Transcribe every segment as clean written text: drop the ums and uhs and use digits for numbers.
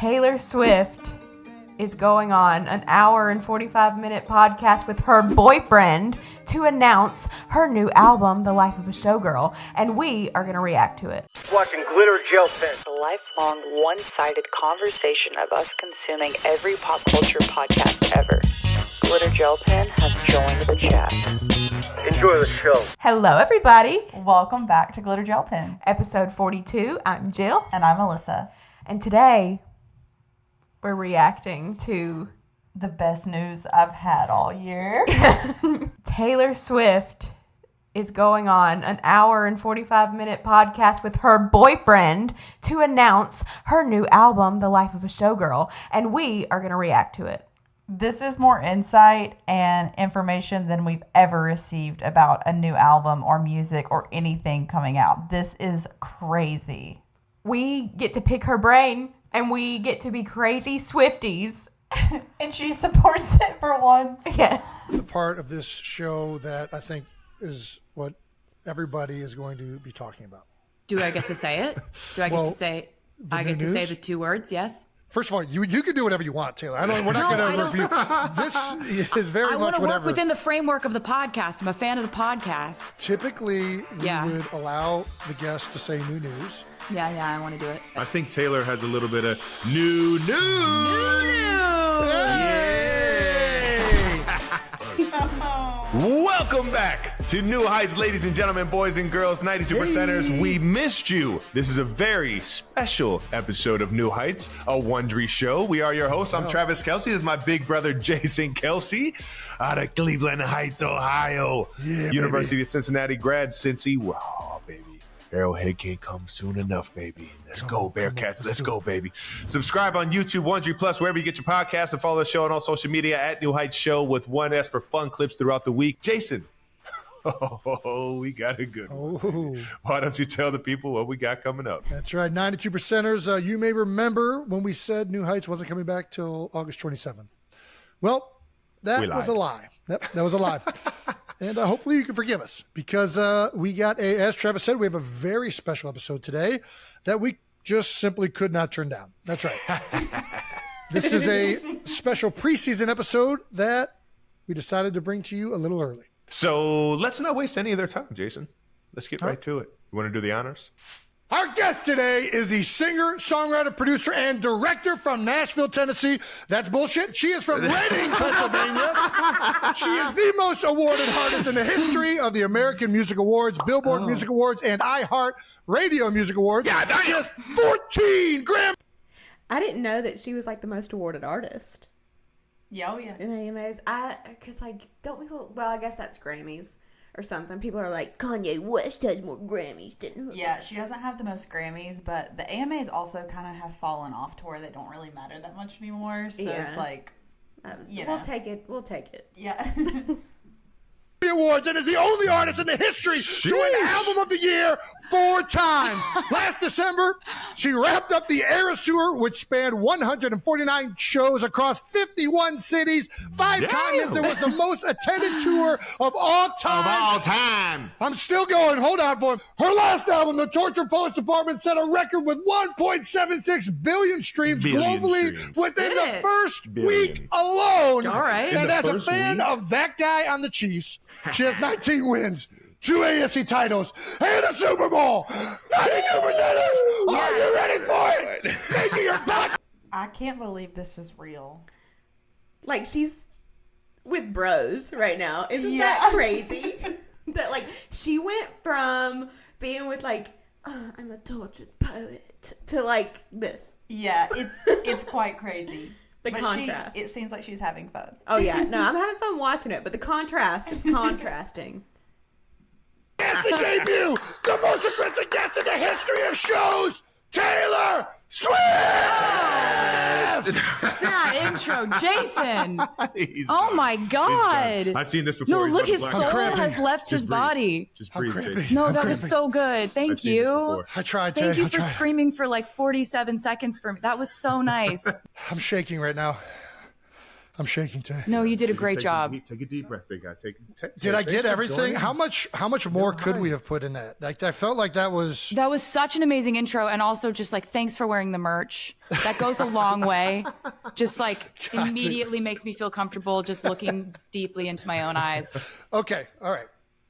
Taylor Swift is going on an hour and 45-minute podcast with her boyfriend to announce her new album, The Life of a Showgirl, and we are going to react to it. Watching glitter gel pen. A lifelong, one-sided conversation of us consuming every pop culture podcast ever. Glitter Gel Pen has joined the chat. Enjoy the show. Hello, everybody. Welcome back to Glitter Gel Pen. Episode 42. I'm Jill. And I'm Melissa. And today, we're reacting to the best news I've had all year. Taylor Swift is going on an hour and 45-minute podcast with her boyfriend to announce her new album, The Life of a Showgirl, and we are going to react to it. This is more insight and information than we've ever received about a new album or music or anything coming out. This is crazy. We get to pick her brain, and we get to be crazy Swifties. And she supports it for once. Yes. The part of this show that I think is what everybody is going to be talking about. Do I get to say it? Do I get to say? I get to say the two words. Yes. First of all, you can do whatever you want, Taylor. We're not going to review. This is very much whatever. I want to work within the framework of the podcast. I'm a fan of the podcast. Typically, we would allow the guest to say new news. Yeah, I want to do it. I think Taylor has a little bit of new news. Welcome back to New Heights, ladies and gentlemen, boys and girls, 92%ers. We missed you. This is a very special episode of New Heights, a Wondery show. We are your hosts. I'm Travis Kelce. This is my big brother, Jason Kelce, out of Cleveland Heights, Ohio. Yeah, University baby. of Cincinnati grad, Cincy. Wow, baby. Arrowhead can't come soon enough, baby. Let's go, Bearcats. Let's go, baby. Subscribe on YouTube, Wondery Plus, wherever you get your podcasts, and follow the show on all social media at New Heights Show with one S for fun clips throughout the week. Jason, we got a good one. Why don't you tell the people what we got coming up? That's right, 92%ers. You may remember when we said New Heights wasn't coming back till August 27th. Well, that was a lie. Yep, that was a lie. And hopefully you can forgive us because we got as Travis said, we have a very special episode today that we just simply could not turn down. That's right. This is a special preseason episode that we decided to bring to you a little early. So let's not waste any of their time, Jason. Let's get right to it. You want to do the honors? Our guest today is the singer, songwriter, producer, and director from Nashville, Tennessee. That's bullshit. She is from Reading, Pennsylvania. She is the most awarded artist in the history of the American Music Awards, Billboard Music Awards, and iHeart Radio Music Awards. She has 14 Grammys. I didn't know that she was like the most awarded artist. Yeah, oh yeah. In AMAs. Because like, don't people, well, I guess that's Grammys or something. People are like, Kanye West has more Grammys than her. Yeah, she doesn't have the most Grammys, but the AMAs also kind of have fallen off to where they don't really matter that much anymore. So it's like, We'll take it. We'll take it. Yeah. Awards and is the only artist in the history to win Album of the Year 4 times. Last December, she wrapped up the Eras Tour, which spanned 149 shows across 51 cities, 5 continents, and was the most attended tour of all time. I'm still going. Hold on for him. Her last album, The Torture Poets Department, set a record with 1.76 billion streams globally within the first week alone. All right. And as a fan of that guy on the Chiefs, she has 19 wins, 2 AFC titles, and a Super Bowl. 92%ers, are you ready for it? Making your back. I can't believe this is real. Like, she's with bros right now. Isn't that crazy? That, like, she went from being with, like, I'm a tortured poet, to, like, this. Yeah, it's quite crazy. The contrast. It seems like she's having fun. Oh, yeah. No, I'm having fun watching it, but the contrast is contrasting. Yes, to debut the most aggressive guest in the history of shows, Taylor Swift! That intro, Jason. Oh my God. I've seen this before. No, look, his soul has left his body. Just breathe, Jason. No, that was so good. Thank you. I tried, Thank you for screaming for like 47 seconds for me. That was so nice. I'm shaking right now. I'm shaking, Tay. No, you did a great job. Take a deep breath, big guy. Did I get everything? How much more could we have put in that? Like, I felt like that was such an amazing intro, and also just like thanks for wearing the merch. That goes a long way. Just like immediately makes me feel comfortable just looking deeply into my own eyes. Okay, all right.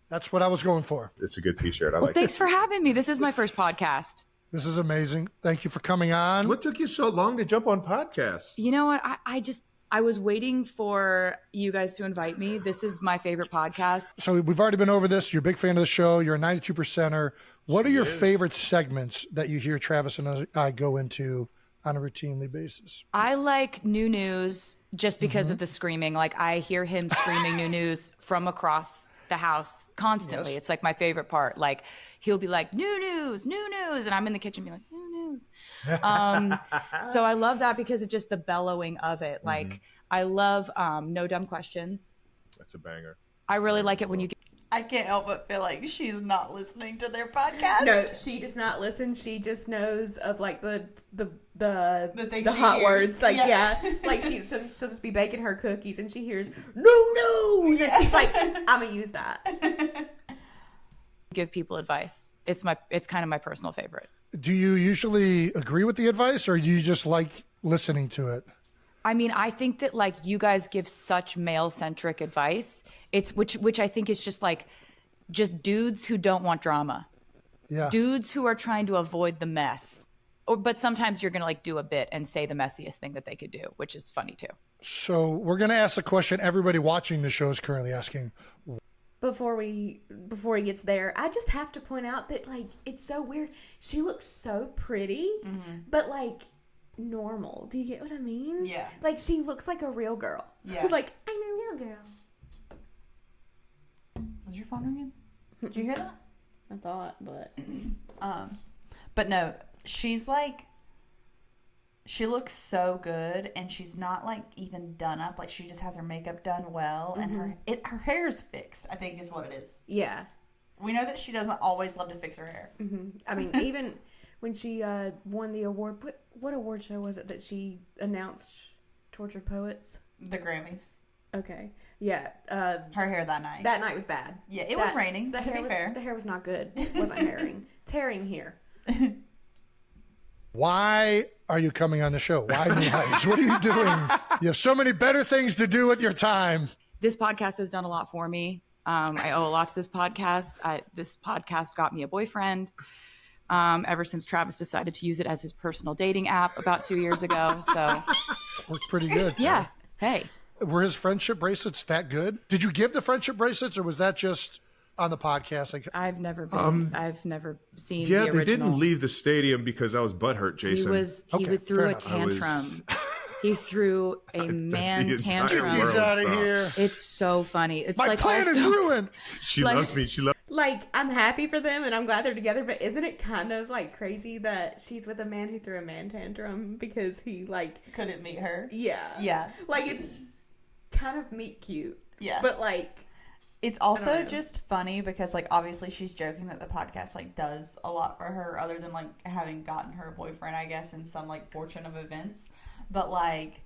That's what I was going for. It's a good T-shirt. I Well, like thanks it. for having me. This is my first podcast. This is amazing. Thank you for coming on. What took you so long to jump on podcasts? You know what? I was waiting for you guys to invite me. This is my favorite podcast. So we've already been over this. You're a big fan of the show. You're a 92%er. What are your favorite segments that you hear Travis and I go into on a routinely basis? I like new news just because of the screaming. Like I hear him screaming new news from across the house constantly. Yes. It's like my favorite part. Like he'll be like, new news, and I'm in the kitchen being like, new news. So I love that because of just the bellowing of it. Like I love no dumb questions. That's a banger. I really like it when you get I can't help but feel like she's not listening to their podcast. No, she does not listen. She just knows of like the things she hot hears. words. Like like she'll just be baking her cookies and she hears no, and she's like, I'm gonna use that. give people advice. It's kind of my personal favorite. Do you usually agree with the advice, or do you just like listening to it? I mean, I think that like you guys give such male-centric advice. It's which I think is just like just dudes who don't want drama. Yeah. Dudes who are trying to avoid the mess. But sometimes you're going to like do a bit and say the messiest thing that they could do, which is funny too. So we're going to ask the question everybody watching the show is currently asking. Before he gets there, I just have to point out that like it's so weird. She looks so pretty, but like normal. Do you get what I mean? Yeah. Like she looks like a real girl. Yeah. Like I'm a real girl. Was your phone ringing? Did you hear that? I thought, but But no, she's like, she looks so good, and she's not like even done up. Like she just has her makeup done well, and her hair's fixed, I think is what it is. yeah. We know that she doesn't always love to fix her hair. I mean, even when she won the award, what award show was it that she announced? Tortured Poets. The Grammys. Okay. Yeah. Her hair that night. That night was bad. Yeah, it was raining, to be fair. The hair was not good. It wasn't tearing here. Why are you coming on the show? Why New Heights? What are you doing? You have so many better things to do with your time. This podcast has done a lot for me. I owe a lot to this podcast. This podcast got me a boyfriend ever since Travis decided to use it as his personal dating app about 2 years ago. So Worked pretty good. yeah. Hey. Were his friendship bracelets that good? Did you give the friendship bracelets, or was that just on the podcast? Like, I've never seen Yeah, the original. they didn't leave the stadium because I was butthurt, Jason. He Okay, threw fair a enough. tantrum. He threw a man entire tantrum. get these world out of saw. here. It's so funny. It's My like plan also, is ruined. She like- loves me. She loves. Like, I'm happy for them and I'm glad they're together, but isn't it kind of like crazy that she's with a man who threw a man tantrum because he like Couldn't meet her. yeah. Yeah. Like it's kind of meet cute. Yeah. But like It's also just funny because, like, obviously she's joking that the podcast, like, does a lot for her other than, like, having gotten her a boyfriend, I guess, in some, like, fortune of events. But, like,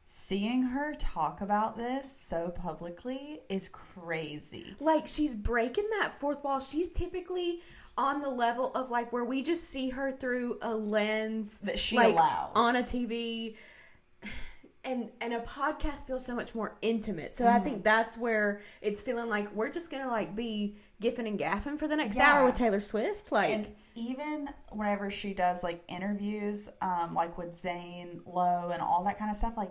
seeing her talk about this so publicly is crazy. like she's breaking that fourth wall. She's typically on the level of like where we just see her through a lens That she like, allows. on a TV. And a podcast feels so much more intimate. So I think that's where it's feeling like we're just gonna like be giffing and gaffing for the next hour with Taylor Swift. Like, And even whenever she does, like, interviews, like, with Zane Lowe and all that kind of stuff, like,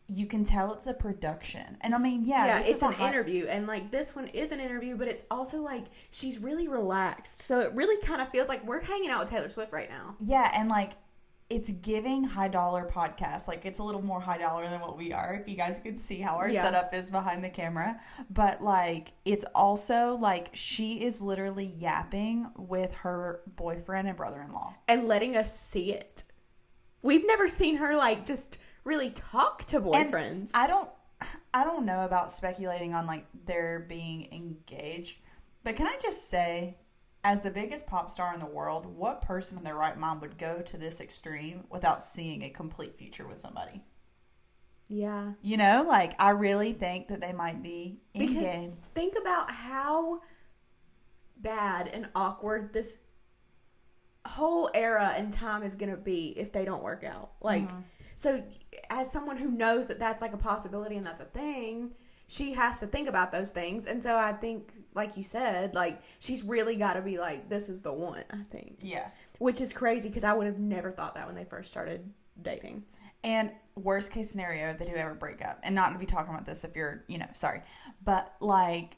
you can tell it's a production. And, I mean, yeah, this it's is a an interview, and like this one is an interview, but it's also like she's really relaxed. So it really kind of feels like we're hanging out with Taylor Swift right now. Yeah, and, like, it's giving high dollar podcast. Like, it's a little more high dollar than what we are, if you guys could see how our setup is behind the camera. But, like, it's also like she is literally yapping with her boyfriend and brother-in-law. And letting us see it. We've never seen her like just really talk to And boyfriends. I don't know about speculating on, like, their being engaged, but can I just say, as the biggest pop star in the world, what person in their right mind would go to this extreme without seeing a complete future with somebody? Yeah. You know, like, I really think that they might be in Because game. think about how bad and awkward this whole era and time is going to be if they don't work out. Like, so as someone who knows that that's like a possibility and that's a thing, she has to think about those things. And so I think, like you said, like, she's really got to be like, this is the one, I think. Yeah. Which is crazy because I would have never thought that when they first started dating. And worst case scenario, they do ever break up. And not to be talking about this if you're, you know, sorry. But, like,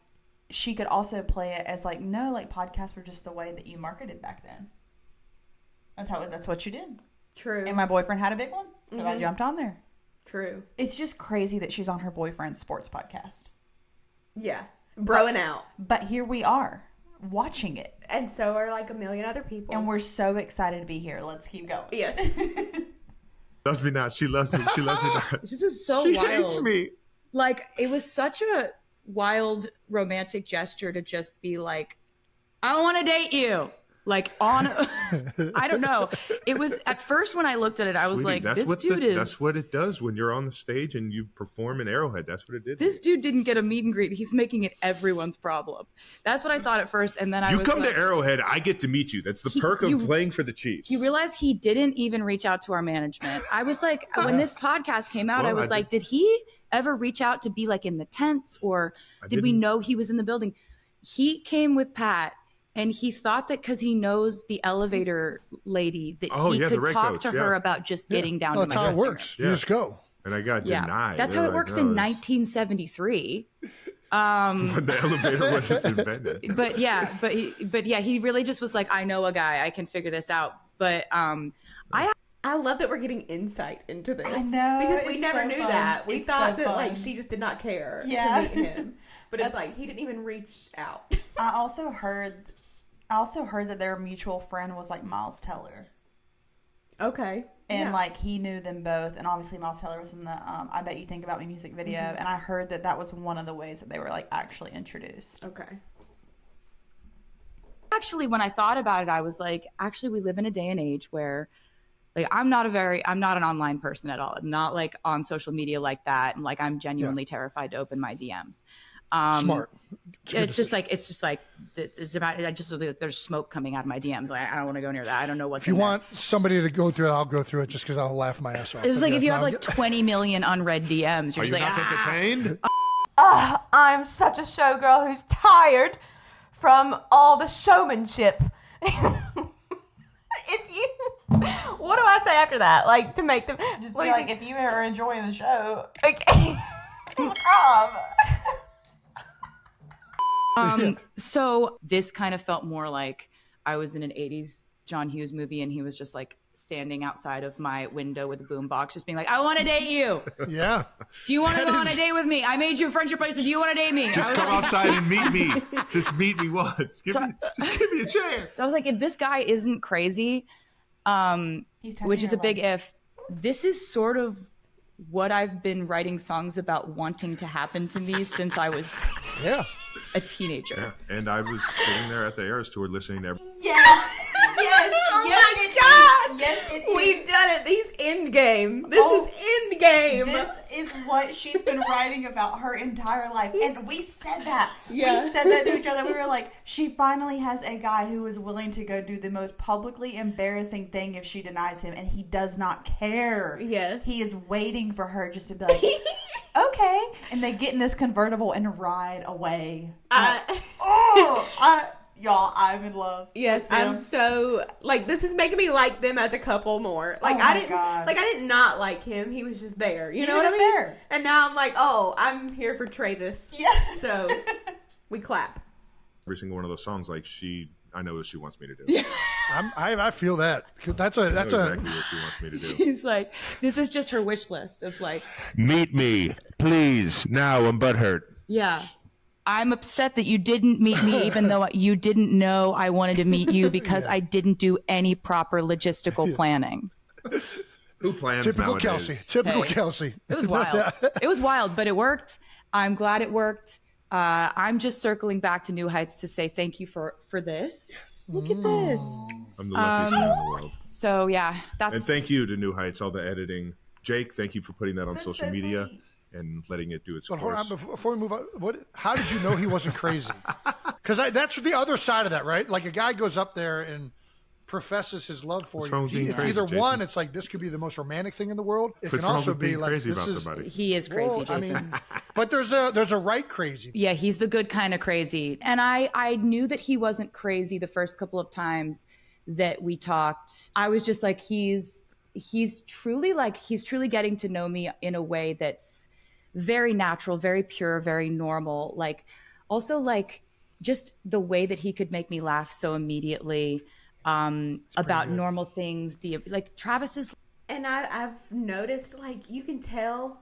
she could also play it as, like, no, like, podcasts were just the way that you marketed back then. That's what you did. True. And my boyfriend had a big one, so I jumped on there. True. It's just crazy that she's on her boyfriend's sports podcast. Yeah. Broing out. But here we are, watching it. And so are like a million other people. And we're so excited to be here. Let's keep going. Yes. Loves me not. She loves me. She loves me not. This is so She wild. hates me. Like, it was such a wild romantic gesture to just be like, I want to date you. Like, on, I don't know. It was, at first when I looked at it, I was Sweetie, like, this dude is. That's what it does when you're on the stage and you perform in Arrowhead. That's what it did. This dude didn't get a meet and greet. He's making it everyone's problem. That's what I thought at first. And then I you was come like, to Arrowhead, I get to meet you. That's the perk of playing for the Chiefs. You realize he didn't even reach out to our management. I was like, when this podcast came out, Well, I was like, did he ever reach out to be like in the tents, or did we know he was in the building? He came with Pat, and he thought that because he knows the elevator lady that he could talk to her about just getting down to my That's how it dressing room. works. You just go. And I got denied. That's how it works in 1973. When the elevator wasn't invented. But yeah, he really just was like, I know a guy, I can figure this out. But I love that we're getting insight into this. I know, because we it's never so knew fun. that. We It's thought so that fun. like she just did not care Yeah. to meet him. But it's like he didn't even reach out. I also heard that their mutual friend was like Miles Teller. Okay. And like he knew them both, and obviously Miles Teller was in the I Bet You Think About Me music video, and I heard that was one of the ways that they were like actually introduced. Okay. actually, when I thought about it, I was like, actually, we live in a day and age where like I'm not an online person at all. I'm not like on social media like that. And like I'm genuinely terrified to open my DMs. Smart. It's about there's smoke coming out of my DMs. Like I don't want to go near that. I don't know what's If you in there. want somebody to go through it, I'll go through it just because I'll laugh my ass off. It's like if you have No, like 20 million unread DMs, you're Are just you like, not entertained? I'm such a showgirl who's tired from all the showmanship. What do I say after that? Like to make them Just be like, if you are enjoying the show, okay. subscribe. So this kind of felt more like I was in an 80s John Hughes movie and he was just like standing outside of my window with a boombox just being like, I want to date you. Yeah. Do you want to go on a date with me? I made you a friendship bracelet. Do you want to date me? Just come outside and meet me. Just meet me once. Just give me a chance. So I was like, if this guy isn't crazy, which is a big if, this is sort of what I've been writing songs about wanting to happen to me since I was a teenager. Yeah. And I was sitting there at the Eras tour listening to Yes. Yes, it is. We've done it. These end game. This is end game. This is what she's been writing about her entire life. And we said that. Yeah. We said that to each other. We were like, she finally has a guy who is willing to go do the most publicly embarrassing thing if she denies him. And he does not care. Yes. He is waiting for her just to be like, okay. And they get in this convertible and ride away. Y'all, I'm in love. Yes, with them. I'm so like this is making me like them as a couple more. Like Oh I my didn't God. I did not like him. He was just there. You know was what I just mean? there. And now I'm like, oh, I'm here for Travis. Yeah. So we clap. every single one of those songs like I know what she wants me to do. Yeah. I feel that. That's I know exactly what she wants me to do. He's like, this is just her wish list of like, Meet me, please. Now I'm butthurt. yeah. I'm upset that you didn't meet me, even though you didn't know I wanted to meet you because I didn't do any proper logistical planning. Who plans typical nowadays? Kelce. Typical Hey. Kelce. It was wild. It was wild, but it worked. I'm glad it worked. I'm just circling back to New Heights to say thank you for this. Yes. Look at this. I'm the luckiest man in the world. So yeah, that's And thank you to New Heights, all the editing. Jake, thank you for putting that on That's social so media sweet. and letting it do its But hold course. on, before we move on, how did you know he wasn't crazy? Because that's the other side of that, right? Like a guy goes up there and professes his love for What's wrong with being It's crazy, either Jason? one, it's like this could be the most romantic thing in the world. It What's can wrong also with be being like crazy this about is. somebody? He is crazy, Well, I Jason. mean, but there's a right crazy. Yeah, he's the good kind of crazy. And I knew that he wasn't crazy the first couple of times that we talked. I was just like, he's truly getting to know me in a way that's very natural, very pure, very normal. Like also like just the way that he could make me laugh so immediately about normal things. Like Travis's. And I've noticed, like, you can tell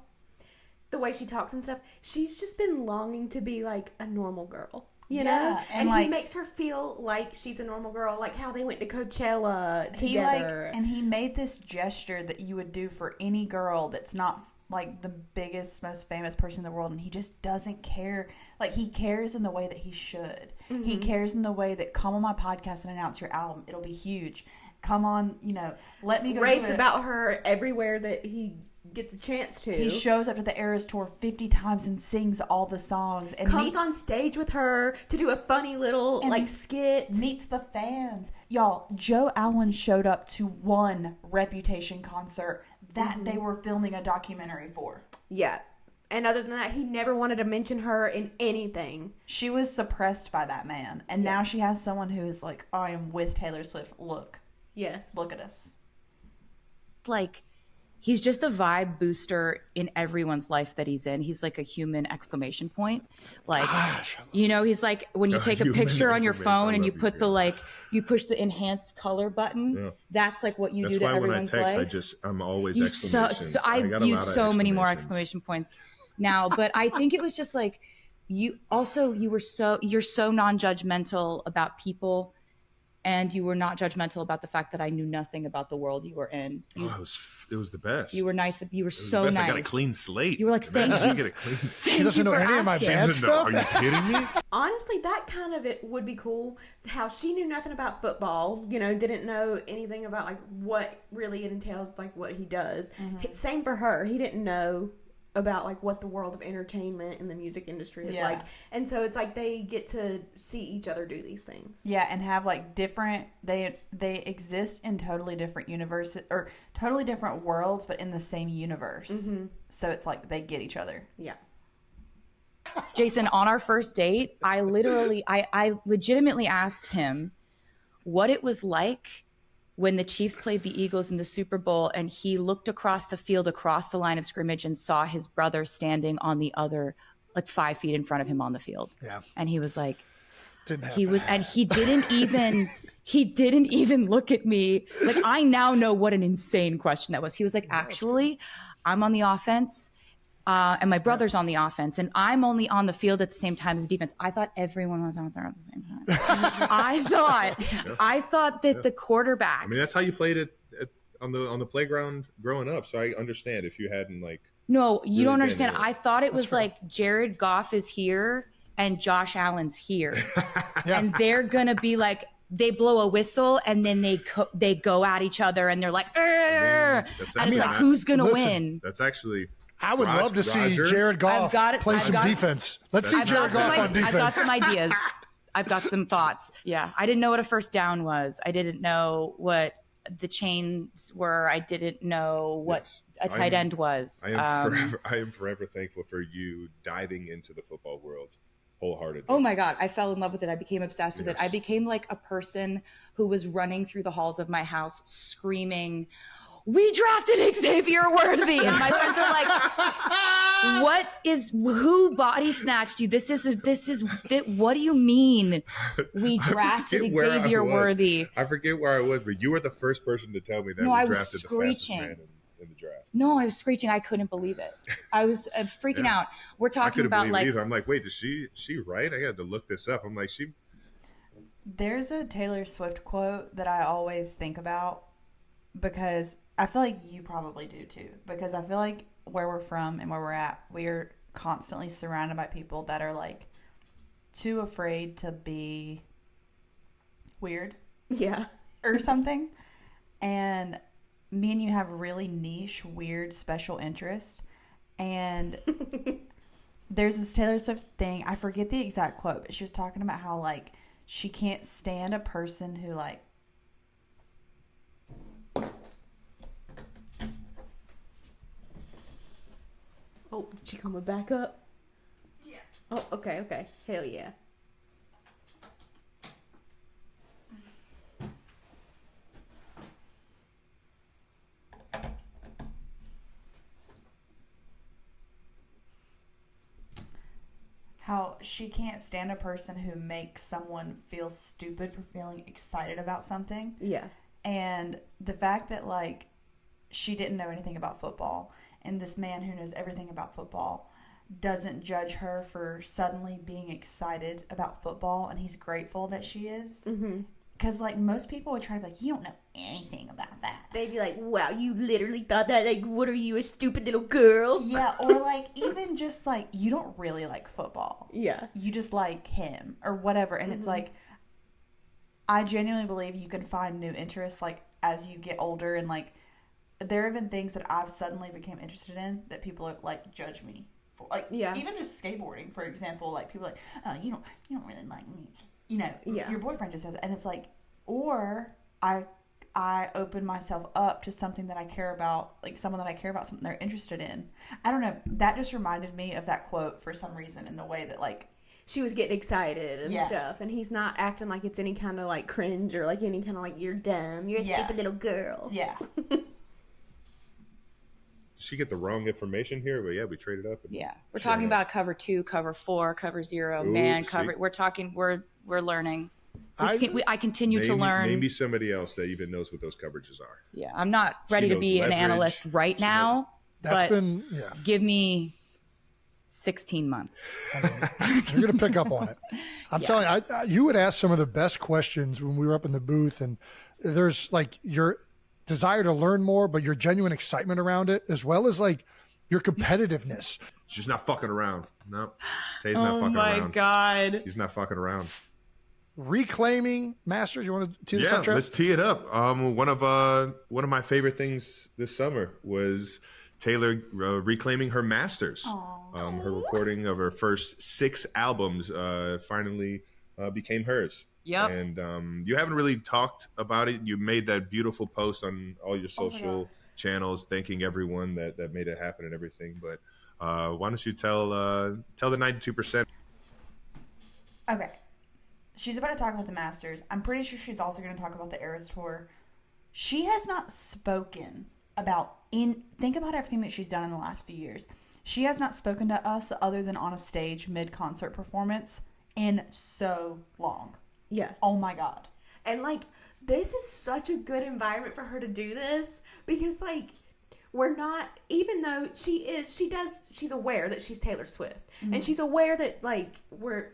the way she talks and stuff. She's just been longing to be like a normal girl, you know? Yeah, and he like- makes her feel like she's a normal girl, like how they went to Coachella together. He made this gesture that you would do for any girl that's not like the biggest, most famous person in the world, and he just doesn't care. Like, he cares in the way that he should. He cares in the way that, come on my podcast and announce your album. It'll be huge. Come on, let me go raves do it. about her everywhere that he gets a chance to. He shows up to the Eras Tour 50 times and sings all the songs. And comes on stage with her to do a funny little skit. Meets the fans. Y'all, Joe Allen showed up to one Reputation concert that they were filming a documentary for. Yeah. And other than that, he never wanted to mention her in anything. She was suppressed by that man. And now she has someone who is like, I am with Taylor Swift. Look. Yes. Look at us. Like he's just a vibe booster in everyone's life that he's in. He's like a human exclamation point. Like, he's like when you take a picture on your phone and you put you push the enhance color button. That's like what you do to everyone's life. That's why when I text, I'm always You exclamations. I got a use lot of so many more exclamations. exclamation points now, but I think it was just like you're so non-judgmental about people. And you were not judgmental about the fact that I knew nothing about the world you were in. It was the best. You were nice. You were so nice. I got a clean slate. You were like, thank you. Get a clean slate. She doesn't know any of my bad stuff. Are you kidding me? Honestly, that kind of it would be cool. How she knew nothing about football, didn't know anything about like what really it entails, like what he does. Same for her. He didn't know about like what the world of entertainment and the music industry is like, and so it's like they get to see each other do these things. Yeah, and have like different. They exist in totally different universes or totally different worlds, but in the same universe. So it's like they get each other. Yeah. Jason, on our first date, I legitimately asked him what it was like when the Chiefs played the Eagles in the Super Bowl and he looked across the field, across the line of scrimmage and saw his brother standing on the other, like 5 feet in front of him on the field. Yeah. And he was like, He didn't even look at me. Like, I now know what an insane question that was. He was like, actually, I'm on the offense. And my brother's on the offense, and I'm only on the field at the same time as the defense. I thought everyone was out there at the same time. I thought that the quarterbacks. I mean, that's how you played it on the playground growing up. So I understand if you hadn't like. No, you really don't been understand. there. I thought it was like Jared Goff is here and Josh Allen's here, and they're gonna be like. They blow a whistle and then they go at each other and they're like, and it's like, who's gonna win? That's actually. I would love to see Jared Goff play some defense. Let's see Jared Goff on defense. I've got some ideas. I've got some thoughts. Yeah. I didn't know what a first down was. I didn't know what the chains were. I didn't know what a tight end was. I am forever thankful for you diving into the football world wholeheartedly. Oh my God. I fell in love with it. I became obsessed with it. I became like a person who was running through the halls of my house screaming, we drafted Xavier Worthy. And my friends are like, who body snatched you? What do you mean we drafted Xavier Worthy? I forget where I was, but you were the first person to tell me that we drafted the fastest man in the draft. No, I was screeching. I couldn't believe it. I was freaking out. We're talking about like, either. I'm like, wait, is she right? I had to look this up. I'm like, There's a Taylor Swift quote that I always think about because I feel like you probably do too, because I feel like where we're from and where we're at, we're constantly surrounded by people that are like too afraid to be weird. Yeah. Or something. And me and you have really niche, weird, special interest. And there's this Taylor Swift thing. I forget the exact quote, but she was talking about how, like, she can't stand a person who, like, Oh, did she coming back up? Yeah. Oh, okay. Hell yeah. how she can't stand a person who makes someone feel stupid for feeling excited about something. Yeah. And the fact that, like, she didn't know anything about football, and this man who knows everything about football doesn't judge her for suddenly being excited about football, and he's grateful that she is. Mm-hmm. Because, like, most people would try to be like, you don't know anything about that. They'd be like, wow, you literally thought that? Like, what are you, a stupid little girl? Yeah, or, like, even just, like, you don't really like football. Yeah. You just like him or whatever. And it's like, I genuinely believe you can find new interests, like, as you get older. And, like, there have been things that I've suddenly became interested in that people are, like, judge me for. Like, even just skateboarding, for example. Like, people are like, oh, you don't really like me. You know, your boyfriend just says it. And it's like, or I open myself up to something that I care about, like someone that I care about, something they're interested in. I don't know. That just reminded me of that quote for some reason, in the way that, like, she was getting excited and stuff, and he's not acting like it's any kind of, like, cringe or, like, any kind of, like, you're dumb, you're a stupid little girl. Yeah. She get the wrong information here, but yeah, we traded up. Yeah, we're talking about cover 2, cover 4, cover 0, man, cover. We're talking. We're learning. I continue to learn. Maybe somebody else that even knows what those coverages are. Yeah, I'm not ready to be an analyst right now. That's but been give me 16 months. You're going to pick up on it. I'm telling you, you would ask some of the best questions when we were up in the booth, and there's, like, your desire to learn more, but your genuine excitement around it, as well as, like, your competitiveness. She's not fucking around. No, Tay's not fucking around. Oh my God. She's not fucking around. Reclaiming masters. You want to tee this up, Trev? Let's tee it up. One of my favorite things this summer was Taylor reclaiming her masters. Her recording of her first 6 albums finally became hers. Yep. And you haven't really talked about it. You made that beautiful post on all your social channels, thanking everyone that made it happen and everything. But why don't you tell the 92%? Okay. She's about to talk about the Masters. I'm pretty sure she's also going to talk about the Eras Tour. She has not spoken about think about everything that she's done in the last few years. She has not spoken to us other than on a stage mid-concert performance in so long. Yeah. Oh my God. And, like, this is such a good environment for her to do this, because, like, we're not, even though she's aware that she's Taylor Swift, and she's aware that, like,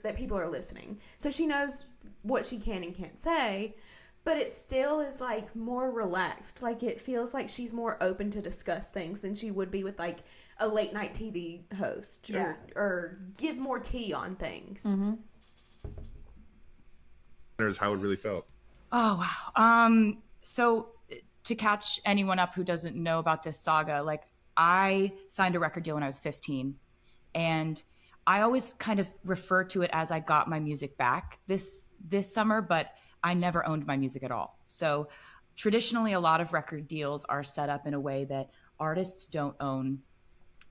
that people are listening. So she knows what she can and can't say, but it still is, like, more relaxed. Like, it feels like she's more open to discuss things than she would be with, like, a late night TV host or give more tea on things. Mm-hmm. How it really felt. Oh, wow. So to catch anyone up who doesn't know about this saga, like, I signed a record deal when I was 15, and I always kind of refer to it as I got my music back this summer, but I never owned my music at all. So traditionally, a lot of record deals are set up in a way that artists don't own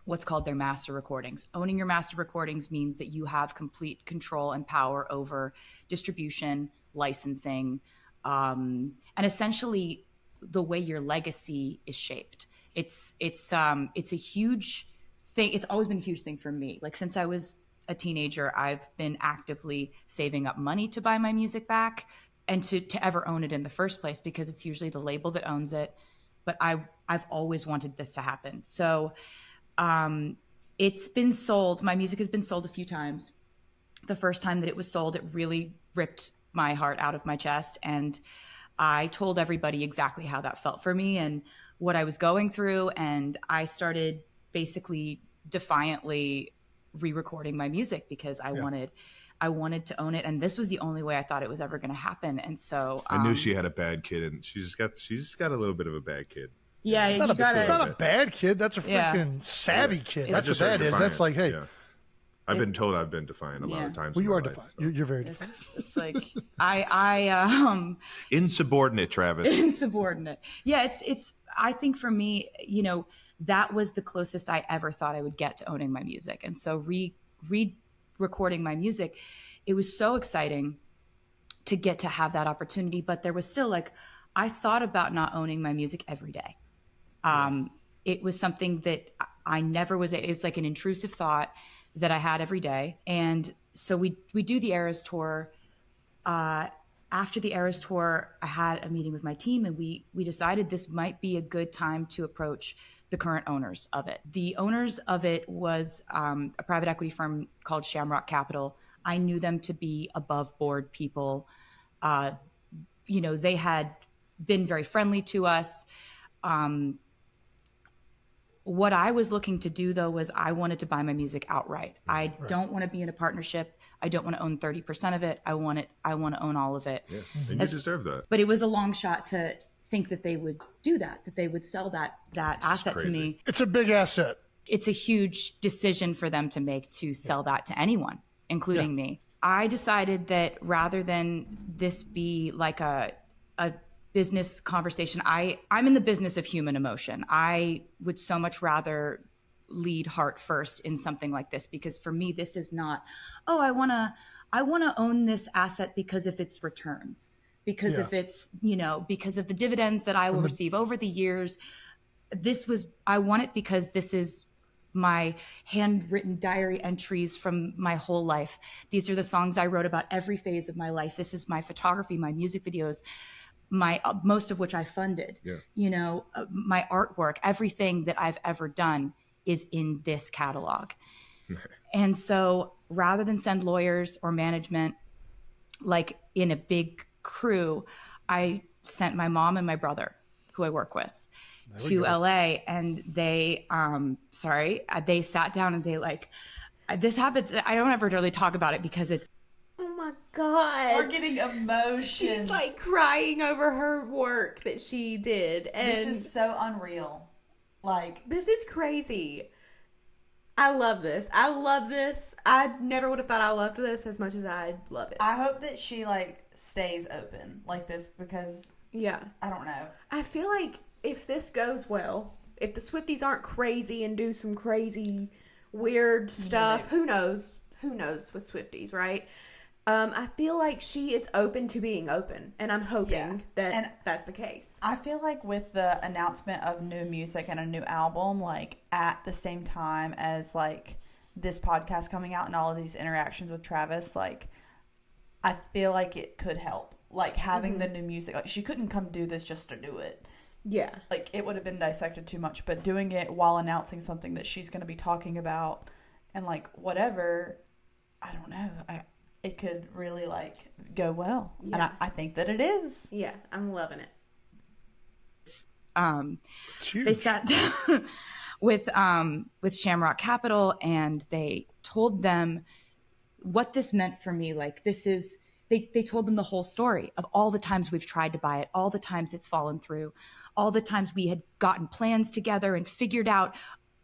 what's called their master recordings. Owning your master recordings means that you have complete control and power over distribution, licensing, and essentially the way your legacy is shaped. It's a huge thing. It's always been a huge thing for me. Like, since I was a teenager, I've been actively saving up money to buy my music back and to ever own it in the first place, because it's usually the label that owns it. But I've always wanted this to happen. So it's been sold. My music has been sold a few times. The first time that it was sold, it really ripped my heart out of my chest. And I told everybody exactly how that felt for me and what I was going through. And I started basically defiantly re-recording my music because I wanted to own it. And this was the only way I thought it was ever going to happen. And so I knew she had a bad kid, and she's just got a little bit of a bad kid. Yeah, It's you not, a, gotta. it's not a bad kid. That's a Yeah. freaking savvy kid. It's That's what just like that is. defiant. That's like, hey, Yeah. I've been told I've been defiant a lot of times. well, in you my are life, defiant. so. You're very defiant. It's like I Insubordinate, Travis. insubordinate. Yeah, it's I think for me, you know, that was the closest I ever thought I would get to owning my music. And so recording my music, it was so exciting to get to have that opportunity, but there was still like I thought about not owning my music every day. It was something that I never was. It's like an intrusive thought that I had every day. And so we do the Eras tour. After the Eras tour, I had a meeting with my team, and we decided this might be a good time to approach the current owners of it. The owners of it was a private equity firm called Shamrock Capital. I knew them to be above board people. You know, they had been very friendly to us. What I was looking to do, though, was I wanted to buy my music outright. I don't want to be in a partnership. I don't want to own 30% of it. I want to own all of it. Yeah, and you deserve that. But it was a long shot to think that they would do that they would sell that asset to me. It's a big asset. It's a huge decision for them to make to sell that to anyone, including me. I decided that rather than this be like a business conversation, I'm in the business of human emotion. I would so much rather lead heart first in something like this, because for me, this is not, I want to own this asset because of its returns, because if it's, you know, because of the dividends that I will receive over the years. I want it because this is my handwritten diary entries from my whole life. These are the songs I wrote about every phase of my life. This is my photography, my music videos, most of which I funded. You know, my artwork, everything that I've ever done is in this catalog. And so rather than send lawyers or management like in a big crew, I sent my mom and my brother, who I work with, to LA, and they they sat down and they like, this happens. I don't ever really talk about it because it's, Oh my God. We're getting emotions. She's like crying over her work that she did. And this is so unreal. Like, this is crazy. I love this. I never would have thought I loved this as much as I love it. I hope that she like stays open like this, because Yeah. I don't know. I feel like if this goes well, if the Swifties aren't crazy and do some crazy, weird stuff, who knows? Who knows with Swifties, right? I feel like she is open to being open, and I'm hoping that's the case. I feel like with the announcement of new music and a new album, like at the same time as like this podcast coming out and all of these interactions with Travis, like I feel like it could help. Like having the new music, like she couldn't come do this just to do it. Yeah. Like it would have been dissected too much, but doing it while announcing something that she's going to be talking about and like whatever, I don't know. It could really like go well. Yeah. And I think that it is. Yeah, I'm loving it. They sat down with Shamrock Capital, and they told them what this meant for me. Like they told them the whole story of all the times we've tried to buy it, all the times it's fallen through, all the times we had gotten plans together and figured out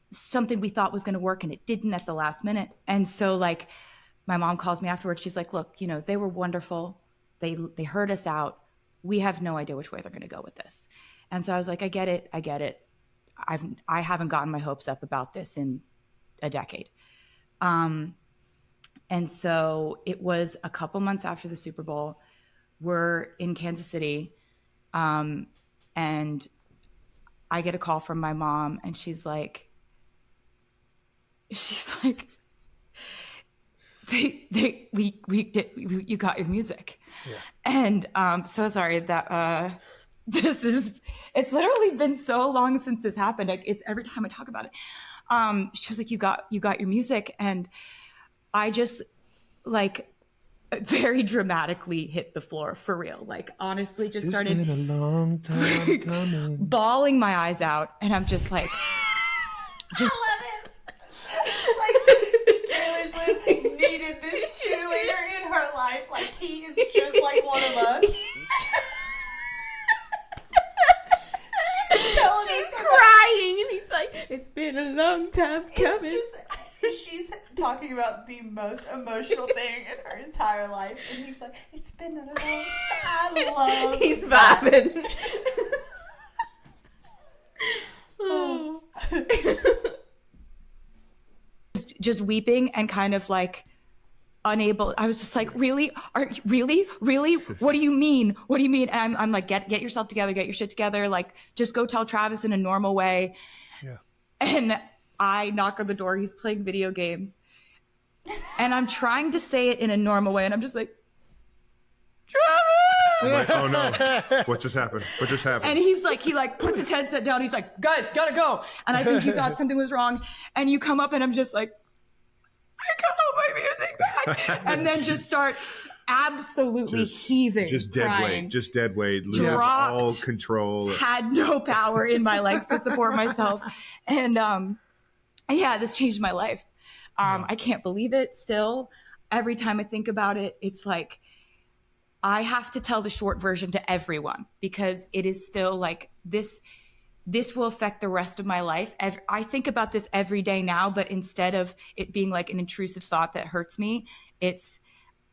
something we thought was going to work and it didn't at the last minute. And so like my mom calls me afterwards. She's like, look, you know, they were wonderful. They heard us out. We have no idea which way they're going to go with this. And so I was like, I get it. I haven't gotten my hopes up about this in a decade. And so it was a couple months after the Super Bowl. We're in Kansas City. And I get a call from my mom, and she's like, you got your music. And so sorry that it's literally been so long since this happened. Like, it's every time I talk about it. She was like, you got your music. And I just like very dramatically hit the floor for real. Like honestly just started It's been a long time coming. bawling my eyes out. And I'm just like, just Taylor Swift needed this cheerleader in her life. Like he is just like one of us. She She's crying, and he's like, "It's been a long time coming." She's talking about the most emotional thing in her entire life, and he's like, "It's been a long time." I love. He's vibing. Oh. Just weeping and kind of like unable. I was just like, really? Really? What do you mean? What do you mean? And I'm like, get yourself together, get your shit together. Like, just go tell Travis in a normal way. Yeah. And I knock on the door. He's playing video games. And I'm trying to say it in a normal way. And I'm just like, Travis! I'm like, oh no, what just happened? What just happened? And he's like, he puts his headset down. He's like, guys, gotta go. And I think he thought something was wrong. And you come up and I'm just like, I got all my music back. And then just start absolutely heaving. Just dead crying. weight. Just dead weight. Lose Dropped, all control. Had no power in my legs to support myself. And yeah, this changed my life. I can't believe it still. Every time I think about it, it's like, I have to tell the short version to everyone because it is still like this will affect the rest of my life. I think about this every day now, but instead of it being like an intrusive thought that hurts me, it's,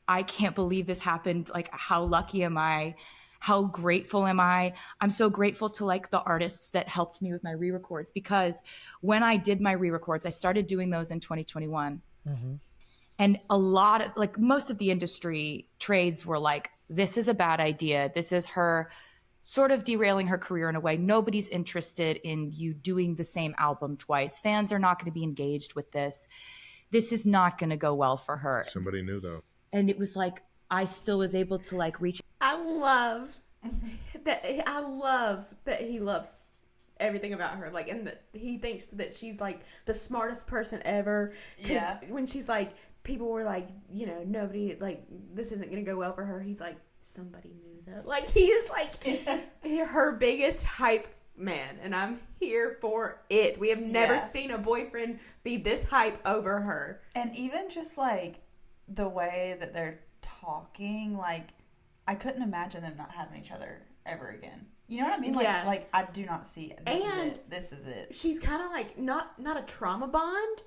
I can't believe this happened. Like, how lucky am I? How grateful am I? I'm so grateful to like the artists that helped me with my re-records, because when I did my re-records, I started doing those in 2021. Mm-hmm. And a lot of, like, most of the industry trades were like, this is a bad idea. This is her sort of derailing her career in a way. Nobody's interested in you doing the same album twice. Fans are not going to be engaged with this. This is not going to go well for her. Somebody knew though. And it was like, I still was able to like reach. I love that he loves everything about her. Like, and that he thinks that she's like the smartest person ever. Because when she's like, people were like, you know, nobody, like, this isn't going to go well for her. He's like, somebody knew that. Like, he is like her biggest hype man, and I'm here for it. We have never seen a boyfriend be this hype over her. And even just like the way that they're talking, like, I couldn't imagine them not having each other ever again. You know what I mean? Like, like, I do not see it. This is it. She's kind of like not a trauma bond,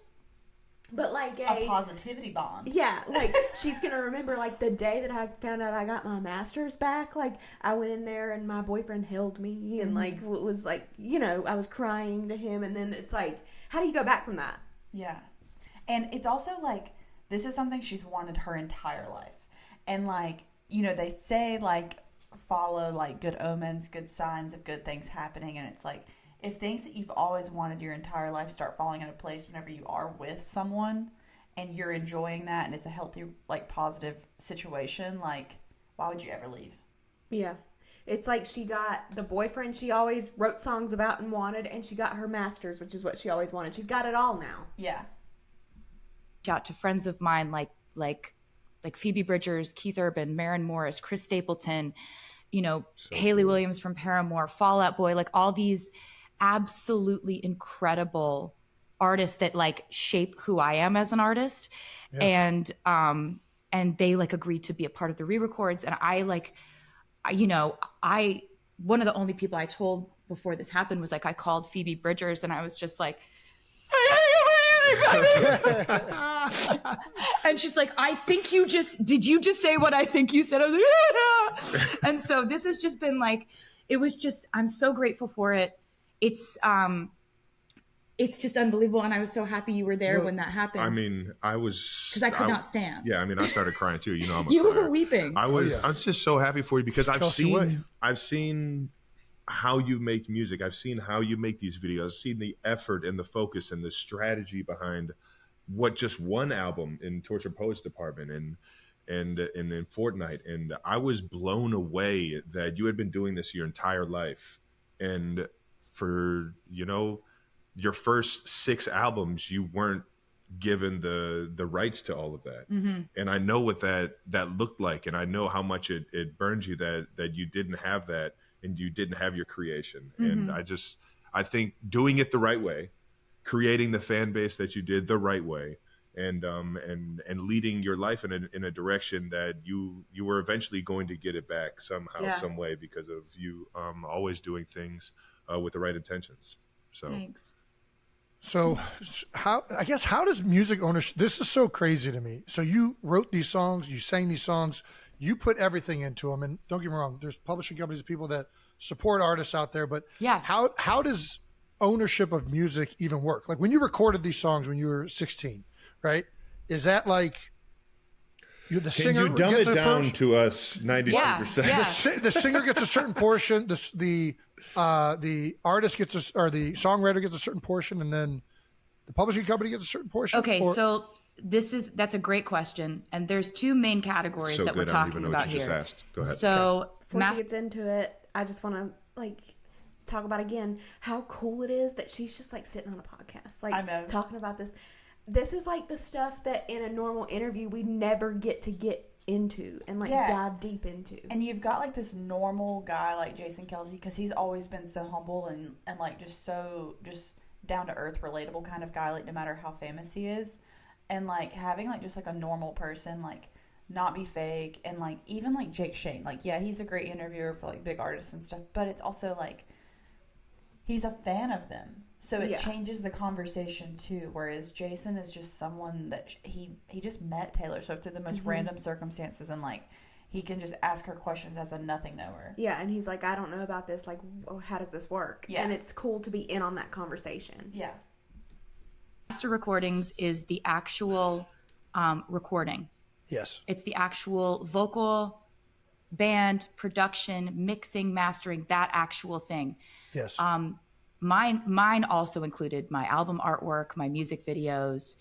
but like a positivity bond. Yeah, like she's gonna remember like the day that I found out I got my master's back. Like, I went in there and my boyfriend held me and like it was like, you know, I was crying to him, and then it's like, how do you go back from that? Yeah. And it's also like, this is something she's wanted her entire life. And like, you know, they say like follow like good omens, good signs of good things happening, and it's like, if things that you've always wanted your entire life start falling into place whenever you are with someone and you're enjoying that and it's a healthy, like, positive situation, like, why would you ever leave? Yeah. It's like she got the boyfriend she always wrote songs about and wanted, and she got her master's, which is what she always wanted. She's got it all now. Yeah. Out to friends of mine like Phoebe Bridgers, Keith Urban, Maren Morris, Chris Stapleton, you know, Haley Williams from Paramore, Fall Out Boy, like all these absolutely incredible artists that like shape who I am as an artist. Yeah. And they like agreed to be a part of the re-records. And I like, you know, one of the only people I told before this happened was like, I called Phoebe Bridgers and I was just like, and she's like, did you just say what I think you said? I was like, yeah. And so this has just been like, it was just, I'm so grateful for it. It's just unbelievable. And I was so happy you were there when that happened. I mean, I was, because I could not stand. Yeah. I mean, I started crying too, you know, I'm a you crier. were weeping. I'm just so happy for you because I've seen how you make music. I've seen how you make these videos. I've seen the effort and the focus and the strategy behind what just one album in Torture Poets Department and in Fortnite. And I was blown away that you had been doing this your entire life. And for, you know, your first 6 albums, you weren't given the rights to all of that. Mm-hmm. And I know what that looked like. And I know how much it burned you that you didn't have that. And you didn't have your creation. Mm-hmm. And I think doing it the right way, creating the fan base that you did the right way, and leading your life in a direction that you were eventually going to get it back somehow, some way, because of you always doing things with the right intentions. So Thanks. So how does music ownership, this is so crazy to me. So you wrote these songs, you sang these songs, you put everything into them. And don't get me wrong, there's publishing companies, people that support artists out there, but Yeah. how does ownership of music even work? Like when you recorded these songs when you were 16, right? Is that like the singer can you dumb it gets a down portion? to us 93%? Yeah. The singer gets a certain portion. The artist gets or the songwriter gets a certain portion, and then the publishing company gets a certain portion. Okay, so that's a great question, and there's two main categories that we're talking about here. Just asked. Go ahead. So Before she gets into it, I just want to talk about again how cool it is that she's just like sitting on a podcast, I know. talking about this. This is like the stuff that in a normal interview we never get into and dive deep into. And you've got like this normal guy like Jason Kelce, because he's always been so humble and like just down to earth, relatable kind of guy, like no matter how famous he is. And like having like just like a normal person, like not be fake. And like even like Jake Shane, like yeah, he's a great interviewer for like big artists and stuff, but it's also like he's a fan of them. So it changes the conversation too. Whereas Jason is just someone that he just met Taylor Swift through the most random circumstances, and like he can just ask her questions as a nothing knower. Yeah, and he's like, I don't know about this. Like, how does this work? Yeah. And it's cool to be in on that conversation. Yeah. master recordings is the actual recording. yes, It's the actual vocal, band, production, mixing, mastering, that actual thing. yes, Mine also included my album artwork, my music videos,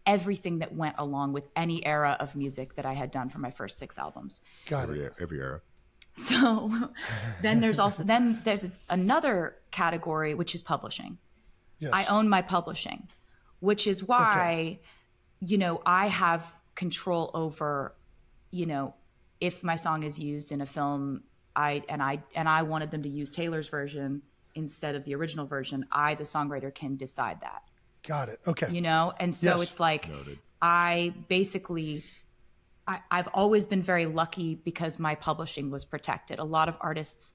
everything that went along with any era of music that I had done for my first 6 albums. got it. Every era. So then there's another category, which is publishing. Yes, I own my publishing, which is why, I have control over, if my song is used in a film, I wanted them to use Taylor's version instead of the original version, the songwriter, can decide that. got it. Okay, And so Yes. it's like, Noted. I've always been very lucky because my publishing was protected. A lot of artists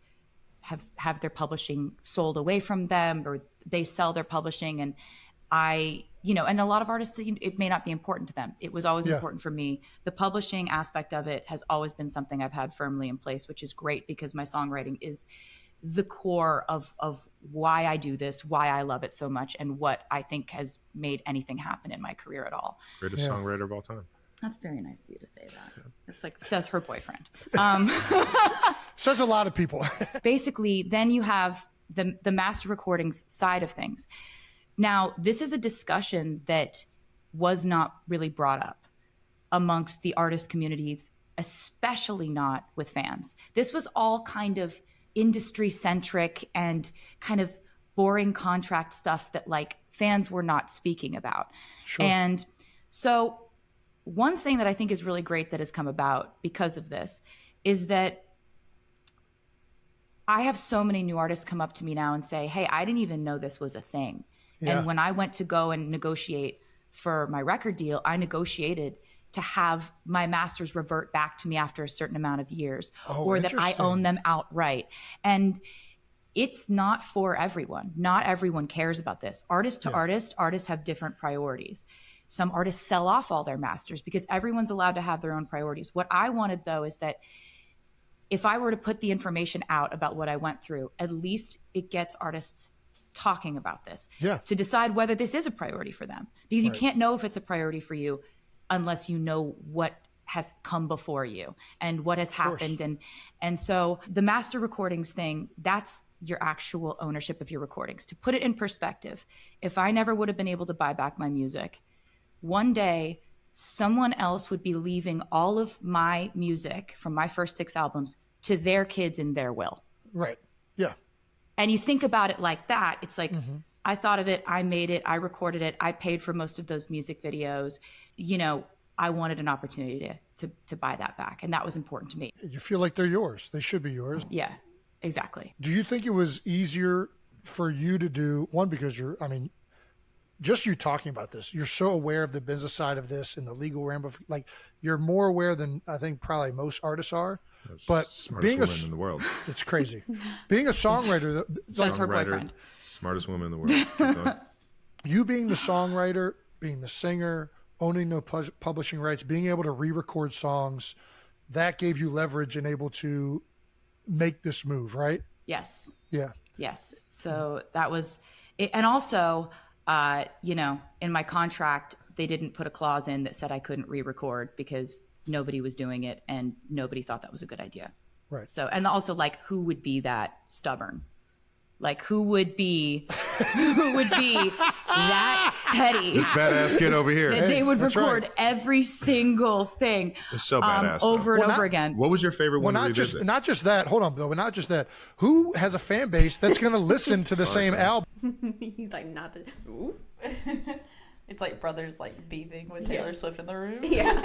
have their publishing sold away from them, or they sell their publishing. And and a lot of artists, it may not be important to them. It was always important for me. The publishing aspect of it has always been something I've had firmly in place, which is great because my songwriting is the core of why I do this, why I love it so much, and what I think has made anything happen in my career at all. Greatest songwriter of all time. That's very nice of you to say that. It's like, says her boyfriend. says a lot of people. Basically, then you have the master recordings side of things. Now, this is a discussion that was not really brought up amongst the artist communities, especially not with fans. This was all kind of industry centric and kind of boring contract stuff that like fans were not speaking about. Sure. And so one thing that I think is really great that has come about because of this is that I have so many new artists come up to me now and say, hey, I didn't even know this was a thing. Yeah. And when I went to go and negotiate for my record deal, I negotiated to have my masters revert back to me after a certain amount of years, or that I own them outright. And it's not for everyone. Not everyone cares about this. Artist to artist, artists have different priorities. Some artists sell off all their masters because everyone's allowed to have their own priorities. What I wanted, though, is that if I were to put the information out about what I went through, at least it gets artists talking about this to decide whether this is a priority for them. Because you can't know if it's a priority for you unless you know what has come before you and what has happened. And so the master recordings thing, that's your actual ownership of your recordings. To put it in perspective, if I never would have been able to buy back my music, one day someone else would be leaving all of my music from my first 6 albums to their kids in their will. Right. Yeah. And you think about it like that, it's like, I thought of it, I made it, I recorded it, I paid for most of those music videos. I wanted an opportunity to buy that back. And that was important to me. You feel like they're yours. They should be yours. Yeah, exactly. Do you think it was easier for you to do, one, because just you talking about this, you're so aware of the business side of this and the legal ramifications. Like you're more aware than I think probably most artists are. But Smartest being woman in the world. it's crazy. Being a songwriter, Says her Songwriter, boyfriend. Smartest woman in the world. Keep going. you being the songwriter, being the singer, owning the publishing rights, being able to re-record songs, that gave you leverage and able to make this move, right? Yes. Yeah. Yes. So that was it. And also, in my contract, they didn't put a clause in that said I couldn't re-record because nobody was doing it and nobody thought that was a good idea. Right. So, and also like, who would be that stubborn? Like who would be that petty? This badass kid over here. That they would that's record right. every single thing It's so badass. over and Well, over not- again. What was your favorite one to revisit? not just that. Hold on, Bill. But not just that. Who has a fan base that's going to listen to the same album He's like, not the. Ooh. It's like brothers like beefing with Taylor Swift in the room. Yeah.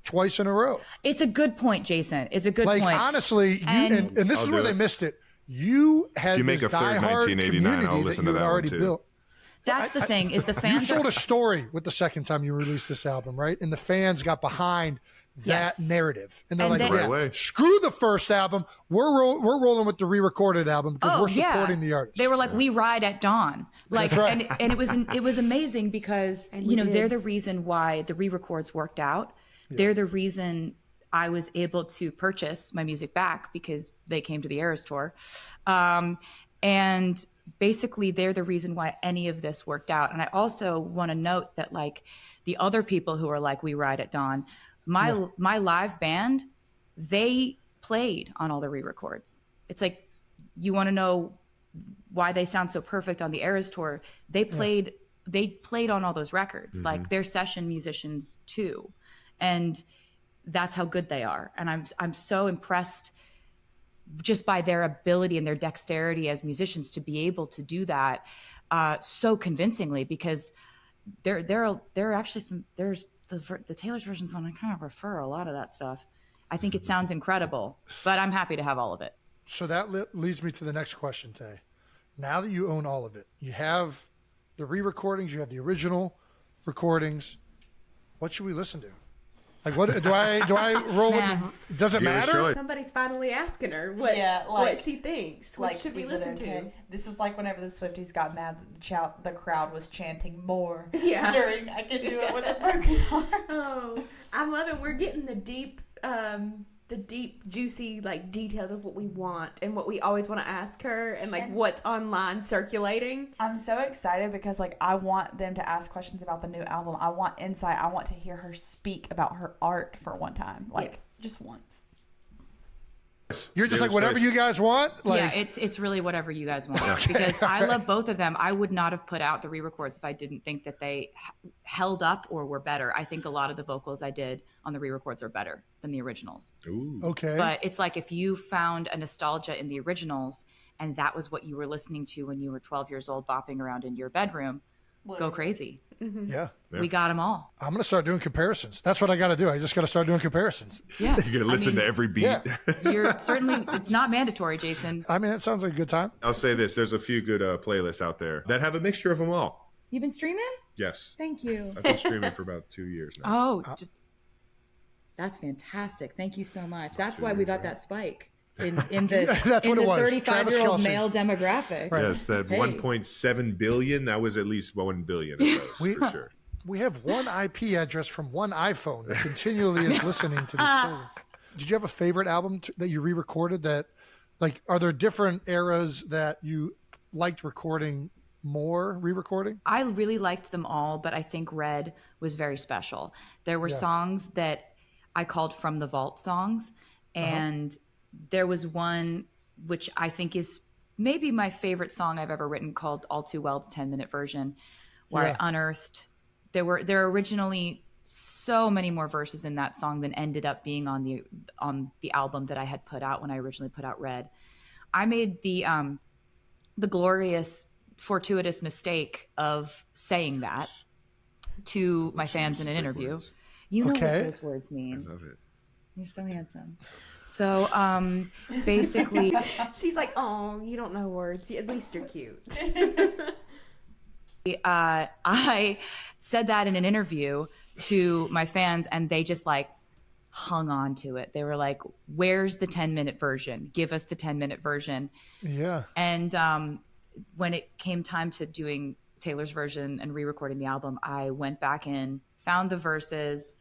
twice in a row? It's a good point, Jason. It's a good Like point. honestly, and this I'll is do where they it. missed it. You had If you make this a third diehard 1989, I'll community listen that to you had that one already too. built. That's the thing is the You fans sold are, a story with the second time you released this album, right? And the fans got behind that Yes. narrative, and they're And like, they- Right away. "Screw the first album. We're rolling with the re-recorded album because we're supporting the artist." They were like, we ride at dawn. Like, That's right. and it was amazing because, we did. they're the reason why the re-records worked out. They're the reason I was able to purchase my music back because they came to the Eras tour. And basically they're the reason why any of this worked out. And I also want to note that like the other people who are like, we ride at dawn, my live band, they played on all the re-records. It's like, you want to know why they sound so perfect on the Eras tour. They played on all those records. Like they're session musicians too. And that's how good they are. And I'm so impressed just by their ability and their dexterity as musicians to be able to do that so convincingly, because there are actually there's the Taylor's versions one. I kind of prefer a lot of that stuff. I think it sounds incredible, but I'm happy to have all of it. So that leads me to the next question, Tay. Now that you own all of it, you have the re-recordings, you have the original recordings. What should we listen to? Like, what do I roll with? Does it Yours matter? truly. Somebody's finally asking her what Yeah, what like- she thinks. What should we is it listen okay? to? This is like whenever the Swifties got mad that the crowd was chanting more Yeah. during I Can Do It With a Broken Heart. Oh, I love it. We're getting the deep, juicy like details of what we want and what we always want to ask her, and like what's online circulating. I'm so excited because like I want them to ask questions about the new album. I want insight. I want to hear her speak about her art for one time. Like just once. You're just Dear like, whatever choice. you guys want. Like, Yeah, it's really whatever you guys want, because I love both of them. I would not have put out the re-records if I didn't think that they held up or were better. I think a lot of the vocals I did on the re-records are better than the originals. Ooh. okay. But it's like if you found a nostalgia in the originals and that was what you were listening to when you were 12 years old bopping around in your bedroom, go crazy. yeah. We got them all. I'm going to start doing comparisons. That's what I got to do. I just got to start doing comparisons. Yeah. You're gonna listen to every beat. Yeah. You're certainly, it's not mandatory, Jason. I mean, it sounds like a good time. I'll say this: there's a few good playlists out there that have a mixture of them all. You've been streaming? Yes, Thank you. I've been streaming for about 2 years now. Oh, that's fantastic. Thank you so much. That's why we got that spike in the That's what it was. 35-year-old Travis Kelce. male demographic. Yes, that Hey. 1.7 billion. That was at least 1 billion of those for sure. We have one IP address from one iPhone that continually is listening to this playlist. Did you have a favorite album that you re-recorded that, like, are there different eras that you liked recording more, re-recording? I really liked them all, but I think Red was very special. There were songs that I called From the Vault songs, and there was one which I think is maybe my favorite song I've ever written called All Too Well, the 10-minute version, where I unearthed. There were originally so many more verses in that song than ended up being on the album that I had put out when I originally put out Red. I made the glorious, fortuitous mistake of saying that to my fans in an interview. You know what those words mean. Love it. You're so handsome. So basically, She's like, oh, you don't know words. At least you're cute. I said that in an interview to my fans, and they just like hung on to it. They were like, where's the 10-minute version? Give us the 10-minute version. Yeah. And when it came time to doing Taylor's version and re-recording the album, I went back in, found the verses,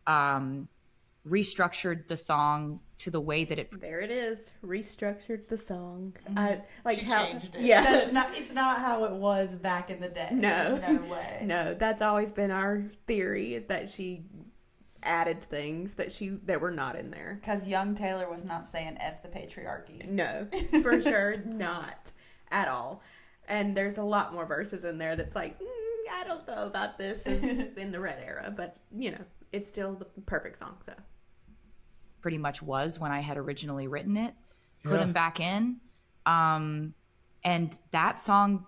restructured the song to the way that it. There it is. Restructured the song. She changed it. Yeah. It's not how it was back in the day. No. There's no way. No, that's always been our theory, is that she added things that were not in there. Because young Taylor was not saying F the patriarchy. No, for sure not at all. And there's a lot more verses in there that's like, I don't know about this as in the Red era, but it's still the perfect song. So pretty much was when I had originally written it, put him back in. And that song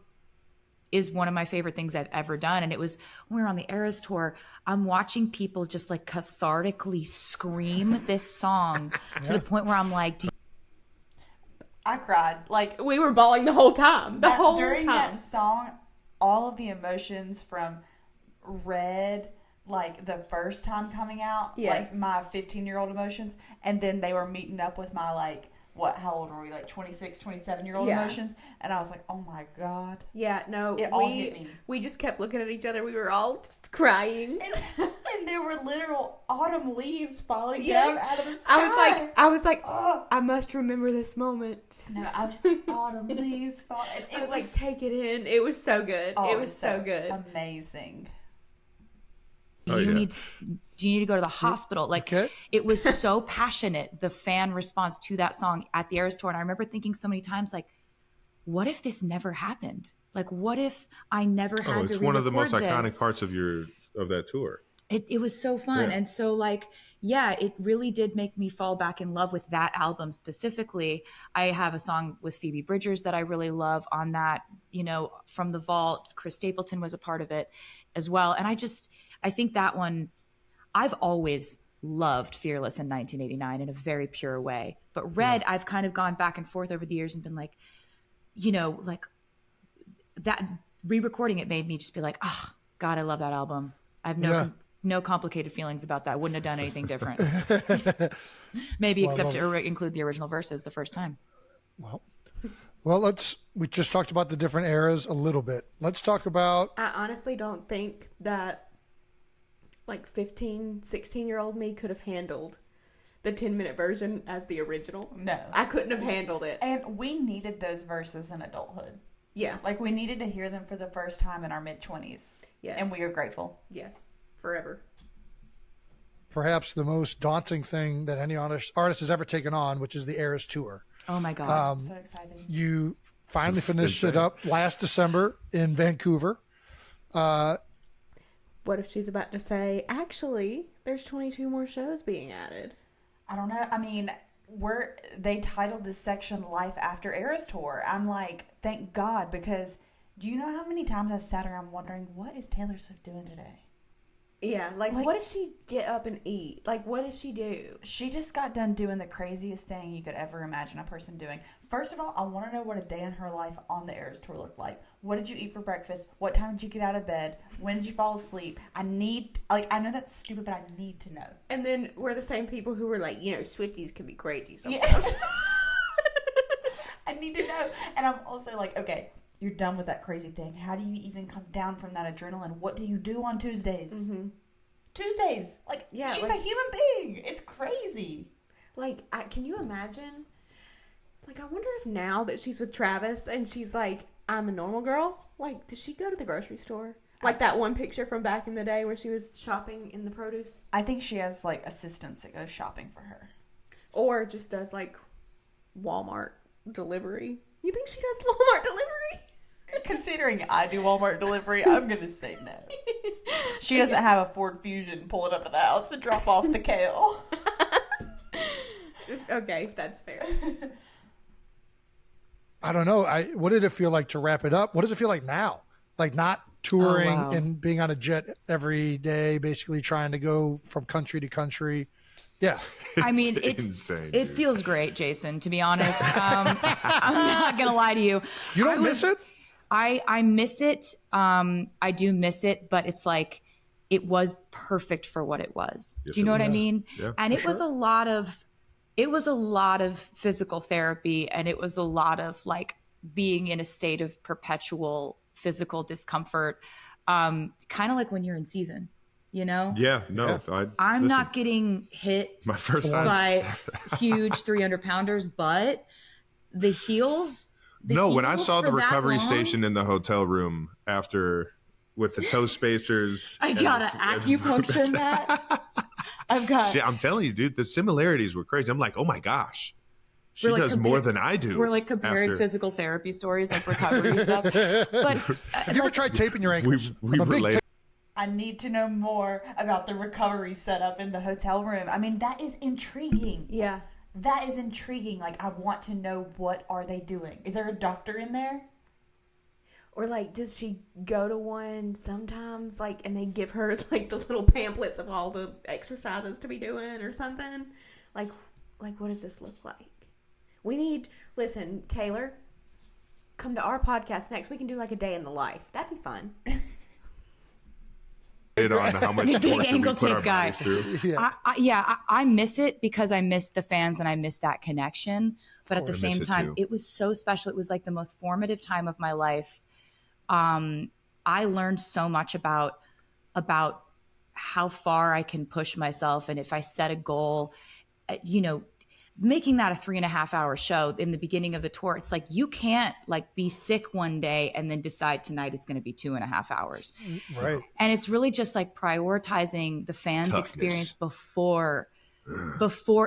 is one of my favorite things I've ever done. And it was when we were on the Eras tour, I'm watching people just like cathartically scream this song to the point where I'm like, I cried. Like, we were bawling the whole time. During that song, all of the emotions from Red, like the first time coming out, like my 15-year-old emotions, and then they were meeting up with my how old were we? Like 26, 27-year-old emotions. And I was like, oh my God. Yeah, no, it all hit me. We just kept looking at each other. We were all just crying. And there were literal autumn leaves falling down out of the sky. I was like, oh, I must remember this moment. No, autumn leaves fall. It was like, take it in. It was so good. Oh, it was so good. Amazing. do you need to go to the hospital? Like, it was so passionate, the fan response to that song at the Eras tour. And I remember thinking so many times, like, what if this never happened? Like, what if I never had to it's one of the most iconic this? parts of that tour. It was so fun. And so, like, yeah, it really did make me fall back in love with that album specifically. I have a song with Phoebe Bridgers that I really love on that, From the Vault. Chris Stapleton was a part of it as well. And I think that one, I've always loved Fearless in 1989 in a very pure way. But Red, I've kind of gone back and forth over the years and been like, like that re-recording it made me just be like, oh, God, I love that album. I have no complicated feelings about that. Wouldn't have done anything different. Maybe except to include the original verses the first time. Well, we just talked about the different eras a little bit. Let's talk about. I honestly don't think that 15, 16-year-old me could have handled the 10-minute version as the original. No. I couldn't have handled it. And we needed those verses in adulthood. Yeah. Like, we needed to hear them for the first time in our mid-20s. Yes. And we are grateful. Yes. Forever. Perhaps the most daunting thing that any artist has ever taken on, which is the Eras tour. Oh my God. I'm so excited. You finally finished it up last December in Vancouver. What if she's about to say, actually, there's 22 more shows being added? I don't know. I mean, they titled this section Life After Eras Tour. I'm like, thank God, because do you know how many times I've sat around wondering, what is Taylor Swift doing today? Yeah, like what did she get up and eat? Like, what did she do? She just got done doing the craziest thing you could ever imagine a person doing. First of all, I want to know what a day in her life on the Eras Tour looked like. What did you eat for breakfast? What time did you get out of bed? When did you fall asleep? I know that's stupid, but I need to know. And then we're the same people who were like, Swifties can be crazy sometimes. Yes. I need to know. And I'm also like, okay, you're done with that crazy thing. How do you even come down from that adrenaline? What do you do on Tuesdays? Mm-hmm. Tuesdays. She's a human being. It's crazy. Can you imagine? I wonder if now that she's with Travis and she's like, I'm a normal girl, does she go to the grocery store? Like that one picture from back in the day where she was shopping in the produce? I think she has, assistants that go shopping for her. Or just does, Walmart delivery. You think she does Walmart delivery? Considering I do Walmart delivery, I'm going to say no. She doesn't have a Ford Fusion pulling up to the house to drop off the kale. Okay, that's fair. I don't know. What did it feel like to wrap it up? What does it feel like now? Not touring and being on a jet every day, basically trying to go from country to country. Yeah. I mean, insane. It feels great, Jason, to be honest. I'm not going to lie to you. You don't miss it? I miss it. I do miss it, but it's like it was perfect for what it was. Yes, do you know it what I was. mean? Yeah, and for it was a lot of physical therapy, and it was a lot of like being in a state of perpetual physical discomfort. Kind of like when you're in season, you know? Yeah, no. I'm listen, not getting hit my first time. by huge 300 pounders, but the heels. When I saw the for that recovery long, station in the hotel room after with the toe spacers. I got an acupuncture in that. I've got. Shit, I'm telling you, dude, the similarities were crazy. I'm like, oh my gosh. She We're, like, does more than I do. We're like comparing after- physical therapy stories, like recovery stuff. But Have you ever tried taping your ankles? We I'm a big relate. I need to know more about the recovery setup in the hotel room. I mean, that is intriguing. Yeah. That is intriguing. Like, I want to know, what are they doing? Is there a doctor in there? Or like, does she go to one sometimes, like, and they give her like the little pamphlets of all the exercises to be doing or something? Like what does this look like? Listen, Taylor, come to our podcast next. We can do like a day in the life. That'd be fun. On how much Big torture we ankle put our tape guy. bodies through. I miss it because I miss the fans and I miss that connection. But at the I miss same it time, too. it was so special. It was like the most formative time of my life. I learned so much about how far I can push myself. And if I set a goal, making that a 3.5 hour show in the beginning of the tour, it's like, you can't like be sick one day and then decide tonight it's going to be 2.5 hours. Right. And it's really just like prioritizing the fans' Toughness. experience before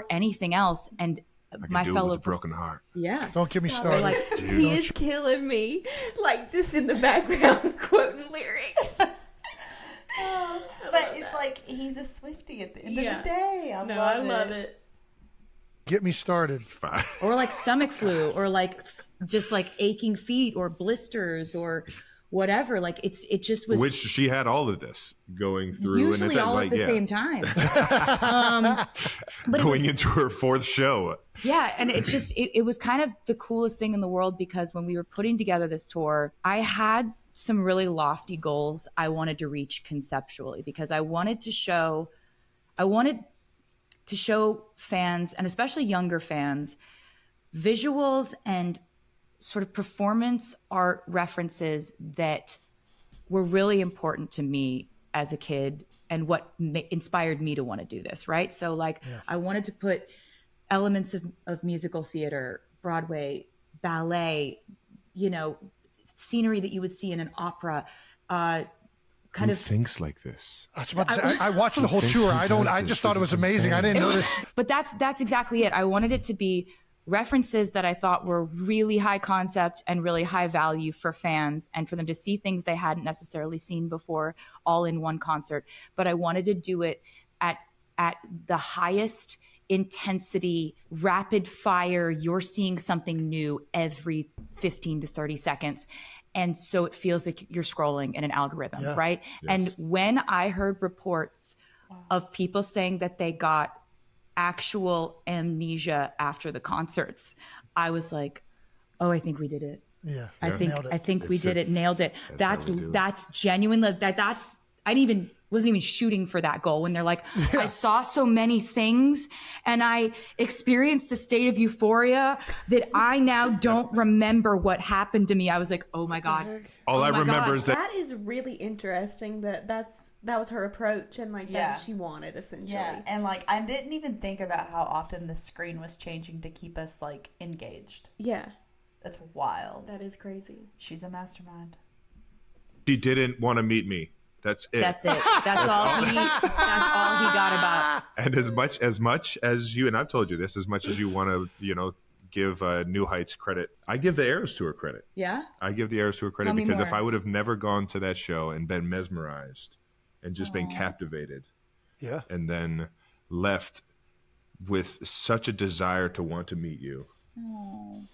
anything else. And I can my do it fellow with a broken heart. yeah. Don't get me Stop started. Like, Dude. He is killing me. Like, just in the background quoting lyrics. But it's like, he's a Swiftie at the end of the day. I love it. Get me started. Fine. or like stomach flu, or like just like aching feet or blisters or whatever. Like it just was. Which she had all of this going through, and usually it's all like at the same time. But going it was, into her fourth show. yeah, and it's just it was kind of the coolest thing in the world, because when we were putting together this tour, I had some really lofty goals I wanted to reach conceptually, because I wanted to show fans, and especially younger fans, visuals and sort of performance art references that were really important to me as a kid, and what inspired me to want to do this, right? So like, I wanted to put elements of musical theater, Broadway, ballet, scenery that you would see in an opera, Who thinks like this? I was about to say, I watched the whole tour. I just thought it was amazing. I didn't notice. But that's exactly it. I wanted it to be references that I thought were really high concept and really high value for fans, and for them to see things they hadn't necessarily seen before, all in one concert. But I wanted to do it at the highest intensity, rapid fire. You're seeing something new every 15 to 30 seconds. And so it feels like you're scrolling in an algorithm, right? Yes. And when I heard reports of people saying that they got actual amnesia after the concerts, I was like, oh, I think we did it. Yeah. I think we did it, nailed it. That's how we do it. That's genuine. I wasn't even shooting for that goal, when they're like, I saw so many things and I experienced a state of euphoria that I now don't remember what happened to me. I was like, oh my God. All I remember is that That is really interesting. That was her approach, and like that's what she wanted, essentially. Yeah, and like, I didn't even think about how often the screen was changing to keep us like engaged. Yeah, That's wild. that is crazy. She's a mastermind. she didn't want to meet me. That's it. That's it. That's all he got about. And as much as you, and I've told you this, as much as you want to, give New Heights credit, I give the Eras Tour credit. Yeah. I give the Eras Tour credit, Tell me because if more. I would have never gone to that show and been mesmerized and just been captivated, Yeah. and then left with such a desire to want to meet you,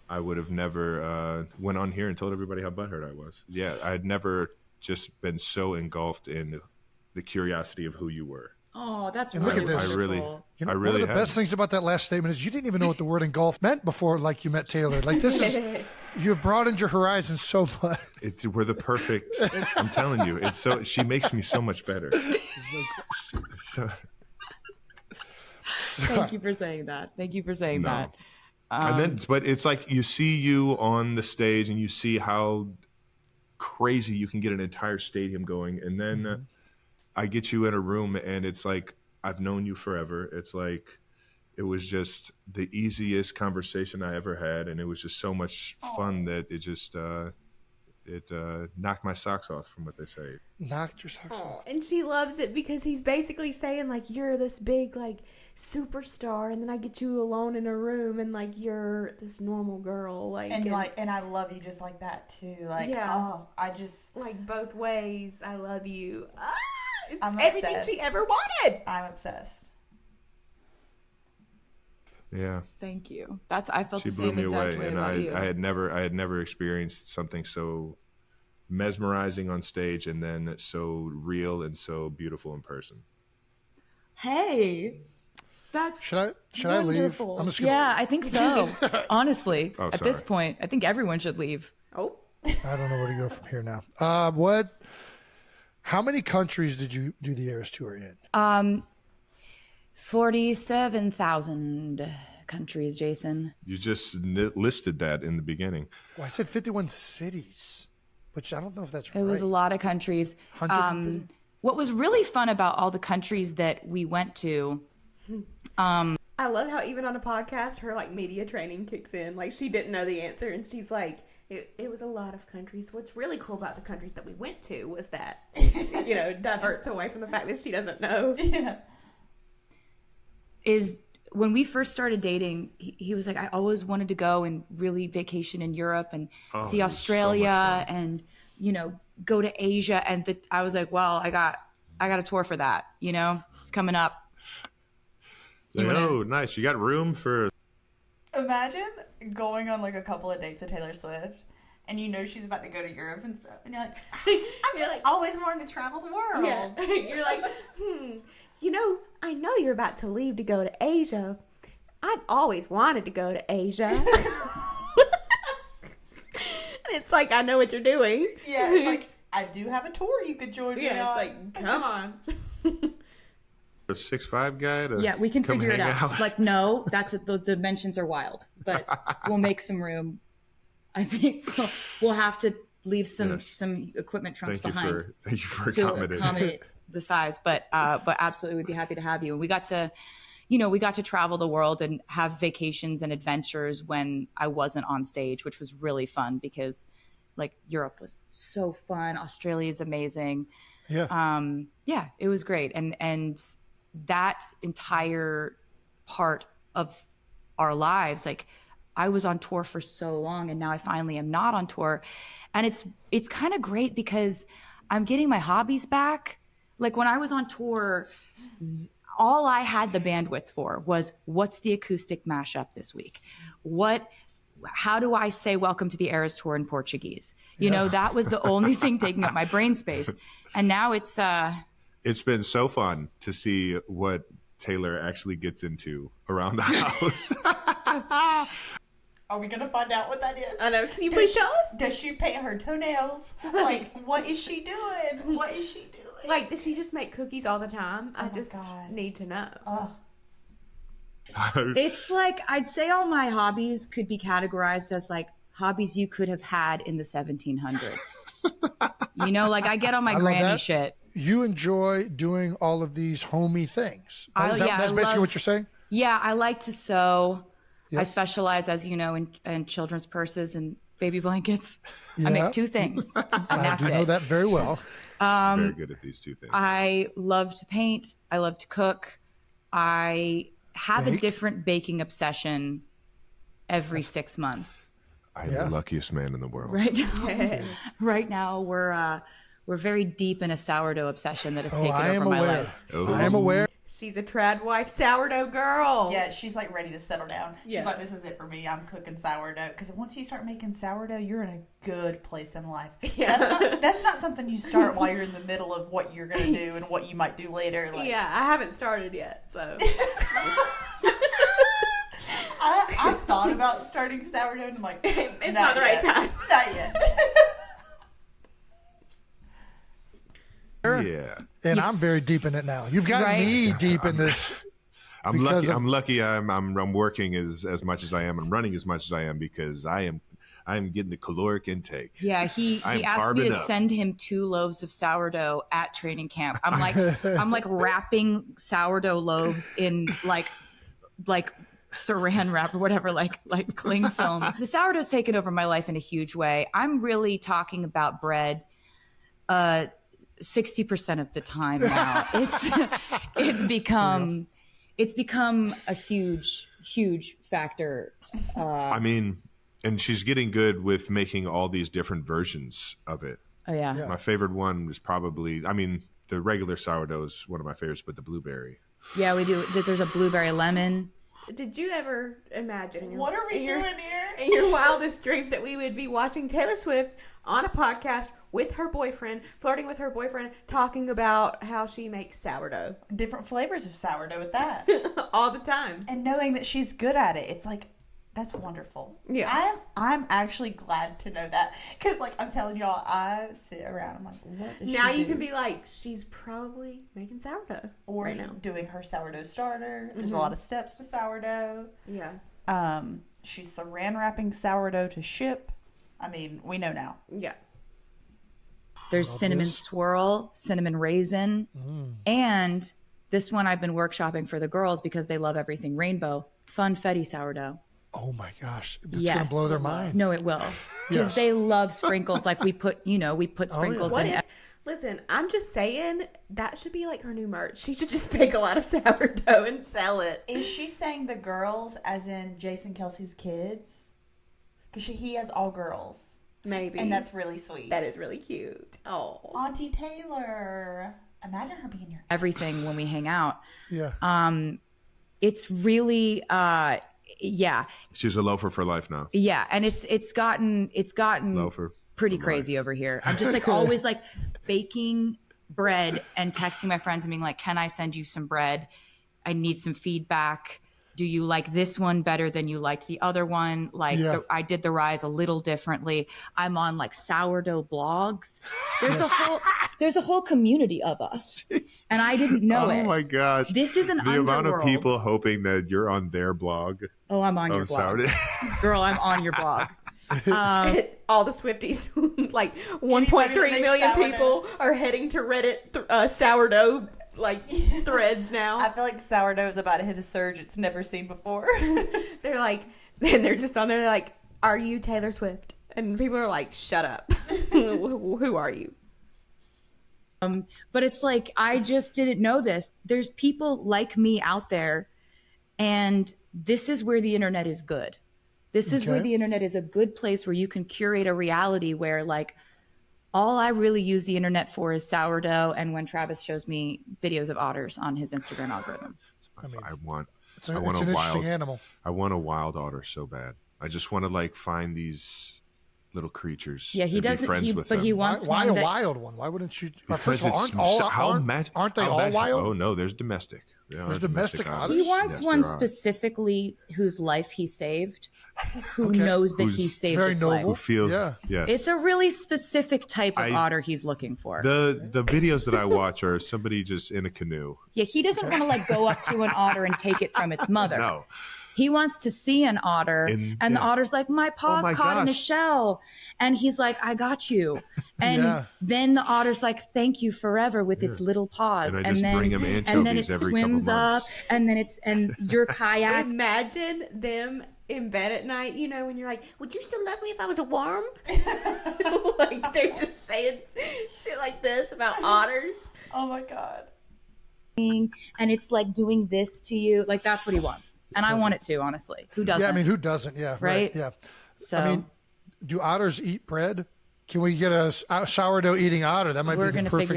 I would have never went on here and told everybody how butthurt I was. Yeah, I'd never just been so engulfed in the curiosity of who you were. Oh, that's And look really at this. I really, wonderful. You know, I one really of the best things about that last statement is you didn't even know what the word engulf meant before, like, you met Taylor. Like, this is You've broadened your horizons so much. We're the perfect. I'm telling you, it's so. She makes me so much better. So, Thank you for saying that. Thank you for saying that. And then, but it's like you see you on the stage and you see how crazy you can get an entire stadium going, and then I get you in a room and it's like I've known you forever. It's like it was just the easiest conversation I ever had, and it was just so much fun that it just knocked my socks off, from what they say. Knocked your socks off. And she loves it because he's basically saying, like, you're this big, like, superstar, and then I get you alone in a room, and, like, you're this normal girl. Like, and I love you just like that, too. Like, I just... Like, both ways, I love you. It's I'm everything obsessed. she ever wanted. I'm obsessed. Yeah. Thank you. I felt She the blew same me exact away, way and about you. I had never experienced something so mesmerizing on stage, and then so real and so beautiful in person. Hey, that's Should I leave? wonderful. I'm just gonna Yeah, leave. I think so. Honestly, Oh, at this sorry. point, I think everyone should leave. Oh. I don't know where to go from here now. How many countries did you do the Eras tour in? 47,000 countries, Jason. You just listed that in the beginning. Well, I said 51 cities, which I don't know if that's right. It was a lot of countries. 150? What was really fun about all the countries that we went to, I love how even on a podcast, her, like, media training kicks in. Like, she didn't know the answer, and she's like, it was a lot of countries. What's really cool about the countries that we went to was that, you know, diverts away from the fact that she doesn't know. Yeah. is when we first started dating, he was like, I always wanted to go and really vacation in Europe and see it was so Australia much fun. and, you know, go to Asia. And I was like, well, I got a tour for that. You know, it's coming up. Nice. You got room for... Imagine going on like a couple of dates with Taylor Swift, and you know she's about to go to Europe and stuff, and you're like, I've just always wanted to travel the world. Yeah. You're like, you know, I know you're about to leave to go to Asia. I've always wanted to go to Asia. And it's like, I know what you're doing. Yeah, it's like, I do have a tour you could join me on. Yeah, it's like, come on. A 6'5" guy to Yeah, we can come figure it hang out. Like, no, the dimensions are wild, but we'll make some room. I think we'll have to leave some equipment trunks behind. Thank you for to accommodating. accommodate the size, but absolutely we'd be happy to have you. And we got to travel the world and have vacations and adventures when I wasn't on stage, which was really fun because like Europe was so fun. Australia is amazing. Yeah. Yeah, it was great. And that entire part of our lives, like I was on tour for so long and now I finally am not on tour. And it's kind of great because I'm getting my hobbies back. Like when I was on tour, all I had the bandwidth for was what's the acoustic mashup this week? How do I say welcome to the Eras tour in Portuguese? You know, that was the only thing taking up my brain space. And now it's been so fun to see what Taylor actually gets into around the house. Are we gonna find out what that is? I know. Can you please tell us? Does she paint her toenails? Like, what is she doing? What is she doing? Like, does she just make cookies all the time? I my just God. need to know. It's like I'd say all my hobbies could be categorized as like hobbies you could have had in the 1700s. You know, like I get on my love granny that. shit. You enjoy doing all of these homey things. That's I basically love- what you're saying? Yeah, I like to sew. Yep. I specialize, as you know, in children's purses and baby blankets. I make Yeah. two things, and I that's do know it. that very well. Very good at these two things. I love to paint. I love to cook. I have a Bake? different baking obsession every 6 months. I'm Yeah. the luckiest man in the world. Right now, right now we're very deep in a sourdough obsession that has taken I am over my aware. life. Oh. I am aware. She's a trad wife sourdough girl. Yeah, she's like ready to settle down. She's Yeah. like, this is it for me. I'm cooking sourdough. Because once you start making sourdough, you're in a good place in life. Yeah. That's not something you start while you're in the middle of what you're going to do and what you might do later. Like, Yeah, I haven't started yet, so. I I've thought about starting sourdough, and I'm like, it's not the right time. Not yet. Yeah. And I'm very deep in it now. You've got me deep in this. I'm lucky. I'm working as much as I am and running as much as I am because I'm getting the caloric intake. Yeah, he asked me to send him 2 loaves of sourdough at training camp. I'm like wrapping sourdough loaves in like saran wrap or whatever, like cling film. The sourdough's taken over my life in a huge way. I'm really talking about bread 60% of the time now. It's become a huge factor. I mean, and she's getting good with making all these different versions of it. Oh yeah. My favorite one is probably, the regular sourdough is one of my favorites, but the blueberry. Yeah, we do. There's a blueberry lemon. Did you ever imagine What are we doing here? In your wildest dreams that we would be watching Taylor Swift on a podcast with her boyfriend, flirting with her boyfriend, talking about how she makes sourdough. Different flavors of sourdough at that. All the time. And knowing that she's good at it, it's like, that's wonderful. Yeah. I'm actually glad to know that. Because, like, I'm telling y'all, I sit around, I'm like, what does now she you do? can be like, she's probably making sourdough. Or right now. doing her sourdough starter. There's a lot of steps to sourdough. Yeah. She's saran wrapping sourdough to ship. I mean, we know now. Yeah. There's cinnamon swirl, cinnamon raisin, and this one I've been workshopping for the girls because they love everything rainbow. Funfetti sourdough. Oh my gosh, it's gonna blow their mind. No, it will, because they love sprinkles. Like we put sprinkles in. Listen, I'm just saying that should be like her new merch. She should just bake a lot of sourdough and sell it. Is she saying the girls as in Jason Kelce's kids? Because he has all girls. Maybe. And that's really sweet. That is really cute. Oh. Auntie Taylor. Imagine her being your Everything when we hang out. Yeah. It's really yeah. She's a loafer for life now. Yeah, and it's gotten Loafer pretty crazy over here. I'm just like always like baking bread and texting my friends and being like, "Can I send you some bread? I need some feedback. Do you like this one better than you liked the other one? Like I did the rise a little differently. I'm on like sourdough blogs. There's a whole community of us, and I didn't know it. Oh my gosh! This is an the amount of underworld. people hoping that you're on their blog. Oh, I'm on your blog, girl. I'm on your blog. All the Swifties, like 1.3 million people are heading to Reddit sourdough threads now. I feel like sourdough is about to hit a surge it's never seen before. They're like, and they're just on there. They're like, "Are you Taylor Swift?" And people are like, "Shut up. Who are you?" But it's like, I just didn't know this. There's people like me out there, and this is where the internet is good. This is where the internet is a good place where you can curate a reality where like all I really use the internet for is sourdough and when Travis shows me videos of otters on his Instagram algorithm. I want It's an a interesting wild animal. I want a wild otter so bad. I just want to like find these little creatures. Yeah, he and doesn't. be friends with them. He wants Why one a that, wild one? Why wouldn't you? Because First of all, aren't they all wild? Oh no, there's domestic. There's domestic otters? He wants Yes, one there are. specifically whose life he saved, who knows that he Who's saved very its noble. Who life. feels? Yeah. Yes. It's a really specific type of I- otter he's looking for. the videos that I watch are somebody just in a canoe. Yeah, he doesn't want to like go up to an otter and take it from its mother. No. He wants to see an otter, and the otter's like, my paw's my caught in a gosh. shell. And he's like, I got you. And then the otter's like, thank you forever with its little paws. And I just bring him and then it anchovies every couple swims up, months. and then your kayak. Imagine them in bed at night, you know, when you're like, "Would you still love me if I was a worm?" Like they're just saying shit like this about otters. Oh my god. And it's like doing this to you. Like that's what he wants. And I want it too, honestly. Who doesn't? Yeah, I mean, who doesn't? Yeah, right. Right? Yeah. So I mean, do otters eat bread? Can we get a sourdough eating otter? That might we're be the gonna perfect.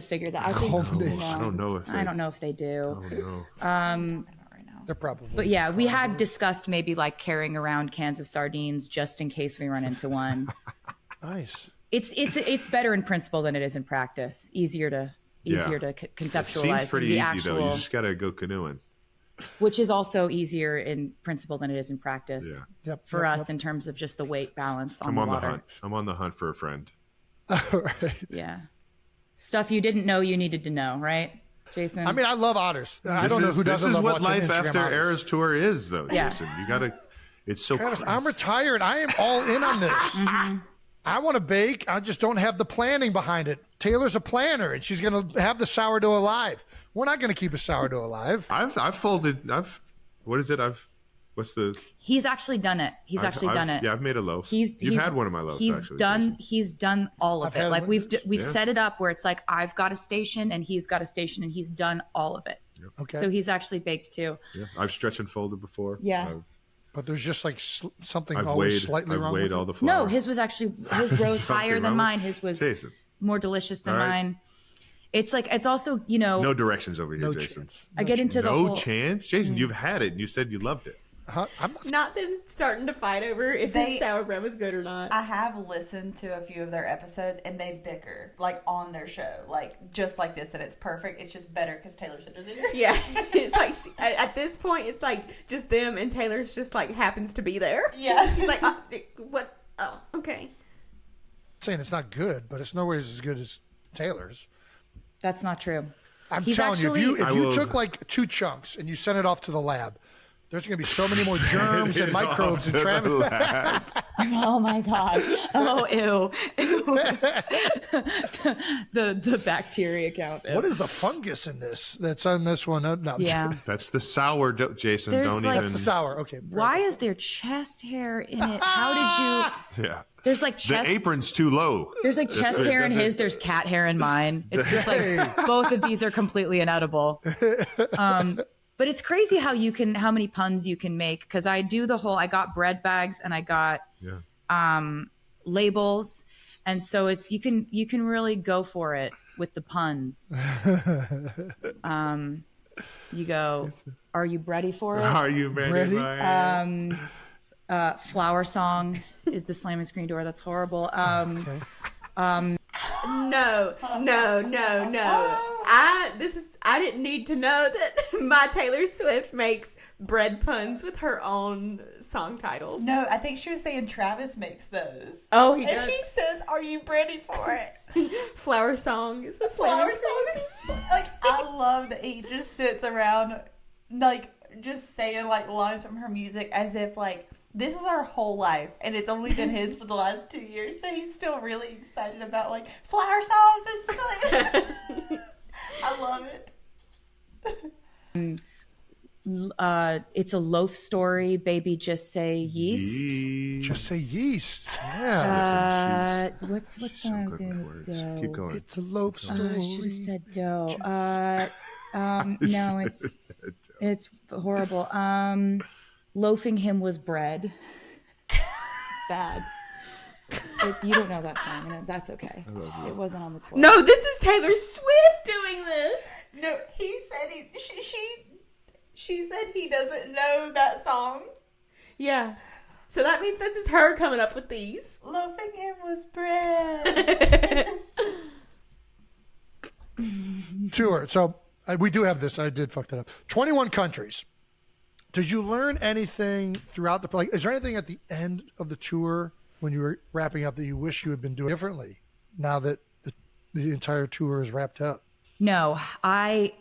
figure that. I think combination. I don't know if I don't know if they do. know. They're probably. But yeah, we had discussed maybe like carrying around cans of sardines just in case we run into one. Nice. It's better in principle than it is in practice. Easier to conceptualize. Seems pretty than the easy actual... though. You just gotta go canoeing. which is also easier in principle than it is in practice for us in terms of just the weight balance on the water. The hunt. I'm on the hunt for a friend. All right. Yeah. Stuff you didn't know you needed to know, right, Jason? I mean, I love otters. I don't know who doesn't love watching Instagram otters. This is what life after Eras Tour is, though, Jason. You got to, it's so Travis, I'm retired. I am all in on this. I want to bake. I just don't have the planning behind it. Taylor's a planner, and she's going to have the sourdough alive. We're not going to keep a sourdough alive. He's actually done it. He's actually done it. Yeah, I've made a loaf. You've had one of my loaves. He's done all of it. Like we've set it up where it's like I've got a station and he's got a station and he's done all of it. Yep. Okay. So he's actually baked too. Yeah, I've stretched and folded before. Yeah. But there's just like something always slightly wrong with all the flour. No, his rose higher than mine. His was more delicious than mine. It's like, it's also, no directions over here, Jason. Chance. I get into the whole... chance? Jason, you've had it and you said you loved it. Not them starting to fight over if the sour bread was good or not. I have listened to a few of their episodes and they bicker like on their show, like just like this, and it's perfect. It's just better because Taylor said it. Yeah, it's like at this point, it's like just them and Taylor's just like happens to be there. Yeah, she's like, what? Oh, okay. I'm saying it's not good, but it's nowhere as good as Taylor's. That's not true. I'm telling you, if you took like 2 chunks and you sent it off to the lab, there's going to be so many more germs and microbes and Travis. Oh my God. Oh, ew. the bacteria count. What is the fungus in this that's on this one? No, yeah. That's the sour, Jason. That's the sour. Okay. Why is there chest hair in it? How did you? Yeah. There's like chest. The apron's too low. There's like chest hair in his. There's cat hair in mine. It's just like both of these are completely inedible. But it's crazy how many puns you can make. Because I got bread bags and I got labels, and so you can really go for it with the puns. You go, are you ready for it? Are you ready? Flower Song is the slamming screen door. That's horrible. Okay. No. I didn't need to know that my Taylor Swift makes bread puns with her own song titles. No, I think she was saying Travis makes those. Oh, he does. And he says, "Are you ready for it?" Flower Song is a slamming screen. Like, I love that he just sits around, like, just saying like lines from her music as if like this is our whole life and it's only been his for the last 2 years, so he's still really excited about like flower songs and stuff. I love it. It's a loaf story, baby. Just say yeast. Just say yeast. Yeah. What's the one I was doing? Dough. Keep going. It's a loaf story. I should have said dough. No, it's horrible. Loafing him was bread. It's bad. You don't know that song, and that's okay. It wasn't on the tour. No, this is Taylor Swift doing this. No, he said she said he doesn't know that song. Yeah. So that means this is her coming up with these. Loafing him was bread. Tour. So we do have this. I did fuck that up. 21 countries. Did you learn anything throughout the, like, is there anything at the end of the tour when you were wrapping up that you wish you had been doing differently now that the entire tour is wrapped up? No, I'm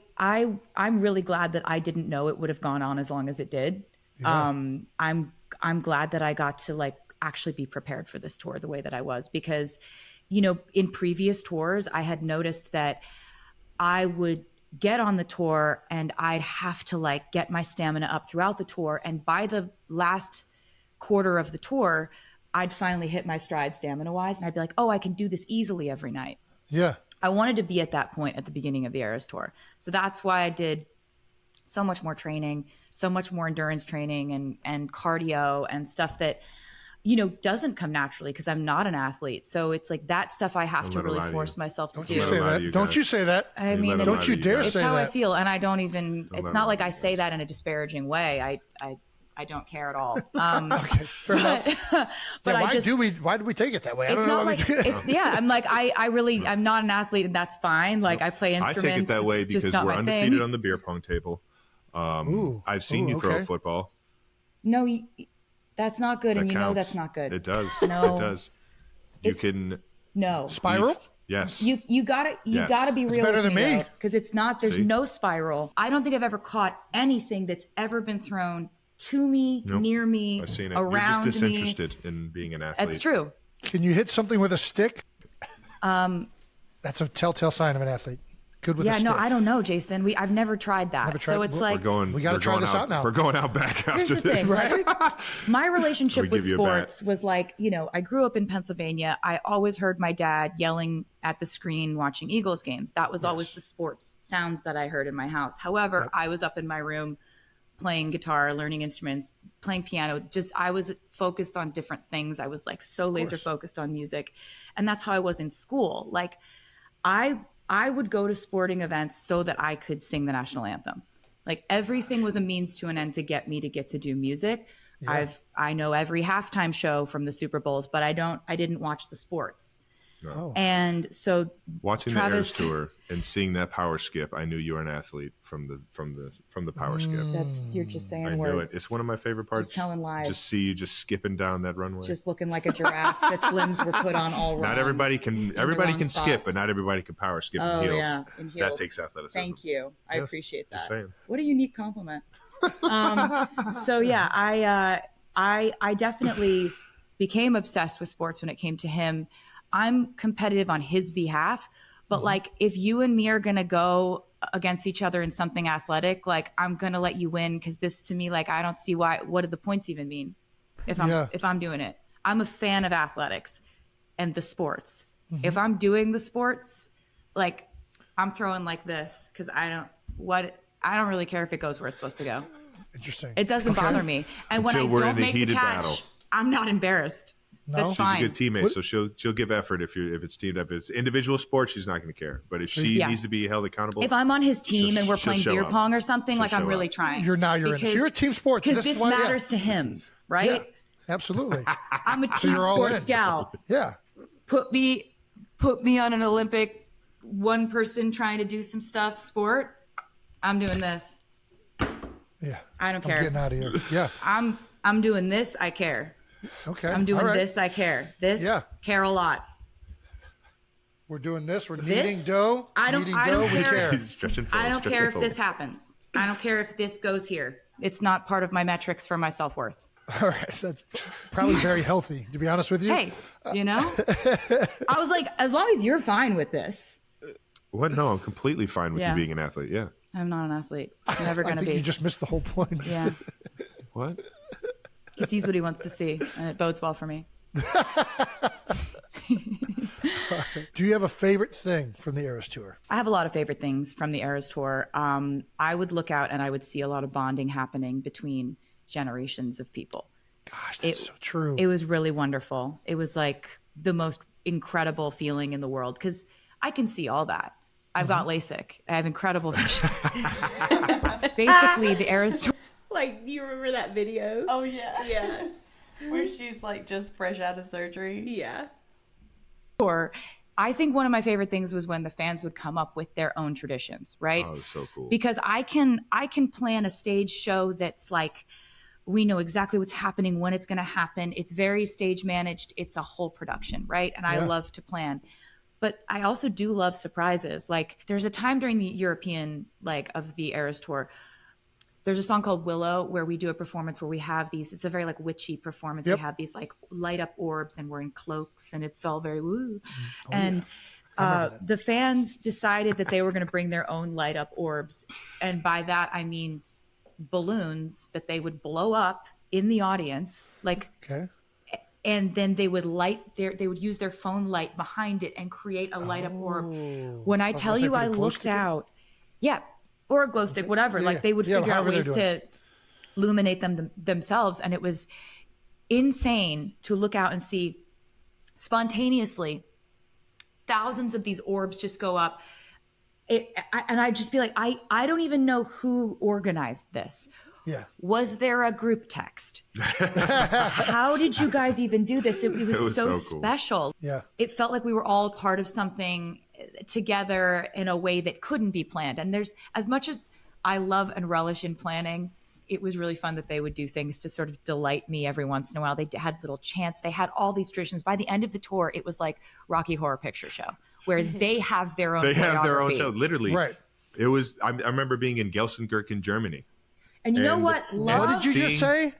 really glad that I didn't know it would have gone on as long as it did. Yeah. I'm glad that I got to like actually be prepared for this tour the way that I was, because, in previous tours, I had noticed that I would get on the tour and I'd have to like get my stamina up throughout the tour. And by the last quarter of the tour, I'd finally hit my stride stamina wise. And I'd be like, oh, I can do this easily every night. Yeah. I wanted to be at that point at the beginning of the Eras Tour. So that's why I did so much more training, so much more endurance training and cardio and stuff that, doesn't come naturally because I'm not an athlete. So it's like that stuff I have to really force myself to do. Don't you say that. I mean, don't you dare say that. It's how I feel. And I don't even, it's not like I say that in a disparaging way. I don't care at all. Okay, fair enough. But why do we take it that way? It's not like I'm like I'm not an athlete and that's fine. Like I play instruments. I take it that way because we're undefeated on the beer pong table. I've seen you throw a football. No, that's not good, That and you know counts. that's not good. It does. No. It does. You can No. Spiral? Yes. You gotta be real better with than me. because it's not. There's See? no spiral. I don't think I've ever caught anything that's ever been thrown to me, Nope. near me, I've seen it. around You're just me. disinterested in being an athlete. That's true. Can you hit something with a stick? That's a telltale sign of an athlete. Good with a Yeah, stick. no, I don't know, Jason. I've never tried that. Never tried- So it's we're like We got to try this out now. We're going out back here's after the thing, this. right? My relationship We with give you a sports was like, I grew up in Pennsylvania. I always heard my dad yelling at the screen watching Eagles games. That was always the sports sounds that I heard in my house. However, I was up in my room playing guitar, learning instruments, playing piano. I was focused on different things. I was like so laser focused on music. And that's how I was in school. Like I would go to sporting events so that I could sing the national anthem. Like everything was a means to an end to get to do music. Yeah. I know every halftime show from the Super Bowls, but I didn't watch the sports. Oh. And so Watching Travis, the Eras tour and seeing that power skip, I knew you were an athlete from the power skip. you're just saying I words. knew it. It's one of my favorite parts. Just telling lies. Just see you just skipping down that runway. Just looking like a giraffe that's limbs were put on all wrong. Not everybody can. Everybody wrong can skip, spots. but not everybody can power skip Oh, in heels. yeah, in heels. That takes athleticism. Thank you. I Yes, appreciate just that. saying. What a unique compliment. So yeah, I definitely became obsessed with sports when it came to him. I'm competitive on his behalf, but like if you and me are gonna go against each other in something athletic, like I'm gonna let you win because this to me, like I don't see what do the points even mean if I'm doing it. I'm a fan of athletics and the sports. If I'm doing the sports, like I'm throwing like this because I don't really care if it goes where it's supposed to go. Interesting. It doesn't bother me. And Until when we're I in don't a make the heated catch, battle. I'm not embarrassed. No? That's She's She's fine. a good teammate, so she'll give effort if it's individual sports, she's not going to care. But if she needs to be held accountable, If I'm on his team and we're she'll playing show beer up. pong or something, She'll like I'm show really up. trying. You're in it. So you're a team sports. Because This is this why- matters to him, right? Yeah, absolutely. I'm a team you're all sports in. gal. Yeah. Put me on an Olympic one person trying to do some stuff sport. I'm doing this. Yeah. I don't I'm care. getting out of here. Yeah. I'm doing this. I care. Okay. I'm doing All right. this. I care. This care a lot. We're doing this. We're This, kneading dough. I don't Kneading dough. We care. care. He's stretching forward, I don't stretching care if forward. this happens. I don't care if this goes here. It's not part of my metrics for my self-worth. All right. That's probably very healthy, to be honest with you. Hey, I was like, as long as you're fine with this. What? No, I'm completely fine with Yeah. you being an athlete. Yeah. I'm not an athlete. I'm never I going to think be. you just missed the whole point. Yeah. What? He sees what he wants to see, and it bodes well for me. Do you have a favorite thing from the Eras Tour? I have a lot of favorite things from the Eras Tour. I would look out and I would see a lot of bonding happening between generations of people. Gosh, that's so true. It was really wonderful. It was like the most incredible feeling in the world because I can see all that. I've got LASIK. I have incredible vision. Basically, the Eras Tour. Like, do you remember that video? Oh yeah. Yeah. Where she's like just fresh out of surgery. Yeah. I think one of my favorite things was when the fans would come up with their own traditions, right? Oh, so cool. Because I can plan a stage show that's like we know exactly what's happening, when it's going to happen. It's very stage managed. It's a whole production, right? And I love to plan. But I also do love surprises. Like there's a time during the European of the Eras Tour, there's a song called Willow where we do a performance where we have these, it's a very like witchy performance. Yep. We have these like light up orbs and we're in cloaks and it's all very woo. The fans decided that they were going to bring their own light up orbs. And by that, I mean balloons that they would blow up in the audience. Okay. And then they would they would use their phone light behind it and create a light up orb. When I tell you, I looked out, or a glow stick, whatever. Yeah, They would figure out however they're ways doing to illuminate themselves. And it was insane to look out and see spontaneously thousands of these orbs just go up. And I'd just be like, I don't even know who organized this. Yeah. Was there a group text? How did you guys even do this? It was so cool. special. Yeah. It felt like we were all part of something together in a way that couldn't be planned. And there's, as much as I love and relish in planning. It was really fun that they would do things to sort of delight me every once in a while. They had little chants. They had all these traditions. By the end of the tour, it was like Rocky Horror Picture Show, where they have their own choreography. Literally. Right. It was, I remember being in Gelsenkirchen, Germany. And you know what? What did you just say?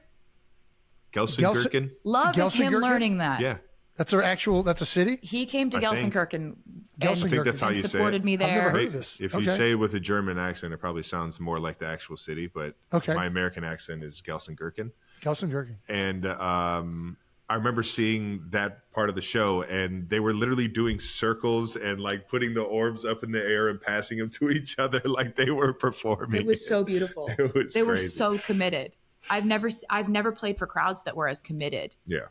Gelsenkirchen? Love is him Gelsenkirchen? learning that. Yeah. That's a city? He came to I think. Gelsenkirchen I think that's how and you say supported it. me there. I've never heard of this. If you say it with a German accent, it probably sounds more like the actual city, but my American accent is Gelsenkirchen. Gelsenkirchen. And I remember seeing that part of the show, and they were literally doing circles and like putting the orbs up in the air and passing them to each other like they were performing. It was so beautiful. They were so committed. I've never played for crowds that were as committed. Yeah.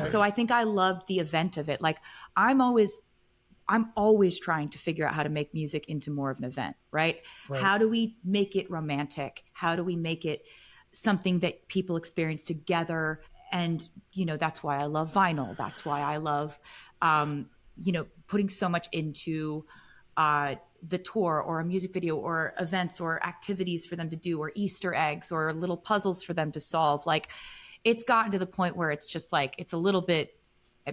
So I think I loved the event of it. Like I'm always trying to figure out how to make music into more of an event, right? How do we make it romantic? How do we make it something that people experience together? And, that's why I love vinyl. That's why I love, putting so much into the tour or a music video or events or activities for them to do or Easter eggs or little puzzles for them to solve. Like it's gotten to the point where it's just like, it's a little bit,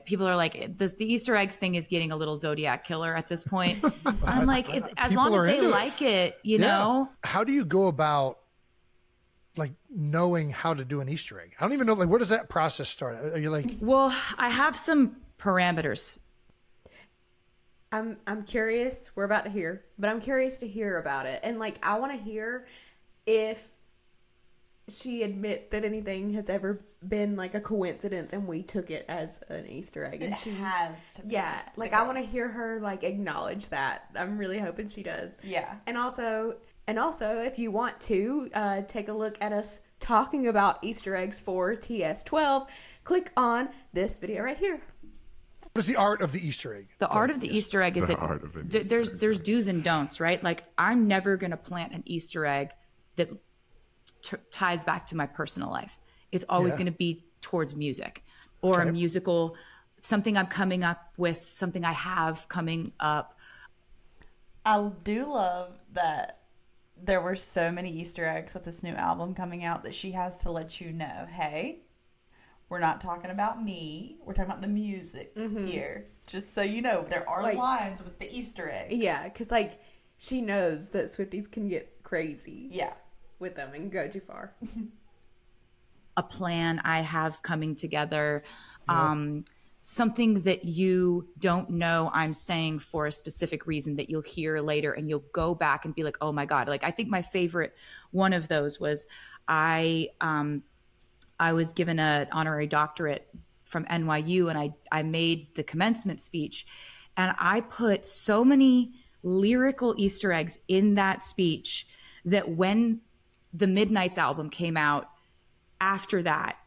people are like, the Easter eggs thing is getting a little Zodiac killer at this point. I'm like, as long as they like it, you know? How do you go about like knowing how to do an Easter egg? I don't even know, like, where does that process start? Are you like, well, I have some parameters. I'm curious. We're about to hear, but I'm curious to hear about it. And like, I want to hear if she admits that anything has ever been like a coincidence and we took it as an Easter egg. And she has to be. Yeah. Like I want to hear her like acknowledge that. I'm really hoping she does. Yeah. And also if you want to take a look at us talking about Easter eggs for TS12, click on this video right here. what is the art of the Easter egg? The art of the Easter egg is that there's do's and don'ts, right? Like I'm never going to plant an Easter egg that ties back to my personal life. It's always going to be towards music or a musical, something I'm coming up with, something I have coming up. I do love that there were so many Easter eggs with this new album coming out that she has to let you know, hey, we're not talking about me. We're talking about the music here. Just so you know, there are lines with the Easter eggs. Yeah, because like she knows that Swifties can get crazy. Yeah. With them and go too far. A plan I have coming together, something that you don't know I'm saying for a specific reason that you'll hear later and you'll go back and be like, oh my God. Like I think my favorite one of those was I was given an honorary doctorate from NYU and I made the commencement speech and I put so many lyrical Easter eggs in that speech that when the Midnights album came out after that,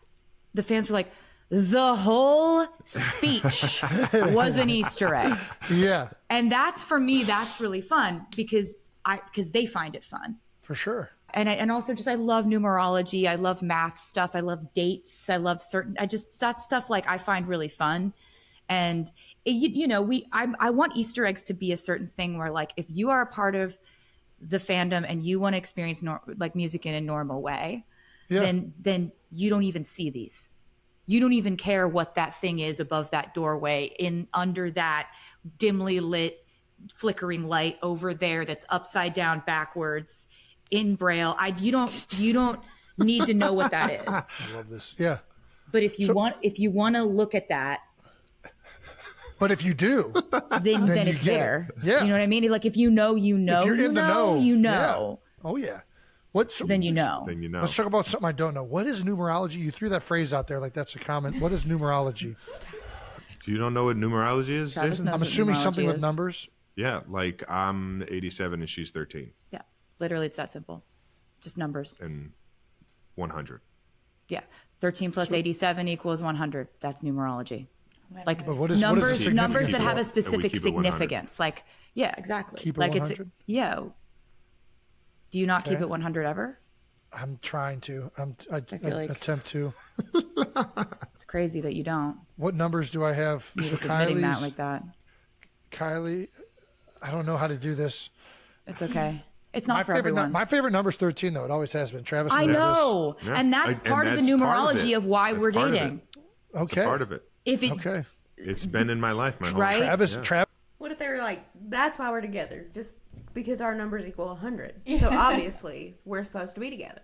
the fans were like, the whole speech was an Easter egg. Yeah. And that's, for me, that's really fun because they find it fun. For sure. And also just, I love numerology. I love math stuff. I love dates. I love that stuff like I find really fun. And I want Easter eggs to be a certain thing where like, if you are a part of the fandom and you want to experience like music in a normal way, then you don't even see these. You don't even care what that thing is above that doorway under that dimly lit flickering light over there that's upside down backwards in Braille. You don't need to know what that is. I love this. Yeah. But if you want to look at that, but if you do, then it's there. Yeah. Do you know what I mean? Like if you know, if you're in the know, you know. Yeah. Oh yeah. Then you know. Let's talk about something I don't know. What is numerology? You threw that phrase out there like that's a comment. What is numerology? You don't know what numerology is, Jason? I'm assuming something with numbers. Yeah, like I'm 87 and she's 13. Yeah, literally, it's that simple. Just numbers. And 100. Yeah, 13 plus 87 equals 100. That's numerology. Like what is numbers numbers that have a specific significance. Like, yeah, exactly. Keep it like 100? Do you not keep it 100 ever? I'm trying to. I attempt to. It's crazy that you don't. What numbers do I have? You're just admitting that like that. Kylie, I don't know how to do this. It's okay. It's not for everyone. My favorite number is 13, though. It always has been. Travis. I know, and that's part of the numerology of why we're dating. Okay, part of it. Okay, it's been in my life, my whole right? Travis. What if they were like, that's why we're together, just because our numbers equal 100. So obviously we're supposed to be together.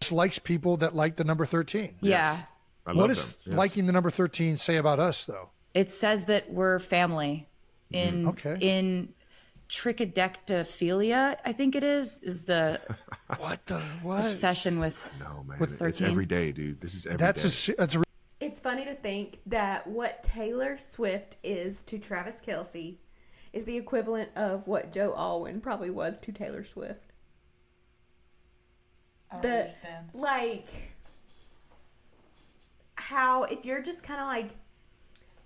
Just likes people that like the number 13. Yeah. Yes. What does liking the number 13 say about us, though? It says that we're family. In trichodectophilia, I think it is the what obsession with. No, man, with 13. It's every day, dude. This is every day. It's funny to think that what Taylor Swift is to Travis Kelce is the equivalent of what Joe Alwyn probably was to Taylor Swift. I don't understand. Like, how, if you're just kind of like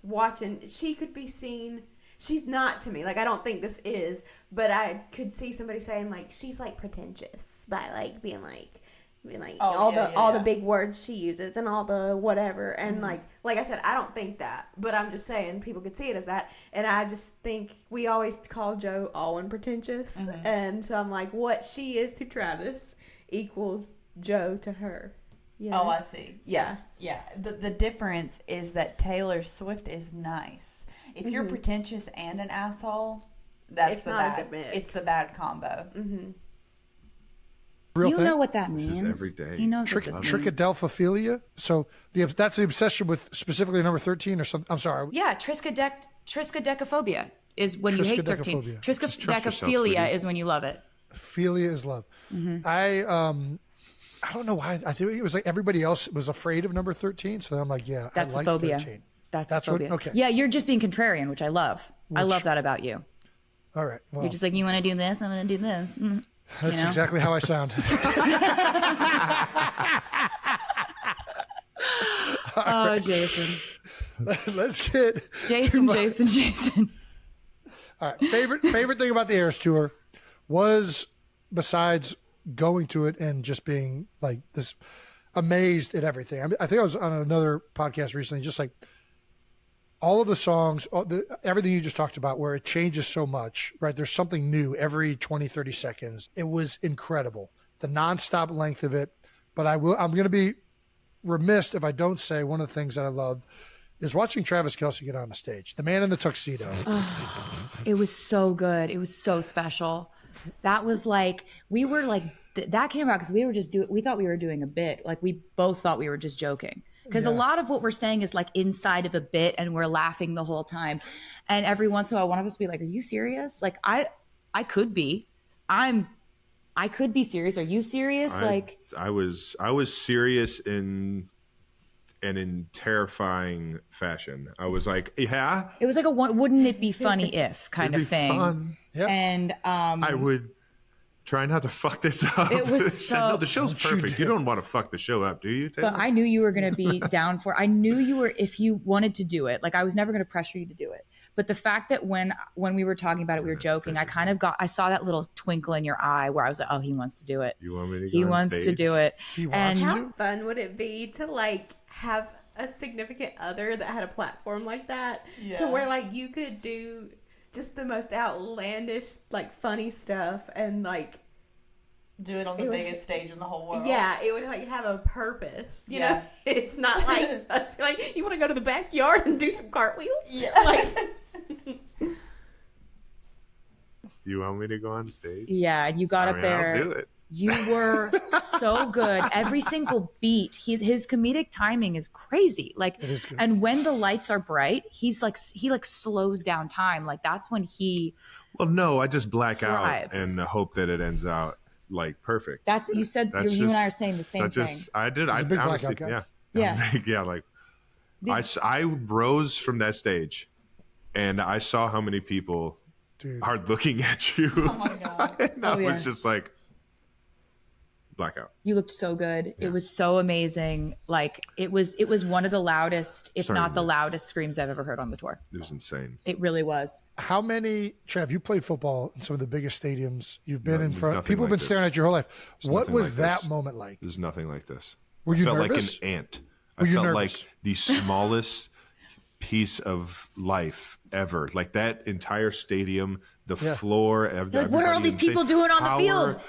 watching, she could be seen, she's not to me, like, I don't think this is, but I could see somebody saying, like, she's, like, pretentious by, like, being like all the big words she uses and all the whatever, and like I said, I don't think that, but I'm just saying people could see it as that, and I just think we always call Joe Alwyn pretentious, and so I'm like, what she is to Travis equals Joe to her. You know? Oh, I see. Yeah. The difference is that Taylor Swift is nice. If you're pretentious and an asshole, that's the bad. A good mix. It's the bad combo. Real you thing? know what that means. This is every day. He knows what this means. Trichodecophilia. So that's the obsession with specifically number 13 or something. I'm sorry. Yeah, triskaidekaphobia is when you hate 13. Triskaidekaphilia is when you love it. Philia is love. I don't know why. I think it was like everybody else was afraid of number 13. So I'm like, yeah, that's I like phobia. 13. That's phobia. What, okay. Yeah, you're just being contrarian, which I love. I love that about you. All right. Well, you're just like, you want to do this? I'm going to do this. That's exactly how I sound. Oh, Jason. Let's get Jason. All right. Favorite thing about the Eras Tour was, besides going to it and just being like this amazed at everything. I think I was on another podcast recently, just like all of the songs, everything you just talked about, where it changes so much, right? There's something new every 20, 30 seconds. It was incredible. The nonstop length of it. But I'm going to be remiss if I don't say one of the things that I loved is watching Travis Kelce get on the stage. The man in the tuxedo. It was so good. It was so special. That was like, we were like, that came out because we thought we were doing a bit. Like, we both thought we were just joking. Because a lot of what we're saying is like inside of a bit and we're laughing the whole time. And every once in a while, one of us will be like, are you serious? Like, I could be. I could be serious. Are you serious? I was serious in terrifying fashion. I was like, yeah. It was like wouldn't it be funny if kind of thing. Fun. Yep. And I would try not to fuck this up. It was no, the show's perfect. You don't want to fuck the show up, do you, Taylor? But I knew you were going to be down for it. I knew you were, if you wanted to do it. Like, I was never going to pressure you to do it. But the fact that when we were talking about it, we were joking, I saw that little twinkle in your eye where I was like, oh, he wants to do it. You want me to go He on wants stage? to do it. He wants How to? fun would it be to like have a significant other that had a platform like that, to where like you could do just the most outlandish, like funny stuff, and like do it on the biggest stage in the whole world. Yeah, it would like have a purpose. You know, it's not like us be like, you want to go to the backyard and do some cartwheels. Yeah, like. Do you want me to go on stage? Yeah, and you got up there. I'll do it. You were so good. Every single beat, his comedic timing is crazy. Like, and when the lights are bright, he slows down time. Like, that's when he. Well, no, I just black thrives. out and hope that it ends out like perfect. That's you said. You and I are saying the same thing. I did. I big honestly, blackout yeah. Yeah. Like, I rose from that stage, and I saw how many people are looking at you. Oh my god! And I was just like, blackout. You looked so good. Yeah. It was so amazing. Like, it was one of the loudest, if not the loudest screams I've ever heard on the tour. It was insane. It really was. How many, Trav, you played football in some of the biggest stadiums you've been in front. People have been staring at your whole life. What was that moment like? There's nothing like this. Were you I felt nervous? like an ant. I felt like the smallest piece of life ever. Like that entire stadium, the floor. Like, what are all these people doing on the field?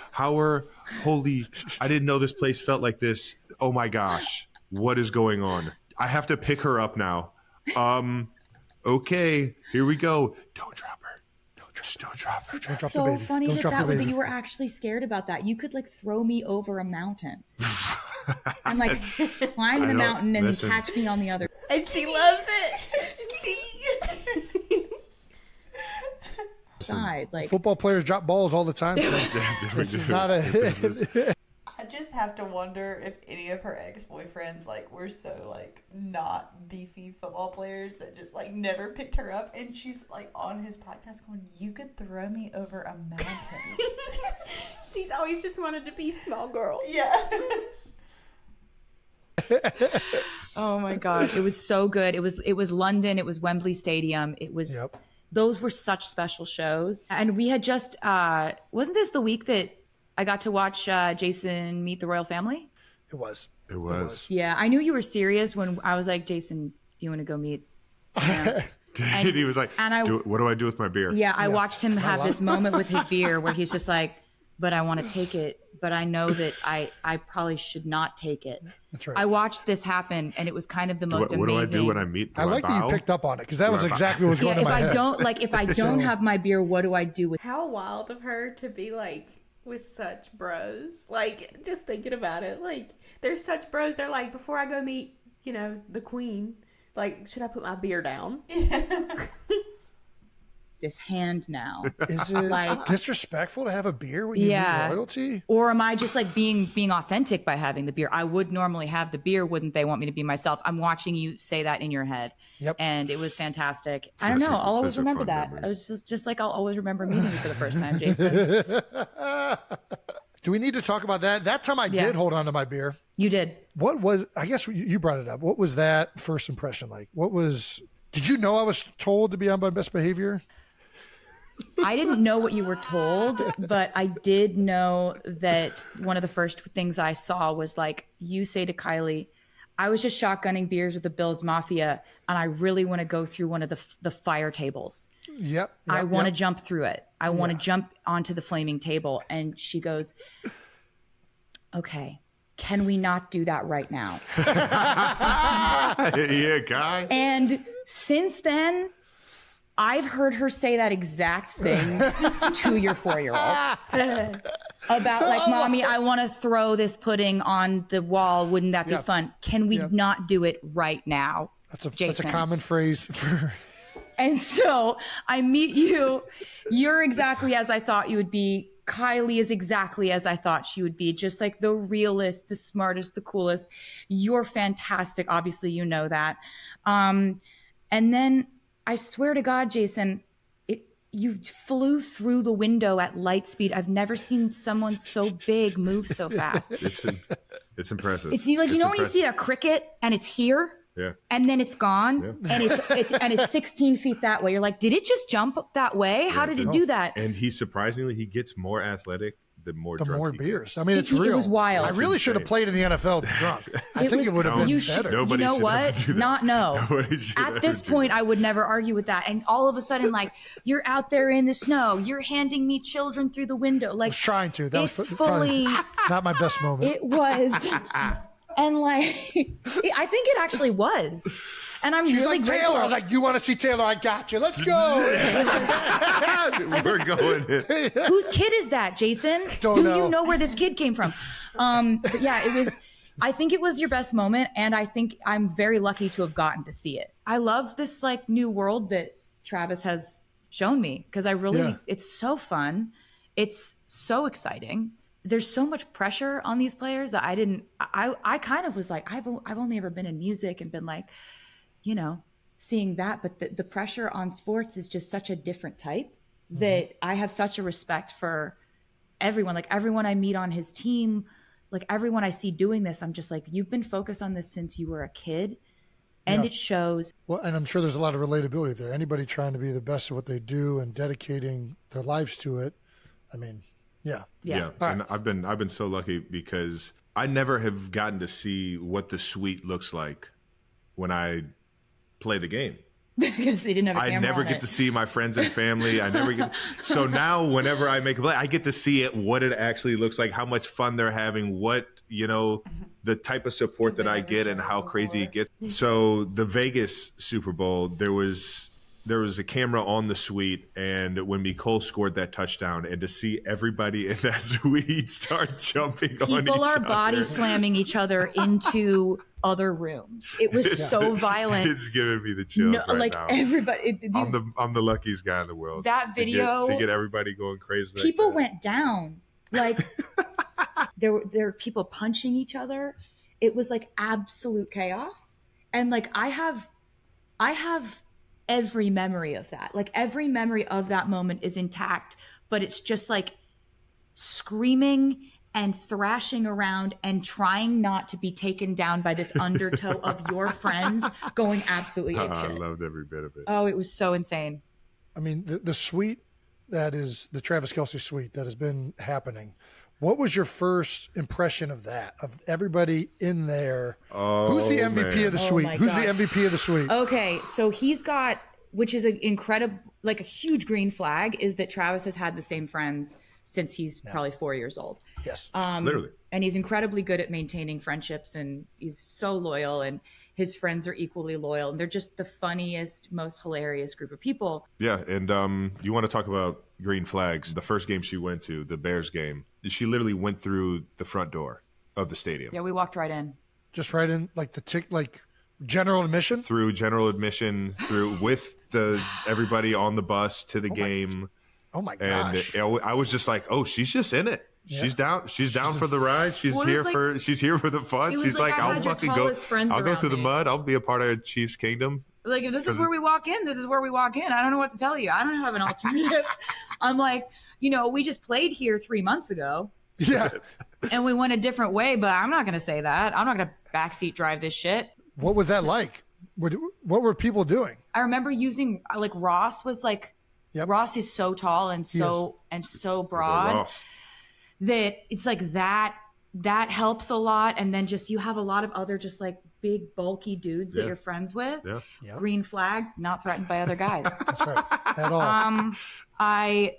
Holy, I didn't know this place felt like this. Oh my gosh, what is going on? I have to pick her up now. Okay, here we go. Don't drop her. Don't drop her. Don't drop the So baby. funny Don't drop the that baby. you were actually scared about that. You could like throw me over a mountain and like climb the mountain and listen. catch me on the other And she loves it. side. Like, Football players drop balls all the time. This is not a. I just have to wonder if any of her ex-boyfriends like were so like not beefy football players that just like never picked her up, and she's like on his podcast going, "You could throw me over a mountain." She's always just wanted to be small girl. Yeah. oh my god, it was so good. It was London. It was Wembley Stadium. It was. Yep. Those were such special shows, and we had just wasn't this the week that I got to watch Jason meet the royal family? It was. Yeah, I knew you were serious when I was like, Jason, do you want to go meet? And he was like, what do I do with my beer? Yeah, I watched him have this moment with his beer where he's just like, but I want to take it, but I know that I probably should not take it. That's right. I watched this happen, and it was kind of the most What amazing. do I do when I meet? I like that you picked up on it because that was exactly what was going Yeah, in my head. if I don't have my beer, what do I do with? How wild of her to be like with such bros. Like, just thinking about it. Like, they're such bros. They're like, before I go meet, the queen, like, should I put my beer down? This hand now. Is it Like- disrespectful to have a beer when you meet royalty? Or am I just like being authentic by having the beer? I would normally have the beer. Wouldn't they want me to be myself? I'm watching you say that in your head. Yep. And it was fantastic. I don't know. I'll always remember that. I was just like, I'll always remember meeting you for the first time, Jason. Do we need to talk about that? That time I did hold on to my beer. You did. What was, I guess you brought it up. What was that first impression like? Did you know I was told to be on my best behavior? I didn't know what you were told, but I did know that one of the first things I saw was like you say to Kylie, I was just shotgunning beers with the Bills Mafia, and I really want to go through one of the fire tables. Yep. I want to jump through it. I want to jump onto the flaming table. And she goes, okay, can we not do that right now? Yeah, guy. And since then, I've heard her say that exact thing to your 4-year-old. About like, mommy, I want to throw this pudding on the wall. Wouldn't that be fun? Can we not do it right now? That's a Jason? common phrase for. And so I meet you. You're exactly as I thought you would be. Kylie is exactly as I thought she would be. Just like the realest, the smartest, the coolest. You're fantastic. Obviously, you know that. And then I swear to God, Jason, you flew through the window at light speed. I've never seen someone so big move so fast. It's impressive. It's like, you know when you see a cricket and it's here? Yeah. And then it's gone, and it's 16 feet that way. You're like, did it just jump that way? How did it do that? And he gets more athletic the more beers. I mean, it's real. It was wild. I really should have played in the NFL drunk. I think it would have been better. You know what? At this point, I would never argue with that. And all of a sudden, like, you're out there in the snow. You're handing me children through the window. Like, I was trying to. That it's was fully not my best moment. It was. And like, I think it actually was. And I'm She's really like, grateful. Taylor. I was like, you want to see Taylor? I got you. Let's go. We're going. Whose kid is that, Jason? Don't Do know. you know where this kid came from? But yeah, it was. I think it was your best moment, and I think I'm very lucky to have gotten to see it. I love this like new world that Travis has shown me because it's so fun. It's so exciting. There's so much pressure on these players that I kind of was like, I've only ever been in music and been like, seeing that, but the pressure on sports is just such a different type that I have such a respect for everyone. Like everyone I meet on his team, like everyone I see doing this, I'm just like, you've been focused on this since you were a kid, and it shows. Well, and I'm sure there's a lot of relatability there. Anybody trying to be the best at what they do and dedicating their lives to it. I mean, yeah. And I've been so lucky because I never have gotten to see what the suite looks like when I play the game. Because they didn't have a camera I never on get it. to see my friends and family. I never get. So now, whenever I make a play, I get to see it, what it actually looks like, how much fun they're having, what, the type of support that I get, and how crazy it gets. So the Vegas Super Bowl, there was a camera on the suite, and when Nicole scored that touchdown, and to see everybody in that suite start jumping on each other. People are body slamming each other into other rooms. It was so violent. It's giving me the chills right now. Everybody. I'm the luckiest guy in the world. That video to get everybody going crazy. People like that. went down. Like there were people punching each other. It was like absolute chaos. And like I have every memory of that. Like every memory of that moment is intact, but it's just like screaming and thrashing around and trying not to be taken down by this undertow of your friends going absolutely apeshit. I loved every bit of it. Oh, it was so insane. I mean, the suite that is the Travis Kelce suite that has been happening. What was your first impression of that? Of everybody in there? Who's the MVP of the suite? Who's the MVP of the suite? Okay, so he's got, which is an incredible, like a huge green flag, is that Travis has had the same friends since he's probably 4 years old. Yes. Literally. And he's incredibly good at maintaining friendships, and he's so loyal, and his friends are equally loyal, and they're just the funniest, most hilarious group of people. Yeah, and you want to talk about green flags. The first game she went to, the Bears game, she literally went through the front door of the stadium. Yeah, we walked right in. Just right in, like general admission? Through general admission, with everybody on the bus to the game. Oh my gosh. And I was just like, oh, she's just in it. Yeah. She's down for the ride. She's here for the fun. She's like I'll fucking go. I'll go through the mud. I'll be a part of Chiefs Kingdom. Like, if this is where we walk in, this is where we walk in. I don't know what to tell you. I don't have an alternative. I'm like, we just played here 3 months ago. Yeah. And we went a different way, but I'm not going to say that. I'm not going to backseat drive this shit. What was that like? What were people doing? I remember using, like, Ross was like, Ross is so tall and so broad that it's like that helps a lot. And then just you have a lot of other just like big bulky dudes that you're friends with. Yeah. Yep. Green flag, not threatened by other guys. That's right. At all. I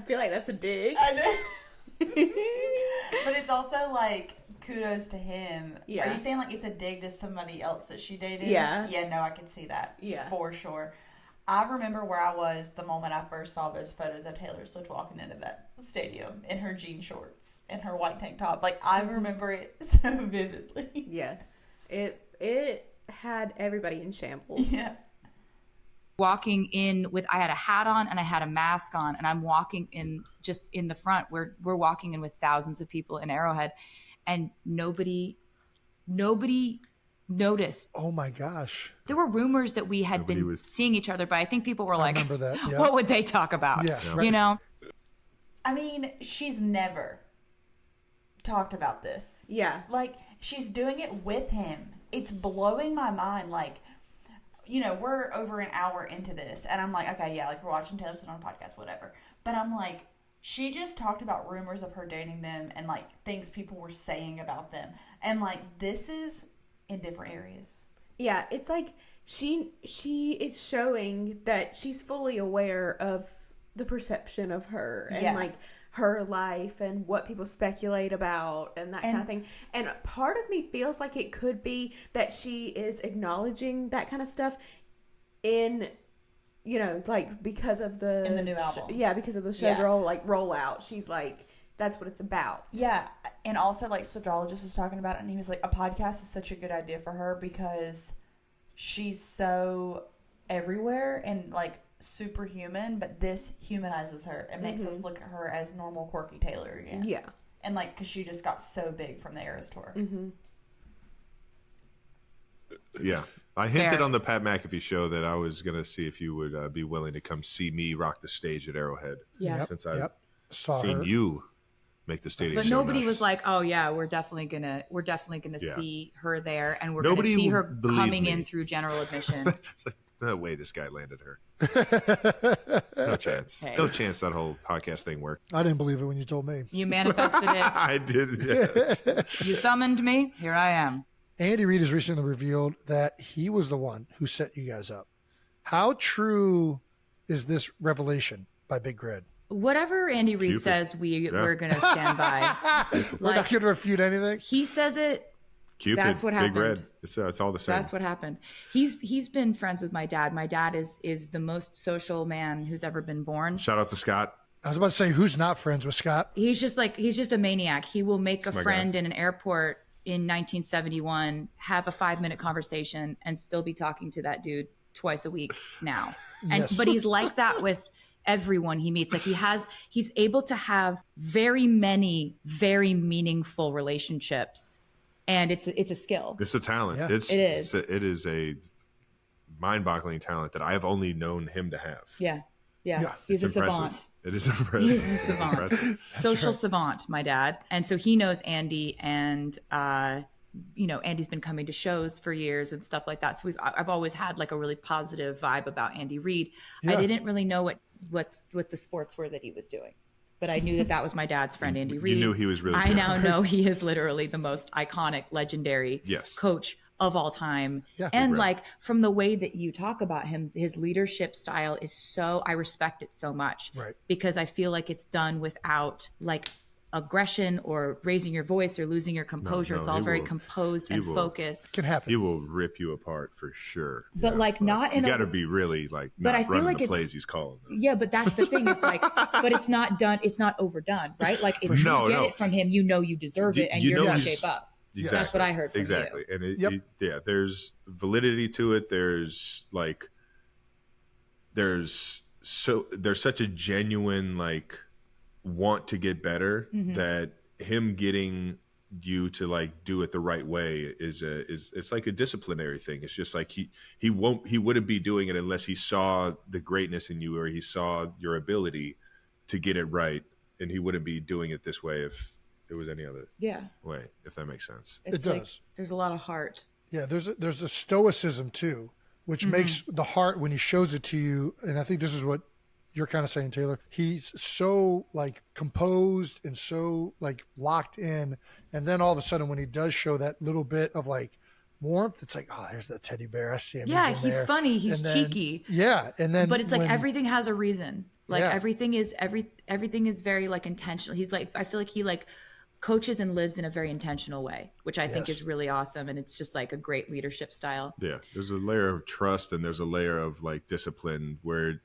feel like that's a dig. But it's also like kudos to him. Yeah. Are you saying like it's a dig to somebody else that she dated? Yeah. Yeah, no, I can see that. Yeah. For sure. I remember where I was the moment I first saw those photos of Taylor Swift walking into that stadium in her jean shorts and her white tank top. Like, I remember it so vividly. Yes. It had everybody in shambles. Yeah. Walking in I had a hat on and I had a mask on, and I'm walking in just in the front. We're walking in with thousands of people in Arrowhead, and nobody noticed. Oh my gosh. There were rumors that we had been seeing each other, but I think people were like, remember that. Yeah. What would they talk about? Yeah. Right. I mean, she's never talked about this. Yeah. Like, she's doing it with him. It's blowing my mind. Like, we're over an hour into this, and I'm like, okay, yeah, like, we're watching Taylor Swift on a podcast, whatever. But I'm like, she just talked about rumors of her dating them and, like, things people were saying about them. And, like, this is in different areas. Yeah, it's like she is showing that she's fully aware of the perception of her and like her life and what people speculate about and that kind of thing. And part of me feels like it could be that she is acknowledging that kind of stuff in, like because of the new album. because of the Showgirl like rollout. She's like, that's what it's about. Yeah. And also, like, Swiftrologist was talking about it, and he was like, a podcast is such a good idea for her because she's so everywhere and, like, superhuman, but this humanizes her and makes us look at her as normal, quirky Taylor again. Yeah. And, like, because she just got so big from the Eras tour. Mm-hmm. Yeah. I hinted on the Pat McAfee show that I was going to see if you would be willing to come see me rock the stage at Arrowhead. Yeah. Since I've seen you make the stadium. But nobody was like, "Oh yeah, we're definitely gonna see her there, and we're gonna see her coming in through general admission." No way, this guy landed her. No chance. Hey. No chance that whole podcast thing worked. I didn't believe it when you told me. You manifested it. I did. Yes. You summoned me. Here I am. Andy Reid has recently revealed that he was the one who set you guys up. How true is this revelation by Big Grid? Whatever Andy Reid Cupid. says, we're going to stand by. We're not going to refute anything. He says it. Cupid, That's what happened. Big Red. It's all the same. That's what happened. He's been friends with my dad. My dad is the most social man who's ever been born. Shout out to Scott. I was about to say, who's not friends with Scott? He's just a maniac. He will make a my friend guy. in an airport in 1971, have a 5-minute conversation, and still be talking to that dude twice a week now. Yes. But he's like that with everyone he meets. Like he's able to have very many very meaningful relationships, and it's a skill. It's a talent. Yeah. It is. It is a mind-boggling talent that I have only known him to have. Yeah. Yeah. He's a It's impressive. savant. It is impressive. He's a It's savant. impressive. Social savant, my dad. And so he knows Andy, and Andy's been coming to shows for years and stuff like that. So I've always had like a really positive vibe about Andy Reid. Yeah. I didn't really know what the sports were that he was doing, but I knew that was my dad's friend, Andy Reid. You knew he was really I good. now know he is literally the most iconic, legendary Yes. coach of all time. Yeah. And Right. like from the way that you talk about him, his leadership style is I respect it so much. Right. Because I feel like it's done without like aggression or raising your voice or losing your composure. no, it's all he very will- composed he and will- focused. Can happen. He will rip you apart for sure. But like not You in got to a be really like But not I feel running like the it's- plays he's calling. yeah, but that's the thing. It's like, but it's not done. It's not overdone, right? Like if you No, get no. it from him, you know you deserve it, and You you're know in he's- shape up. Exactly. That's what I heard from exactly. you. And Yep. there's validity to it. There's such a genuine like want to get better Mm-hmm. that him getting you to like do it the right way is it's like a disciplinary thing. It's just like he wouldn't be doing it unless he saw the greatness in you or he saw your ability to get it right, and he wouldn't be doing it this way if it was any other Yeah, way, if that makes sense. it's It like, does. there's a lot of heart. Yeah, there's a stoicism too, which makes the heart when he shows it to you. And I think this is what you're kind of saying, Taylor. He's so like composed and so like locked in, and then all of a sudden when he does show that little bit of like warmth, it's like, oh, there's that teddy bear. I see him. Yeah, in he's there. funny. He's And then- cheeky. Yeah, and then But it's like when- everything has a reason. Like Yeah. everything is very like intentional. He's like, I feel like he like coaches and lives in a very intentional way, which I think Yes. is really awesome. And it's just like a great leadership style. Yeah, there's a layer of trust and there's a layer of like discipline where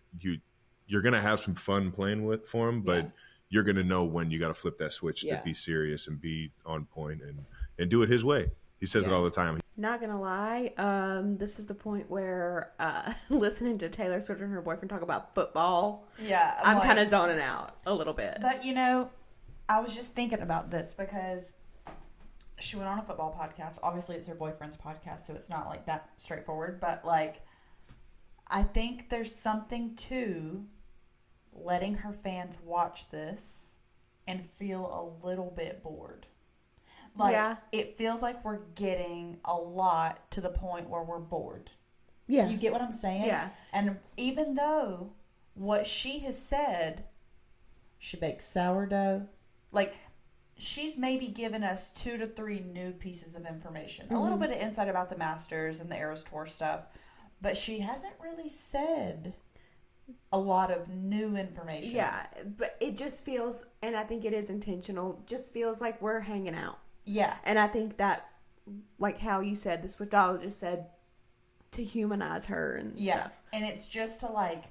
you're gonna have some fun playing for him, but Yeah. you're gonna know when you got to flip that switch Yeah. to be serious and be on point and do it his way. He says it all the time. Not gonna lie, this is the point where listening to Taylor Swift and her boyfriend talk about football, Yeah, I'm like- kind of zoning out a little bit. But I was just thinking about this because she went on a football podcast. Obviously, it's her boyfriend's podcast, so it's not like that straightforward. But like, I think there's something to letting her fans watch this and feel a little bit bored. Like, Yeah. it feels like we're getting a lot to the point where we're bored. Yeah. You get what I'm saying? Yeah. And even though what she has said, she bakes sourdough, like she's maybe given us 2 to 3 new pieces of information, a little bit of insight about the Masters and the Eras Tour stuff, but she hasn't really said a lot of new information. Yeah, but it just feels, and I think it is intentional, just feels like we're hanging out. Yeah. And I think that's like how you said, the Swiftologist said, to humanize her and Yeah. stuff. And it's just to like,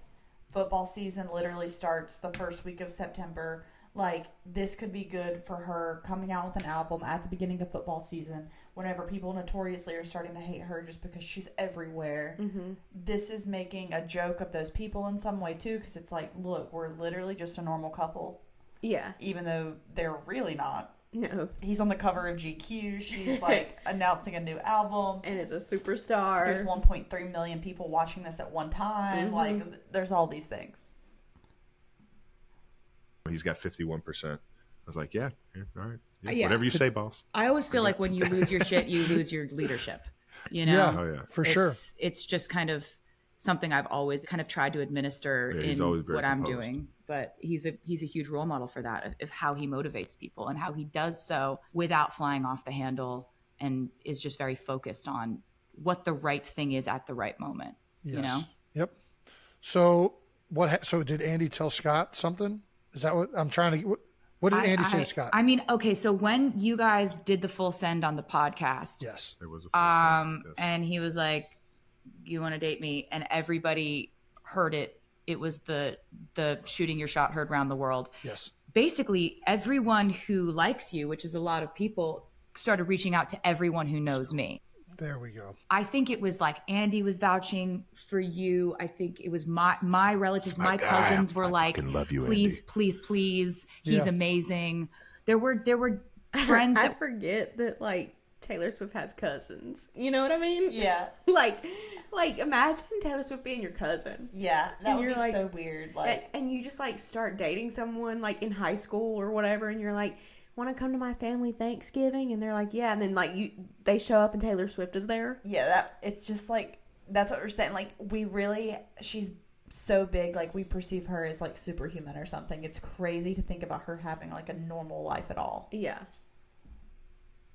football season literally starts the first week of September. Like, this could be good for her coming out with an album at the beginning of football season whenever people notoriously are starting to hate her just because she's everywhere. Mm-hmm. This is making a joke of those people in some way too, because it's like, look, we're literally just a normal couple, Yeah. even though they're really not. No. He's on the cover of GQ. She's like announcing a new album. And is a superstar. There's 1.3 million people watching this at one time. Mhm. Like, there's all these things. He's got 51%. I was like, yeah, all right. Yeah, Yeah. Whatever you say, boss. I always feel like when you lose your shit, you lose your leadership. You know? Yeah, Oh, yeah. for sure. It's just kind of something I've always kind of tried to administer Yeah, he's in always very what I'm composed. doing. But he's a huge role model for that, of how he motivates people and how he does so without flying off the handle and is just very focused on what the right thing is at the right moment. Yes. You know? Yep. So so did Andy tell Scott something? Is that what I'm trying to? What did Andy say to Scott? I mean, okay, so when you guys did the full send on the podcast, yes, it was a full send, yes. And he was like, "You want to date me?" And everybody heard it. It was the shooting your shot heard around the world. Yes. Basically, everyone who likes you, which is a lot of people, started reaching out to everyone who knows me. There we go. I think it was like Andy was vouching for you. I think it was my relatives, my cousins were like, love you, please, Andy. please. He's amazing. There were friends I that forget that like Taylor Swift has cousins. You know what I mean? Yeah. like imagine Taylor Swift being your cousin. Yeah, that would you're be like- so weird. Like, And you just like start dating someone like in high school or whatever, and you're like, want to come to my family Thanksgiving? And they're like, yeah. And then like they show up and Taylor Swift is there. yeah, it's just like, that's what we're saying. Like, she's so big, like we perceive her as like superhuman or something. It's crazy to think about her having like a normal life at all. Yeah.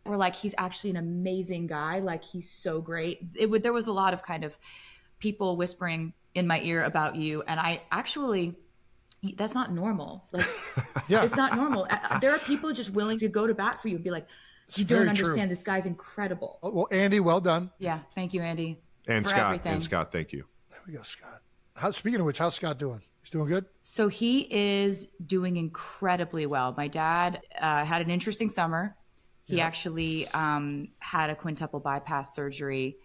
were like, he's actually an amazing guy. Like, he's so great. There was a lot of kind of people whispering in my ear about you. And I actually, that's not normal. Like, it's not normal. There are people just willing to go to bat for you and be like, you don't understand. This guy's incredible. Well, Andy, well done. Yeah. Thank you, Andy. And for Scott. everything. And Scott, thank you. There we go, Scott. Speaking of which, how's Scott doing? He's doing good? So he is doing incredibly well. My dad had an interesting summer. He actually had a quintuple bypass surgery,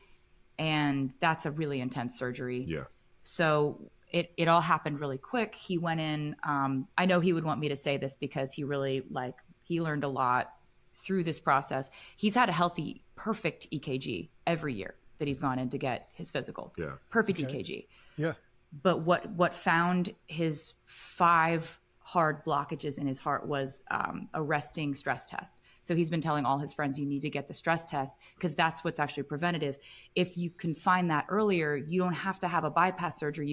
and that's a really intense surgery. Yeah. So it all happened really quick. He went in. I know he would want me to say this because he really he learned a lot through this process. He's had a healthy, perfect EKG every year that he's gone in to get his physicals. Yeah. Perfect EKG. Yeah. But what found his 5 hard blockages in his heart was a resting stress test. So he's been telling all his friends, you need to get the stress test because that's what's actually preventative. If you can find that earlier, you don't have to have a bypass surgery.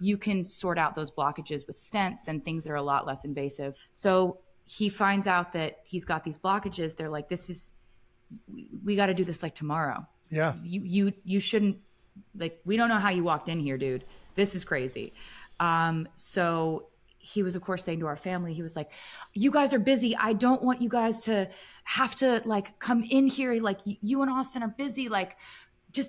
You can sort out those blockages with stents and things that are a lot less invasive. So he finds out that he's got these blockages. They're like, we got to do this like tomorrow. Yeah. You shouldn't, we don't know how you walked in here, dude. This is crazy. So he was, of course, saying to our family, he was like, you guys are busy. I don't want you guys to have to come in here. You and Austin are busy. You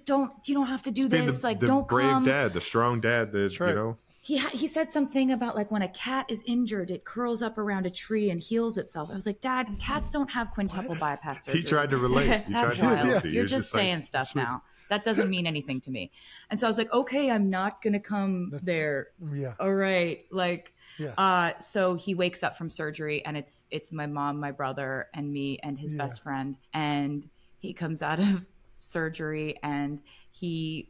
don't have to do this. The don't brave come. dad, the strong dad, right. you know. He said something about when a cat is injured, it curls up around a tree and heals itself. I was like, Dad, cats don't have quintuple bypass surgery. He tried to relate. That's wild. You're just saying stuff sweet. now. That doesn't mean anything to me. And so I was like, okay, I'm not going to come there. Yeah. All right. Yeah. So he wakes up from surgery and it's my mom, my brother, and me and his best friend. And he comes out of surgery and he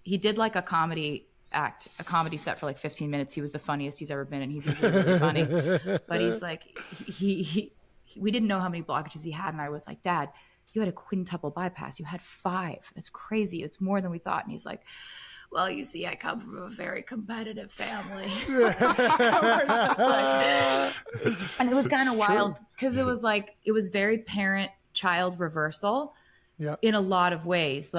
did a comedy act, a comedy set for 15 minutes. He was the funniest he's ever been, and he's usually really funny. But he's we didn't know how many blockages he had, and I was like, Dad, you had a quintuple bypass. You had 5. That's crazy. It's more than we thought. And he's like, well, you see, I come from a very competitive family. We're just and it was kind of wild because it was very parent-child reversal. Yeah. In a lot of ways.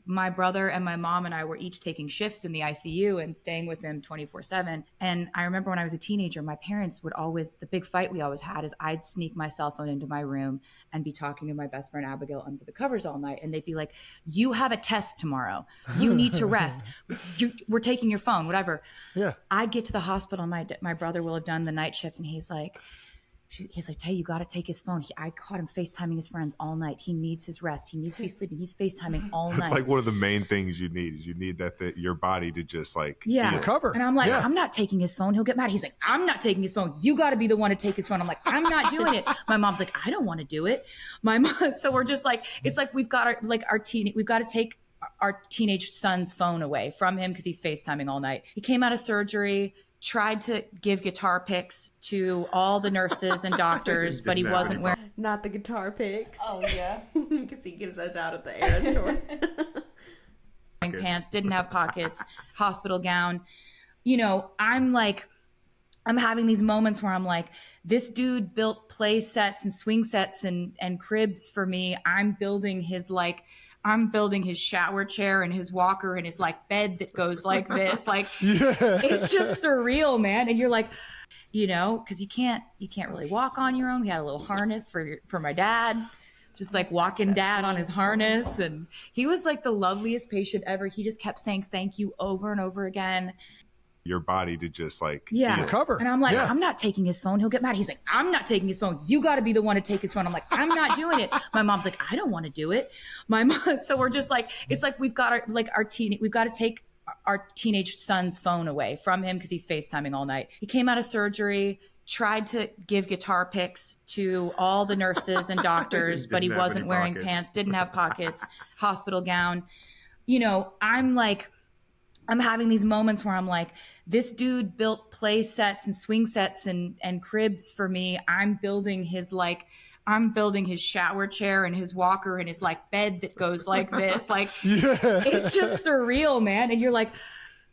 My brother and my mom and I were each taking shifts in the ICU and staying with them 24/7. And I remember when I was a teenager, my parents would the big fight we always had is I'd sneak my cell phone into my room and be talking to my best friend Abigail under the covers all night. And they'd be like, you have a test tomorrow. You need to rest. We're taking your phone, whatever. Yeah. I'd get to the hospital. My brother will have done the night shift and he's like, Tay, you got to take his phone. I caught him FaceTiming his friends all night. He needs his rest. He needs to be sleeping. He's FaceTiming all night. It's one of the main things you need is that your body to just heal. Recover. And I'm like, I'm not taking his phone. He'll get mad. He's like, I'm not taking his phone. You got to be the one to take his phone. I'm like, I'm not doing it. My mom's like, I don't want to do it. My mom. So we're just it's we've got we've got to take our teenage son's phone away from him because he's FaceTiming all night. He came out of surgery, tried to give guitar picks to all the nurses and doctors, but he wasn't wearing. Not the guitar picks. Oh, yeah. Because he gives those out at the Era store. Pants, didn't have pockets, hospital gown. I'm I'm having these moments where I'm like, this dude built play sets and swing sets and cribs for me. I'm building his shower chair and his walker and his like bed that goes like this. Like, it's just surreal, man. And you're like, you know, because you can't really walk on your own. We had a little harness for my dad, just like walking dad on his harness. And he was like the loveliest patient ever. He just kept saying thank you over and over again. Your body to just like recover. And I'm like, I'm not taking his phone. He'll get mad. He's like, I'm not taking his phone. You got to be the one to take his phone. I'm like, I'm not doing it. My mom's like, I don't want to do it. My mom. So we're just like, it's like we've got we've got to take our teenage son's phone away from him because he's FaceTiming all night. He came out of surgery, tried to give guitar picks to all the nurses and doctors, but he wasn't wearing pants, didn't have pockets, hospital gown. You know, I'm having these moments where I'm like, this dude built play sets and swing sets and cribs for me. I'm building his shower chair and his walker and his like bed that goes like this. Like, it's just surreal, man. And you're like,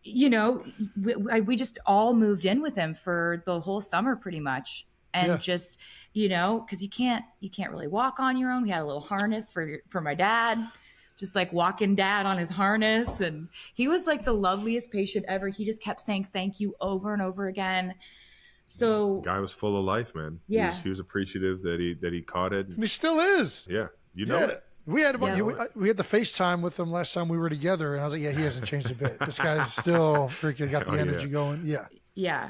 you know, we just all moved in with him for the whole summer pretty much. And just, you know, cause you can't really walk on your own. We had a little harness for my dad, just like walking dad on his harness. And he was like the loveliest patient ever. He just kept saying thank you over and over again. So guy was full of life, man. Yeah. He was appreciative that he caught it. And he still is. Yeah. You know it. We had the FaceTime with him last time we were together, and I was like, he hasn't changed a bit. This guy's still freaking got the energy going. Yeah.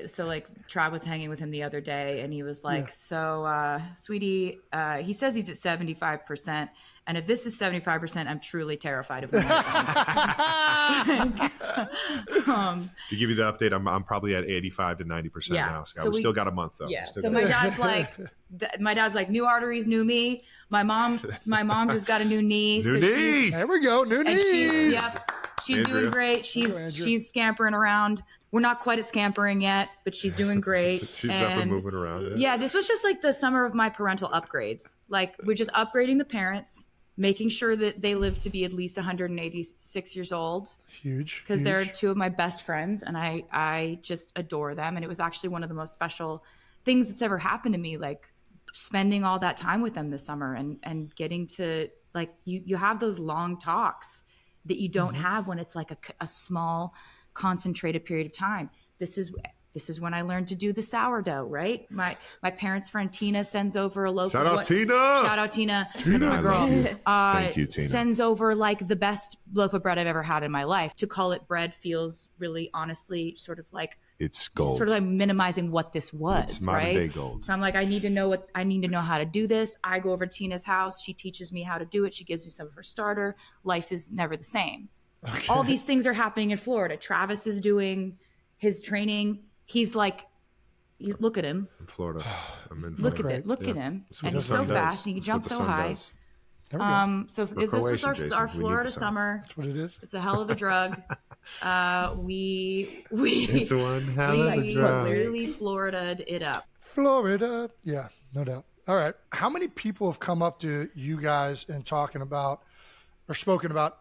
So like Trav was hanging with him the other day, and he was like, so sweetie, he says he's at 75%. And if this is 75%, I'm truly terrified of him. To give you the update, I'm probably at 85 to 90% now. So we still got a month though. Yeah. So my dad's like, new arteries, new me. My mom just got a new knee. There we go. New knees. She's doing great. She's scampering around. We're not quite at scampering yet, but she's doing great. She's up and moving around. Yeah, this was just like the summer of my parental upgrades. Like, we're just upgrading the parents, making sure that they live to be at least 186 years old. Huge. Because they're two of my best friends, and I just adore them. And it was actually one of the most special things that's ever happened to me, like spending all that time with them this summer and getting to, like, you have those long talks that you don't have when it's like a small, concentrated period of time. This is when I learned to do the sourdough, right? My parents' friend Tina sends over a loaf. Shout out Tina. That's my girl. Thank you, Tina. Sends over like the best loaf of bread I've ever had in my life. To call it bread feels really, honestly, sort of like it's gold. Sort of like minimizing what this was, it's modern right? Day gold. So I'm like, I need to know how to do this. I go over to Tina's house. She teaches me how to do it. She gives me some of her starter. Life is never the same. Okay. All these things are happening in Florida. Travis is doing his training. He's like, look at him. In Florida. Look at him. And he's so fast and he can jump so high. So this was our Florida summer. That's what it is. It's a hell of a drug. It's one hell of a drug. Really Florida'd it up. Florida. Yeah, no doubt. All right. How many people have come up to you guys and talking about or spoken about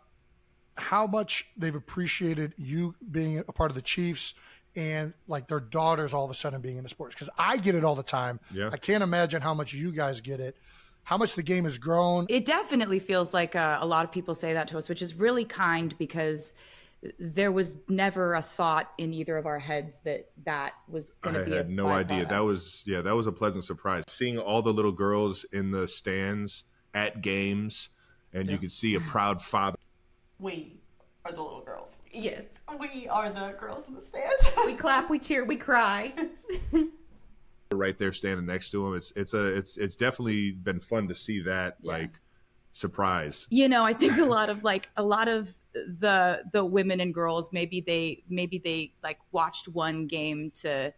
how much they've appreciated you being a part of the Chiefs and like their daughters all of a sudden being into sports? Because I get it all the time. Yeah. I can't imagine how much you guys get it, how much the game has grown. It definitely feels like a lot of people say that to us, which is really kind because there was never a thought in either of our heads that was going to be. I had no idea. That was a pleasant surprise. Seeing all the little girls in the stands at games, and you could see a proud father. We are the little girls. Yes. We are the girls in the stands. We clap, we cheer, we cry. Right there standing next to him. It's definitely been fun to see that surprise. You know, I think a lot of the women and girls, maybe they like watched one game to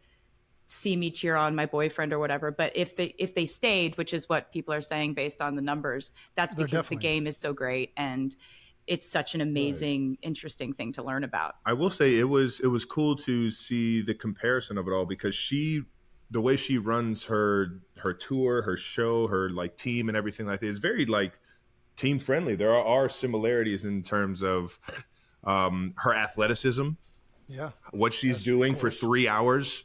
see me cheer on my boyfriend or whatever, but if they stayed, which is what people are saying based on the numbers, that's because the game is so great and it's such an amazing, interesting thing to learn about. I will say it was cool to see the comparison of it all because the way she runs her tour, her show, her like team and everything like that is very like team friendly. There are similarities in terms of her athleticism Yeah. What she's doing for 3 hours.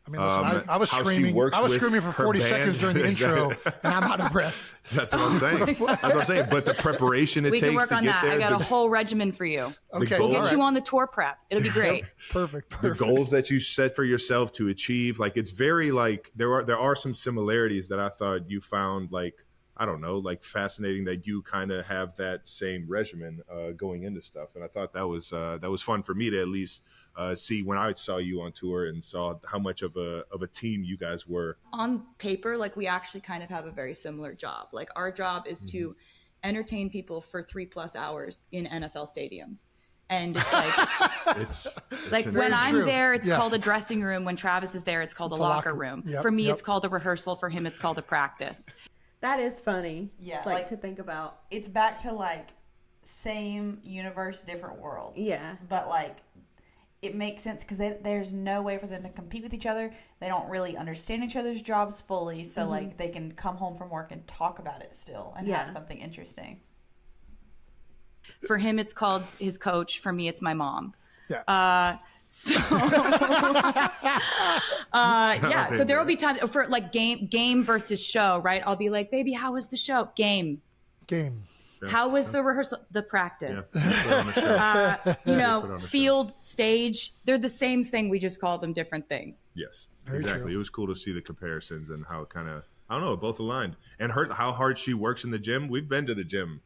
I mean, listen, I was how she screaming. works I was with screaming for her 40 band. seconds during the intro, and I'm out of breath. That's what I'm saying. That's what I'm saying. But the preparation it We takes can work to on get that. there, I got a whole regimen for you. Okay, goals- We'll all get right. you on the tour prep. It'll be great. Perfect. the goals that you set for yourself to achieve, like it's very like there are some similarities that I thought you found, like I don't know, like fascinating that you kind of have that same regimen going into stuff, and I thought that was fun for me to at least see when I saw you on tour and saw how much of a team you guys were. On paper, like we actually kind of have a very similar job. Like our job is to entertain people for 3+ hours in NFL stadiums. And it's like, It's like insane. when I'm true. there, it's Yeah. called a dressing room. When Travis is there, it's called a It's a locker locker- room. yep, For me, yep. it's called a rehearsal. For him, it's called a practice. That is funny. Yeah, like like- to think about. It's back to like same universe, different worlds. Yeah. But like it makes sense because there's no way for them to compete with each other. They don't really understand each other's jobs fully, so like they can come home from work and talk about it still and Yeah. have something interesting. For him, it's called his coach. For me, it's my mom. Yeah. So yeah, so there will be times for like game versus show, right? I'll be like, baby, how was the show? Game. How was the rehearsal? The practice. Put on a show. You Put know, on a show. field, stage, they're the same thing. We just call them different things. Yes, Very exactly. true. It was cool to see the comparisons and how it kind of, I don't know, both aligned. And how hard she works in the gym. We've been to the gym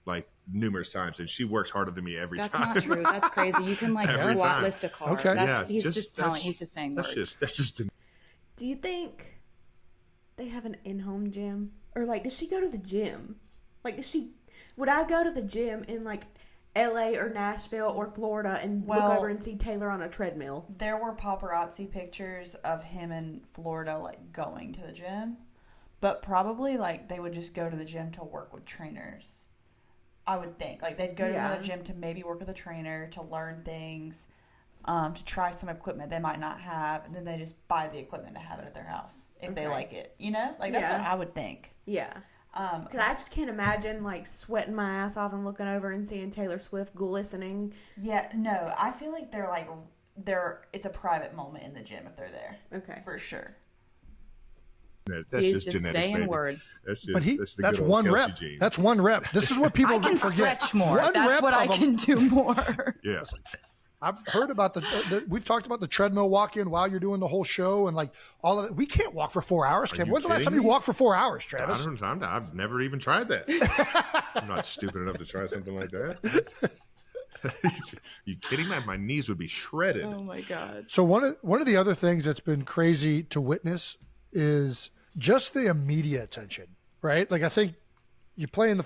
like numerous times, and she works harder than me every That's time. not true. That's crazy. You can like Every squat time. lift a car. Okay. That's, Yeah, he's just saying words. That's just Do you think they have an in-home gym, or like does she go to the gym? Like would I go to the gym in like LA or Nashville or Florida and look Well- over and see Taylor on a treadmill? There were paparazzi pictures of him in Florida like going to the gym, but probably like they would just go to the gym to work with trainers. I would think like they'd go to Yeah. another gym to maybe work with a trainer to learn things, to try some equipment they might not have, and then they just buy the equipment to have it at their house if they Okay. like it. You know, like that's Yeah. what I would think. Yeah. Because I just can't imagine like sweating my ass off and looking over and seeing Taylor Swift glistening. Yeah, no, I feel like it's a private moment in the gym if they're there. Okay. For sure. that's He's just just genetics, saying baby. words. That's just But that's the that's good old one Kelce rep. genes. That's one rep. This is what people I can forget. stretch more. One That's rep what I of a- can do more. Yeah. I've heard about we've talked about the treadmill walk-in while you're doing the whole show and like all of it. We can't walk for 4 hours, Kevin. you When's the last kidding time you me? walked for 4 hours, Travis? I've never even tried that. I'm not stupid enough to try something like that. You kidding me? My knees would be shredded. Oh my god. So one of the other things that's been crazy to witness is just the media attention, right? Like I think you play in the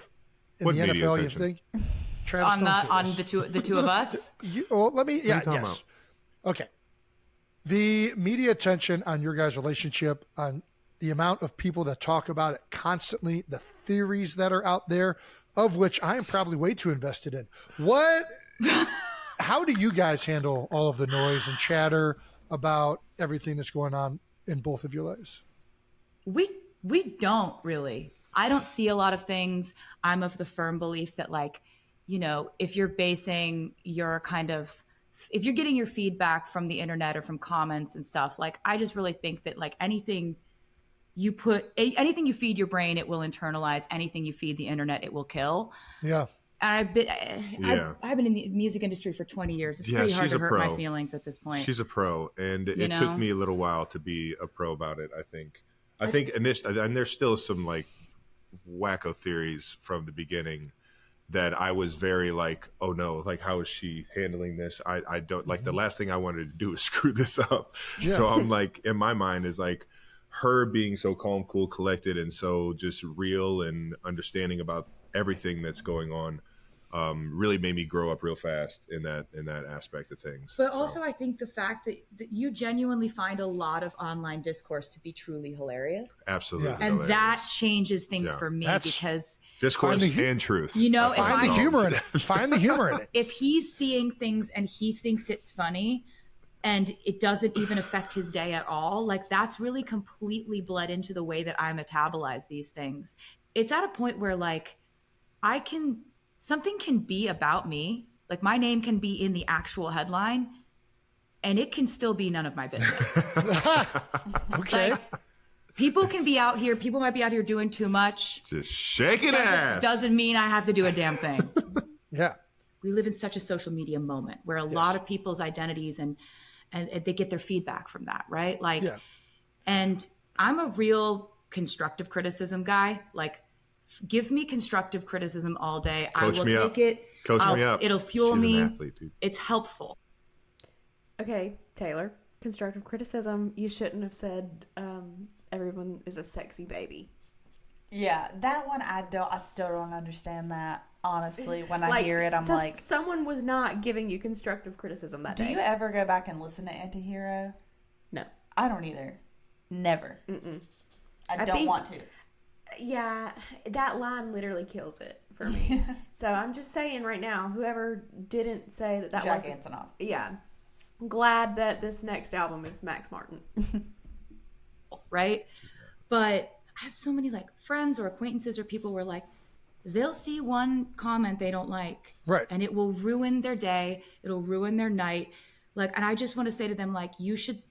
What media NFL, you attention? think Travis On don't do on this. the two of us. Let me. Yeah. talking Yes. Okay. The media attention on your guys' relationship, on the amount of people that talk about it constantly, the theories that are out there, of which I am probably way too invested in. How do you guys handle all of the noise and chatter about everything that's going on in both of your lives? We don't really. I don't see a lot of things. I'm of the firm belief that like, you know, if you're basing your if you're getting your feedback from the internet or from comments and stuff, like I just really think that like anything you feed your brain, it will internalize. Anything you feed the internet, it will kill. Yeah. And I've been in the music industry for 20 years. It's pretty hard she's to a hurt pro. my feelings at this point. She's a pro, and it know? took me a little while to be a pro about it. I think initially, and there's still some like wacko theories from the beginning that I was very like, oh no, like how is she handling this? I don't like the last thing I wanted to do is screw this up. Yeah. So I'm like, in my mind is like her being so calm, cool, collected, and so just real and understanding about everything that's going on. Really made me grow up real fast in that aspect of things. But also, I think the fact that you genuinely find a lot of online discourse to be truly hilarious. Absolutely, Yeah. And hilarious. that changes things Yeah. for me That's- because, discourse Find the- and truth. you know, Find the humor in it. Find the humor in it. if he's seeing things and he thinks it's funny and it doesn't even affect his day at all, like that's really completely bled into the way that I metabolize these things. It's at a point where like something can be about me, like my name can be in the actual headline, and it can still be none of my business. Okay. Like, people can be out here. People might be out here doing too much. Just shaking ass. Doesn't mean I have to do a damn thing. Yeah. We live in such a social media moment where a lot of people's identities and they get their feedback from that, right? Like, and I'm a real constructive criticism guy. Like, give me constructive criticism all day. Coach I will me take up. it. Coach me up. It'll fuel She's me. an athlete, dude. It's helpful. Okay, Taylor. Constructive criticism. You shouldn't have said everyone is a sexy baby. Yeah, that one I still don't understand that. Honestly, when I hear it, I'm like, someone was not giving you constructive criticism that day. Do you ever go back and listen to Antihero? No, I don't either. Never. I don't want to. Yeah, that line literally kills it for me. So I'm just saying right now, whoever didn't say that Jack wasn't, Antonoff. yeah, I'm glad that this next album is Max Martin. Right? But I have so many like friends or acquaintances or people where like they'll see one comment they don't like, Right, and it will ruin their day. It'll ruin their night. Like, and I just want to say to them, like, you should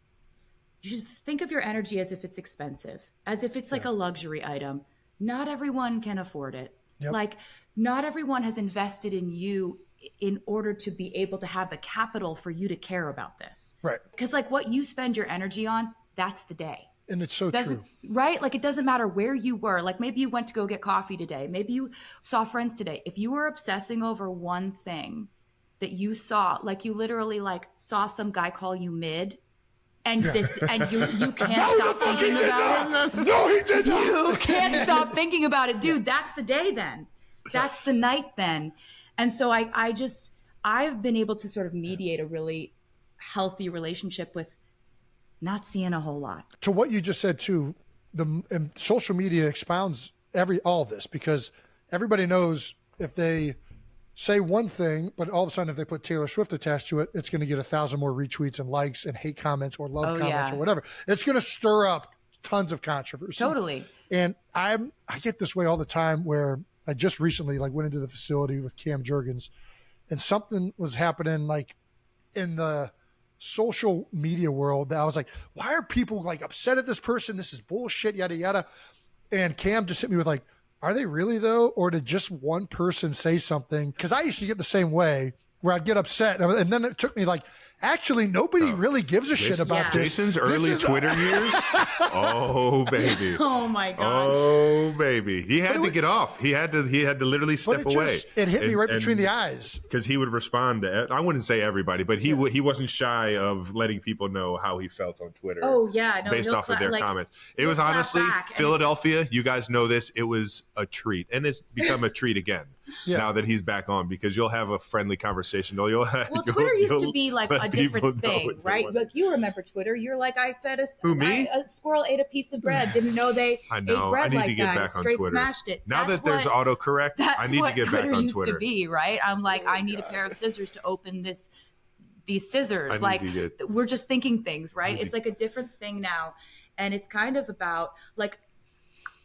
think of your energy as if it's expensive, as if it's like a luxury item. Not everyone can afford it. Yep. Like, not everyone has invested in you in order to be able to have the capital for you to care about this. right. Because like what you spend your energy on, that's the day. And it's so Doesn't true. right? Like, it doesn't matter where you were. Like, maybe you went to go get coffee today. Maybe you saw friends today. If you were obsessing over one thing that you saw, like you literally like saw some guy call you mid, and you can't stop thinking about it. No, he did not. You can't stop thinking about it, dude. That's the day then. That's the night then. And so I've been able to sort of mediate a really healthy relationship with not seeing a whole lot. To what you just said too, and social media expounds all this, because everybody knows if they say one thing, but all of a sudden if they put Taylor Swift attached to it, it's going to get 1,000 more retweets and likes and hate comments or love comments or whatever. It's going to stir up tons of controversy. Totally. And I get this way all the time, where I just recently like went into the facility with Cam Jurgens, and something was happening like in the social media world that I was like, why are people like upset at this person? This is bullshit, yada, yada. And Cam just hit me with like, are they really though? Or did just one person say something? Because I used to get the same way, where I'd get upset. And then it took me like, actually, nobody really gives a shit about this. Jason's early Twitter years. Oh, baby. Oh, my God. Oh, baby. He had to get off. He had to literally step away. It hit me right between the eyes. Because he would respond to, I wouldn't say everybody, but he wasn't shy of letting people know how he felt on Twitter. Oh, yeah. No, based off of their comments. It was honestly, Philadelphia, you guys know this, it was a treat. And it's become a treat again. Now that he's back on, because you'll have a friendly conversation. Twitter used to be like a different thing, right? Like, you remember Twitter. You're like, I fed a squirrel ate a piece of bread. Didn't know they ate bread like that. Straight smashed it. Now that there's autocorrect, I need to get back on Twitter. Used to be, right? I'm like, I need a pair of scissors to open these scissors. Like, we're just thinking things, right? It's like a different thing now. And it's kind of about like,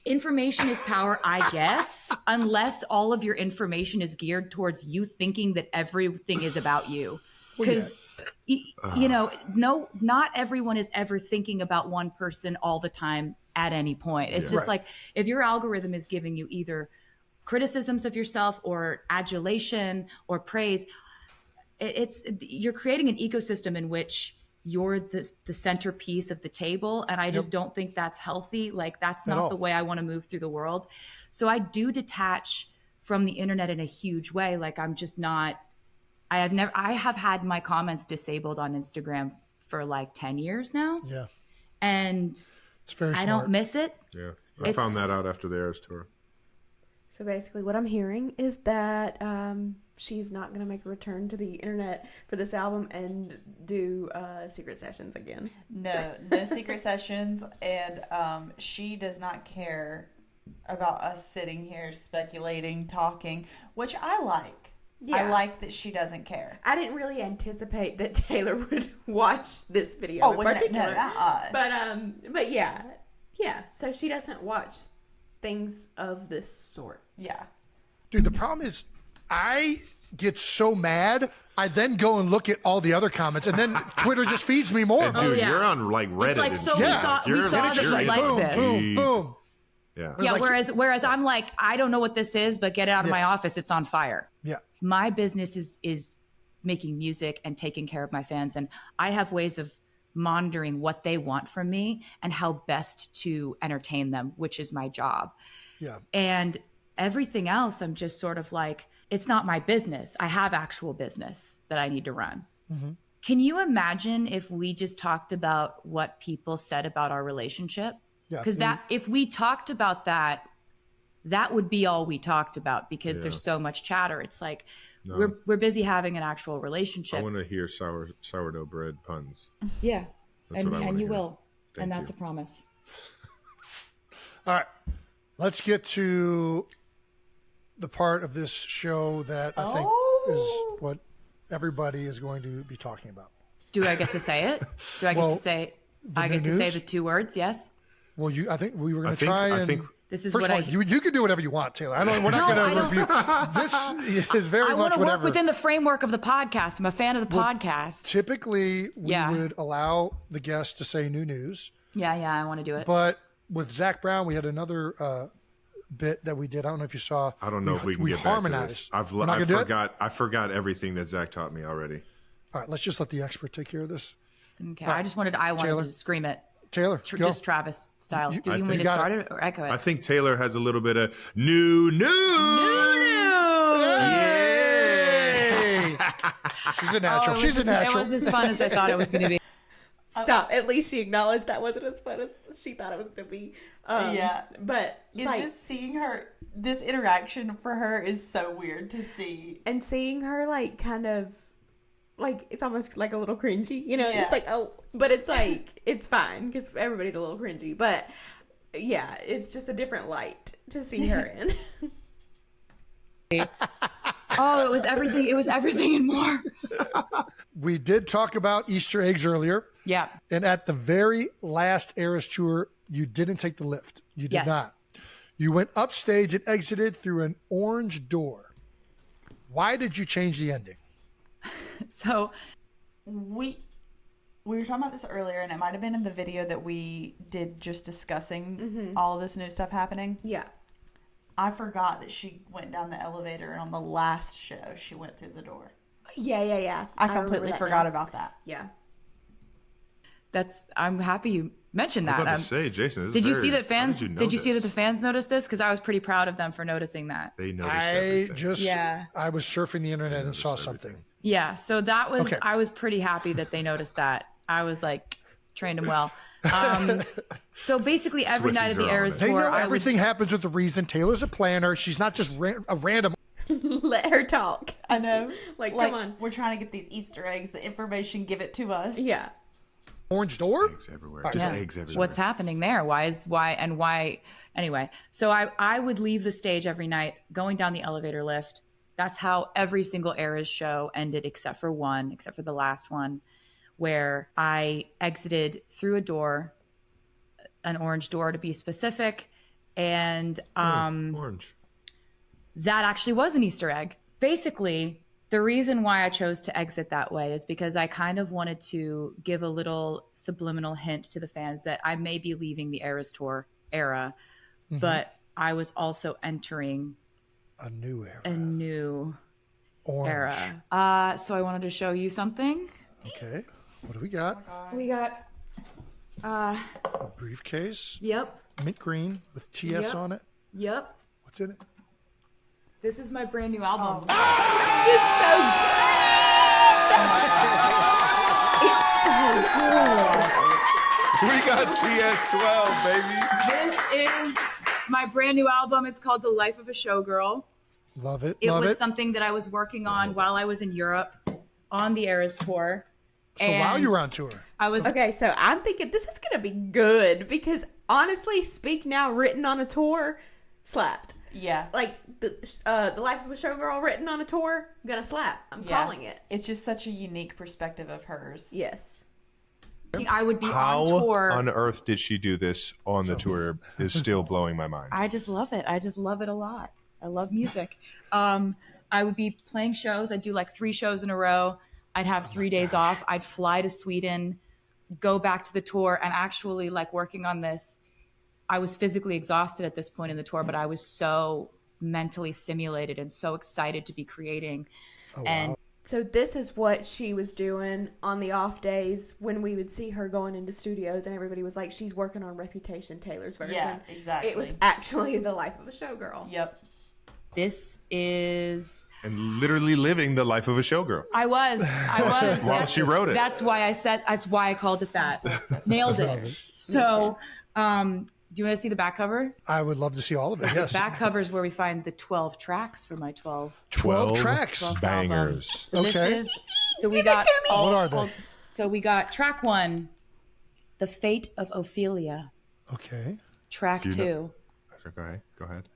information is power, I guess, unless all of your information is geared towards you thinking that everything is about you. Because, not everyone is ever thinking about one person all the time at any point. It's just like, if your algorithm is giving you either criticisms of yourself or adulation or praise, you're creating an ecosystem in which you're the centerpiece of the table. And I just don't think that's healthy. Like, that's not the way I want to move through the world. So I do detach from the internet in a huge way. Like, I'm just not, I have had my comments disabled on Instagram for like 10 years now. Yeah. And it's very smart. I don't miss it. Yeah. I found that out after the Eras tour. So basically what I'm hearing is that she's not going to make a return to the internet for this album and do secret sessions again. No secret sessions. And she does not care about us sitting here speculating, talking, which I like. Yeah. I like that she doesn't care. I didn't really anticipate that Taylor would watch this video in particular. No, not us. But yeah. So she doesn't watch things of this sort. Yeah. Dude, the problem is, I get so mad, I then go and look at all the other comments, and then Twitter just feeds me more. And dude, you're on like Reddit. It's like, and so shit. we saw that you like boom, this. boom, boom. Yeah. Yeah, like- whereas I'm like, I don't know what this is, but get it out of my office. It's on fire. Yeah. My business is making music and taking care of my fans. And I have ways of monitoring what they want from me and how best to entertain them, which is my job. Yeah. And everything else, I'm just sort of like, it's not my business. I have actual business that I need to run. Mm-hmm. Can you imagine if we just talked about what people said about our relationship? Yeah. Because if we talked about that, that would be all we talked about, because there's so much chatter. It's like we're busy having an actual relationship. I want to hear sourdough bread puns. Yeah, That's what I wanna and you hear. will, Thank and that's you. a promise. All right. Let's get to the part of this show that I think is what everybody is going to be talking about. Do I get to say it? Do I get Well, to say? the I new get to say news? the 2 words. Yes. Well, I think we were going I to think- try I and. think- This is First what of all, you can do whatever you want, Taylor. We're not No, I going to don't- review. This is very I much want to whatever. work within the framework of the podcast. I'm a fan of the podcast. Typically, we Yeah. would allow the guests to say new news, Yeah, I want to do it. but with Zach Brown, we had another bit that we did. I don't know if you saw. I don't know if we can get harmonized. back to this. We're not gonna do it? I forgot everything that Zach taught me already. All right, let's just let the expert take care of this. Okay, I wanted Taylor? to scream it. Taylor, go. Just Travis style. Do you want me to got start it or echo it? I think Taylor has a little bit of new news. Hey! She's a natural. She's a natural. It was as fun as I thought it was going to be. Stop. At least she acknowledged that wasn't as fun as she thought it was going to be. Yeah. But It's like, just seeing her, this interaction for her is so weird to see. and seeing her like kind of like, it's almost like a little cringy, you know? Yeah. It's like, oh, but it's like, it's fine because everybody's a little cringy. But yeah, it's just a different light to see her in. Oh, it was everything. It was everything and more. We did talk about Easter eggs earlier. Yeah. And at the very last Eras tour, you didn't take the lift. You did Yes. not. You went upstage and exited through an orange door. Why did you change the ending? So We were talking about this earlier, and it might have been in the video that we did just discussing all this new stuff happening. Yeah. I forgot that she went down the elevator, and on the last show, she went through the door. Yeah. I remember completely that forgot now. about that. Yeah. I'm happy you mentioned I was that. about to say, Jason. This is Did you very- see that how fans? Did you see that this? the fans noticed this? Because I was pretty proud of them for noticing that. They noticed I everything. just, Yeah. I was surfing the internet and saw everything. something. Yeah. So that was. Okay. I was pretty happy that they noticed that. I was like, trained them well. So basically, every night of Swifties the are on Eras it. They tour, know I would everything happens with a reason. Taylor's a planner. She's not just a random. Let her talk. I know. Like, come on. We're trying to get these Easter eggs, the information, give it to us. Yeah. Orange door? Eggs everywhere. Just eggs everywhere. What's happening there? Why? Anyway, so I would leave the stage every night going down the elevator lift. That's how every single Eras show ended, except for the last one, where I exited through a door, an orange door to be specific, and Orange. that actually was an Easter egg. Basically, the reason why I chose to exit that way is because I kind of wanted to give a little subliminal hint to the fans that I may be leaving the Eras Tour era, but I was also entering A new era. a new Orange. era. So I wanted to show you something. Okay. What do we got? We got, A briefcase. yep, Mint green with TS Yep. on it. yep. What's in it? This is my brand new album. It's so good. We got TS12, baby. This is my brand new album. It's called The Life of a Showgirl. Love it. It Love was it. something that I was working on while I was in Europe on the Eras tour. So while you were on tour. I was Okay, so I'm thinking this is gonna be good because honestly, Speak Now written on a tour slapped. Yeah. Like the Life of a Showgirl written on a tour gonna slap. I'm Yeah. calling it. It's just such a unique perspective of hers. Yes. I would be How on tour. on earth did she do this on the tour is still blowing my mind. I just love it. I just love it a lot. I love music. I would be playing shows. I'd do like 3 shows in a row. I'd have 3 days off. I'd fly to Sweden, go back to the tour, and actually like working on this. I was physically exhausted at this point in the tour, but I was so mentally stimulated and so excited to be creating. And so this is what she was doing on the off days when we would see her going into studios and everybody was like, she's working on Reputation, Taylor's version. Yeah, exactly. It was actually the life of a showgirl. Yep. this is... And literally living the life of a showgirl. I was. While she wrote it. That's why I called it that. Nailed it. So, do you want to see the back cover? I would love to see all of it, yes. Back cover is where we find the 12 tracks for my 12 tracks. 12th Bangers. album. So this is, so we got, What are they? so we got track 1, The Fate of Ophelia. Okay. Track Do you 2. know- Go ahead.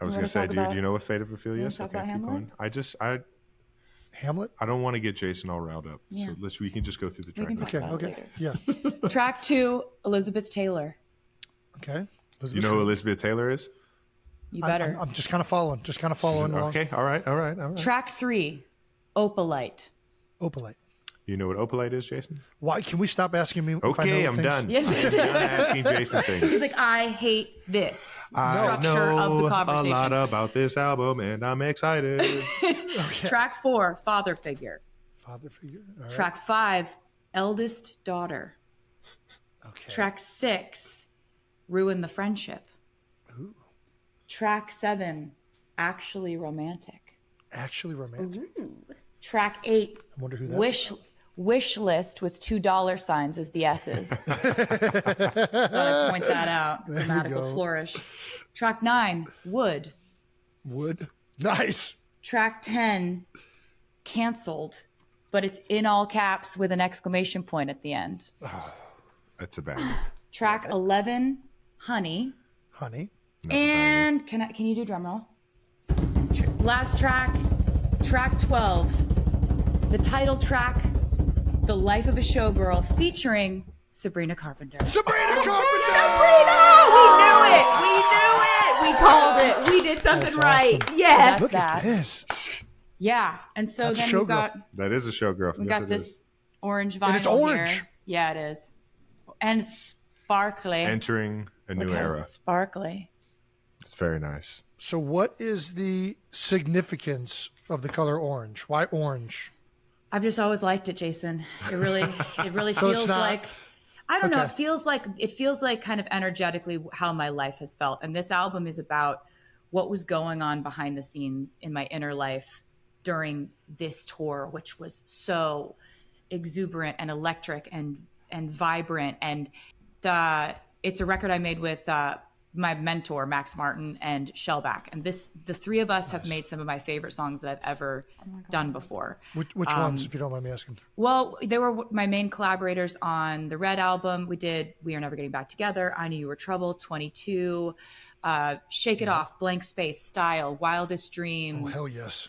I was You going to say, wanna do talk you know what Fate of Ophelia you is? wanna talk about keep Hamlet? going. Hamlet? I don't want to get Jason all riled up. Yeah. So we can just go through the We track. can talk list. about it Okay. later. Yeah. Track 2, Elizabeth Taylor. Okay. You know who Elizabeth Taylor is? You better. I'm just kind of following. along. Okay. All right. Track 3, Opalite. Opalite. You know what Opalite is, Jason? Why can we stop asking me? If I Okay, know I'm things? done. Yeah. I'm done asking Jason things. He's like, I hate this structure I of the know a conversation. lot about this album, and I'm excited. Track 4, Father Figure. Father figure. All right. Track 5, Eldest Daughter. Okay. Track 6, Ruin the Friendship. Ooh. Track 7, Actually Romantic. Actually romantic. Track 8, I wonder who that's Wish List with $2 signs as the S's. Just thought I'd point that out. you Grammatical go. flourish. Track 9, Wood. Wood. Nice. Track 10, Canceled, but it's in all caps with an exclamation point at the end. That's a bad. Track 11, Honey. Honey. And can you do drum roll? Last track, track 12, the title track, The Life of a Showgirl, featuring Sabrina Carpenter. Sabrina Carpenter. We knew it. We called it. We did something That's right. awesome. Yes. Look Look at that. this. Yeah, and so That's a then showgirl. we got That is a showgirl. we Yes, got it this is. orange vinyl And it's orange. here. Yeah, it is, and sparkly. Entering a new Look how era. sparkly. It's very nice. So, what is the significance of the color orange? Why orange? I've just always liked it, Jason. It really So it's feels not- like, I don't know. Okay. It feels like kind of energetically how my life has felt. And this album is about what was going on behind the scenes in my inner life during this tour, which was so exuberant and electric and vibrant. And it's a record I made with my mentor, Max Martin, and Shellback. And the three of us have made some of my favorite songs that I've ever done before. Which ones, if you don't mind me asking? Well, they were my main collaborators on the Red album. We did We Are Never Getting Back Together, I Knew You Were Trouble, 22, Shake It Off, Blank Space, Style, Wildest Dreams. Oh, hell yes.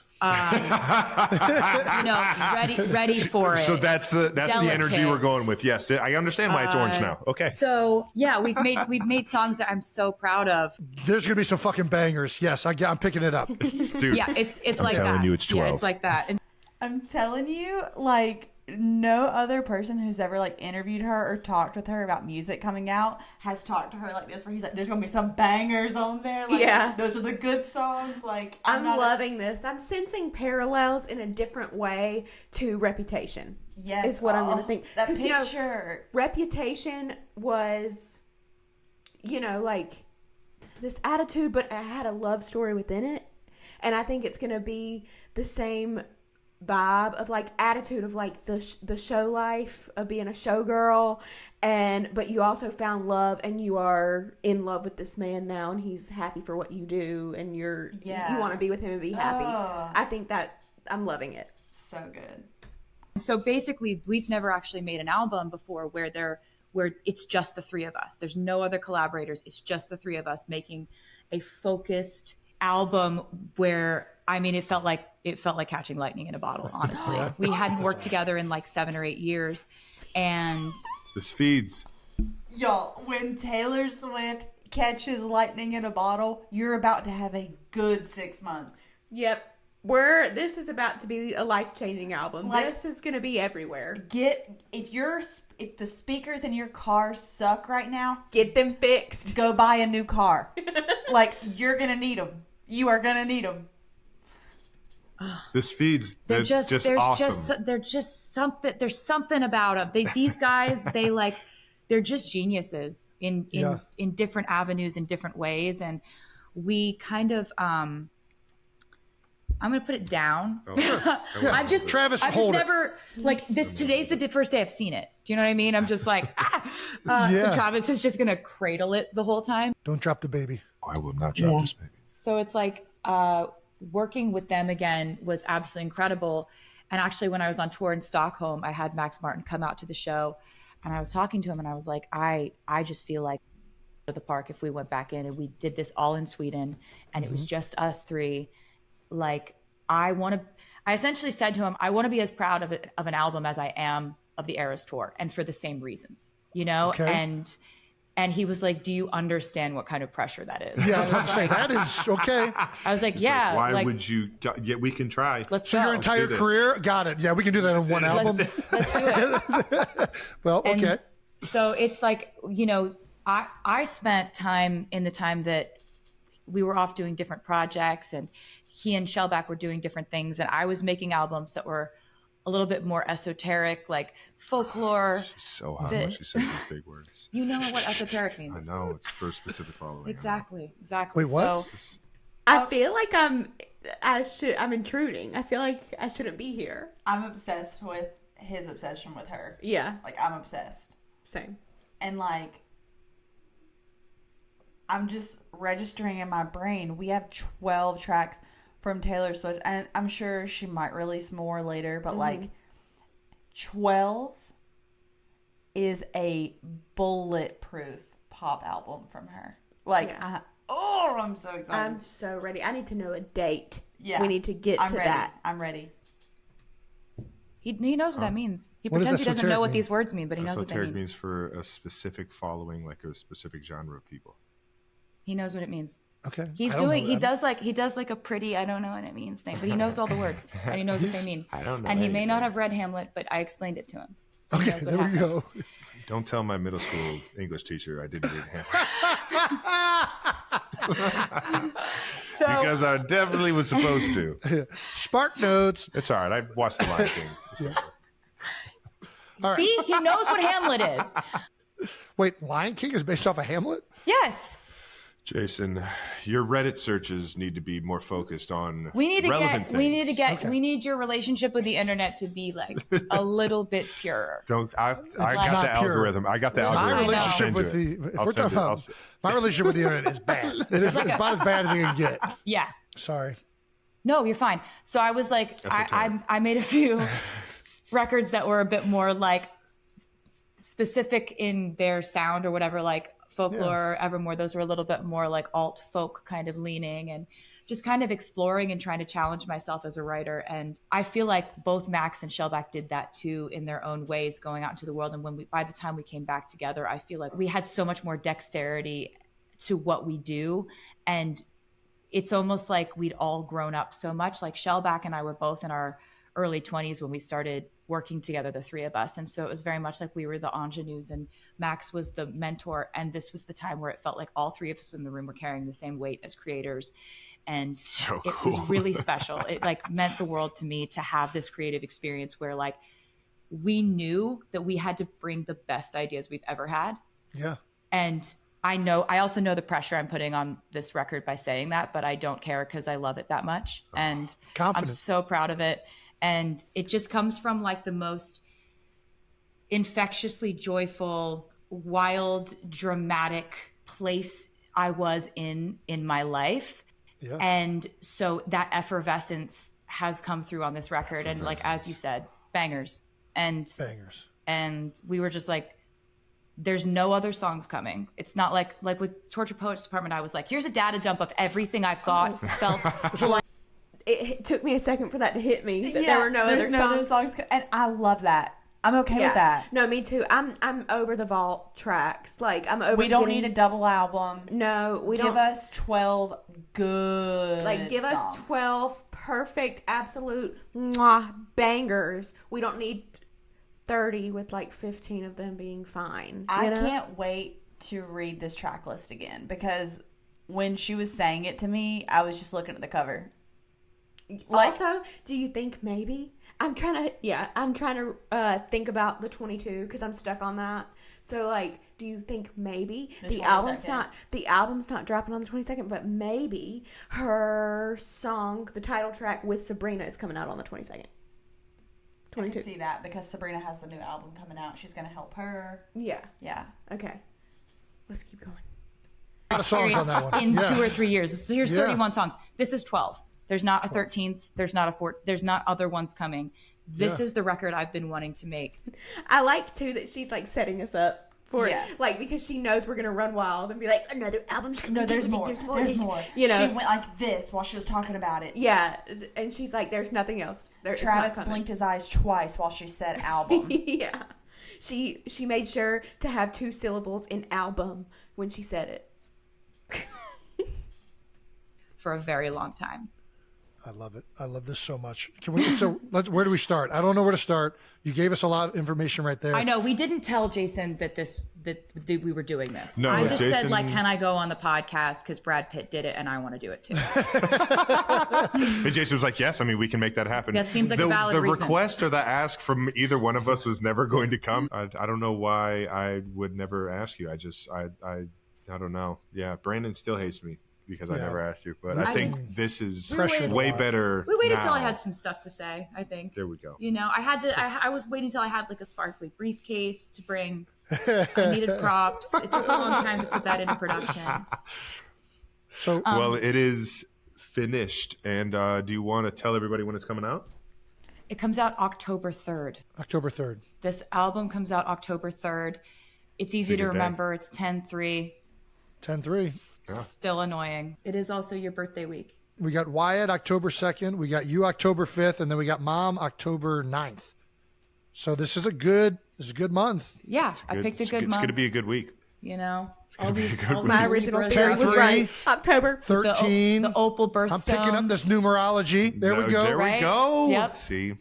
Ready for it. So that's the energy Delicate. we're going with. Yes, I understand why it's orange now. Okay. So yeah, we've made songs that I'm so proud of. There's going to be some fucking bangers. Yes, I'm picking it up. Dude, Yeah, it's I'm like telling that. you, it's Yeah, 12. it's like that. And I'm telling you, like, no other person who's ever like interviewed her or talked with her about music coming out has talked to her like this, where he's like, there's gonna be some bangers on there. Like, Yeah. those are the good songs. Like, I'm not loving this. I'm sensing parallels in a different way to Reputation. Yes, is what I'm going to think. That 'Cause, you know, picture. Reputation was, like this attitude, but it had a love story within it. And I think it's going to be the same vibe of like attitude of like the show life of being a showgirl, but you also found love and you are in love with this man now and he's happy for what you do and you want to be with him and be happy. I think that I'm loving it. So good. so basically, we've never actually made an album before where it's just the three of us. There's no other collaborators. It's just the three of us making a focused album where, I mean, it felt like catching lightning in a bottle, honestly. We hadn't worked together in like 7 or 8 years. And This feeds. Y'all, when Taylor Swift catches lightning in a bottle, you're about to have a good 6 months. Yep. This is about to be a life-changing album. Like, this is going to be everywhere. If the speakers in your car suck right now, Get them fixed. go buy a new car. Like, you're going to need them. You are going to need them. This feeds. They're just awesome. there's something about them. These guys, they're just geniuses in different avenues, in different ways. And we kind of, I'm going to put it down. Oh, sure. I've just hold it. never like this. Today's the first day I've seen it. Do you know what I mean? I'm just like, So Travis is just going to cradle it the whole time. Don't drop the baby. I will not drop this baby. So it's like, working with them again was absolutely incredible. And actually, when I was on tour in Stockholm, I had Max Martin come out to the show, and I was talking to him, and I was like, I just feel like the park if we went back in and we did this all in Sweden, and it was just us three. Like, I essentially said to him, I want to be as proud of an album as I am of the Eras tour, and for the same reasons, you know. Okay. And he was like, do you understand what kind of pressure that is? Yeah, I was about to say, that is okay. I was like, It's yeah. why would you? Yeah, we can try. Let's So go. your entire do this. career? Got it. Yeah, we can do that in one album. Let's do it. Well, And okay. So it's like, you know, I spent time in the time that we were off doing different projects, and he and Shellback were doing different things, and I was making albums that were a little bit more esoteric, like folklore. She's so hot when she says these big words. You know what esoteric I means. know it's for a specific following. Exactly. Wait, what? So, I feel like I'm intruding. I feel like I shouldn't be here. I'm obsessed with his obsession with her. Yeah, Like, I'm obsessed. same. And, like, I'm just registering in my brain. We have 12 tracks from Taylor Swift. And I'm sure she might release more later. But, like, 12 is a bulletproof pop album from her. Like, Yeah. I'm so excited. I'm so ready. I need to know a date. Yeah. We need to get I'm to ready. that. I'm ready. he knows what that means. He What does pretends he doesn't esoteric know what mean? these words mean, but he knows what they Esoteric mean. means for a specific following, like a specific genre of people. He knows what it means. Okay. He does like a pretty, I don't know what it means thing, but he knows all the words and he knows what they mean. I don't know And he may not anything. have read Hamlet, but I explained it to him. So he Okay, knows what there we happened. go. Don't tell my middle school English teacher I didn't read Hamlet. So Because I definitely was supposed to. Spark notes. It's all right. I watched The Lion King. see, he knows what Hamlet is. Wait, Lion King is based off of Hamlet? Yes. Jason, your Reddit searches need to be more focused on We need to relevant get we need to things. get we need your relationship with the internet to be like a little bit purer. Don't I not got the pure. algorithm. I got the My My algorithm. I'll relationship send with you it. the if I'll we're send talking it. I'll about s- my relationship with the internet is bad. It is it's about as bad as it can get. Yeah. Sorry. No, you're fine. So I was like, I made a few records that were a bit more like specific in their sound or whatever, like Folklore, Evermore. Those were a little bit more like alt folk kind of leaning, and just kind of exploring and trying to challenge myself as a writer. And I feel like both Max and Shellback did that too in their own ways, going out into the world. And by the time we came back together, I feel like we had so much more dexterity to what we do. And it's almost like we'd all grown up so much. Like Shellback and I were both in our early 20s when we started working together, the three of us. And so it was very much like we were the ingenues and Max was the mentor. And this was the time where it felt like all three of us in the room were carrying the same weight as creators. And So it cool. was really special. It like meant the world to me to have this creative experience where like we knew that we had to bring the best ideas we've ever had. Yeah. And I also know the pressure I'm putting on this record by saying that, but I don't care because I love it that much. And I'm Confident. so proud of it. And it just comes from like the most infectiously joyful, wild, dramatic place I was in my life. Yeah. And so that effervescence has come through on this record. And like, as you said, bangers. Bangers. And we were just like, there's no other songs coming. It's not like with Torture Poets Department, I was like, here's a data dump of everything I've thought, felt. It took me a second for that to hit me. That there were no there's other no songs. other songs. And I love that. I'm okay with that. No, me too. I'm over the vault tracks. Like I'm over. We don't need a double album. No, we don't. Give us 12 good. Like give songs. us 12 perfect, absolute mwah, bangers. We don't need 30 with like 15 of them being fine. I can't wait to read this track list again because when she was saying it to me, I was just looking at the cover. Also, do you think maybe I'm trying to think about the 22 because I'm stuck on that. So like, do you think maybe the album's not dropping on the 22nd, but maybe her song, the title track with Sabrina, is coming out on the 22nd. 22. I can see that because Sabrina has the new album coming out. She's gonna help her. Yeah. Yeah. Okay. Let's keep going. A lot of songs on that one. In 2 or 3 years. Here's 31 songs. This is 12. There's not a 13th. There's not a 4th. There's not other ones coming. This is the record I've been wanting to make. I like too that she's like setting us up for it, like because she knows we're gonna run wild and be like, another album's coming. No, there's more. There's more. You know, she went like this while she was talking about it. Yeah, and she's like, there's nothing else. Travis blinked his eyes twice while she said album. Yeah, she made sure to have 2 syllables in album when she said it. For a very long time. I love it. I love this so much. Where do we start? I don't know where to start. You gave us a lot of information right there. I know. We didn't tell Jason that we were doing this. No, I just Jason said, like, can I go on the podcast because Brad Pitt did it and I want to do it too. And Jason was like, yes, I mean, we can make that happen. That seems like a valid reason. reason. The request or the ask from either one of us was never going to come. I don't know why I would never ask you. I don't know. Yeah, Brandon still hates me because I never asked you. But I think this is way better. We waited now. till I had some stuff to say, I think. There we go. You know, I was waiting till I had like a sparkly briefcase to bring. I needed props. It took a long time to put that into production. So, well, it is finished. And do you want to tell everybody when it's coming out? It comes out October 3rd. October 3rd. This album comes out October 3rd. It's easy to remember. It's 10/3. 10/3. Still annoying. It is also your birthday week. We got Wyatt October 2nd. We got you October 5th. And then we got Mom October 9th. So this is a good month. Yeah, I picked a good month. It's going to be a good week. You know, my original theory was right. October 13. The opal birthstones. I'm picking up this numerology. There we go. There we go. Yep. See,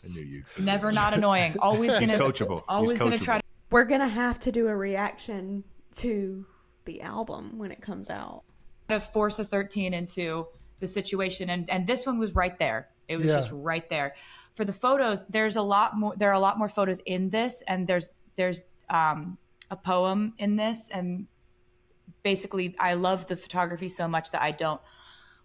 I knew you. Never not annoying. Always He's gonna coachable. Always gonna try. We're gonna have to do a reaction to the album when it comes out. To force a 13 into the situation, and this one was right there. It was just right there. For the photos, there are a lot more photos in this, and there's a poem in this, and basically I love the photography so much that I don't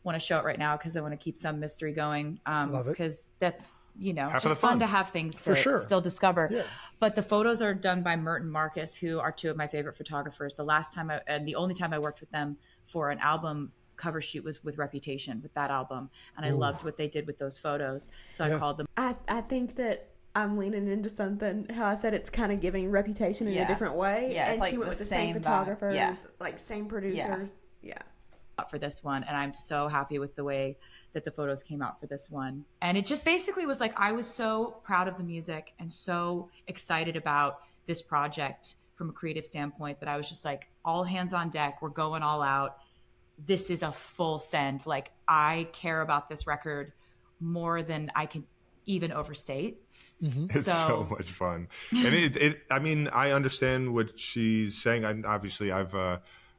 want to show it right now because I want to keep some mystery going. Love it. Because that's Half just fun to have things to still discover. Yeah. But the photos are done by Mert and Marcus, who are 2 of my favorite photographers. The last time and the only time I worked with them for an album cover shoot was with Reputation, with that album, and I loved what they did with those photos. So I called them. I think that I'm leaning into something. How I said it's kind of giving Reputation in a different way. Yeah, and like she went with the same photographers, like same producers. Yeah. For this one, and I'm so happy with the way that the photos came out for this one. And it just basically was like I was so proud of the music and so excited about this project from a creative standpoint that I was just like, all hands on deck, we're going all out. This is a full send. Like, I care about this record more than I can even overstate. Mm-hmm. It's so much fun. And I mean, I understand what she's saying.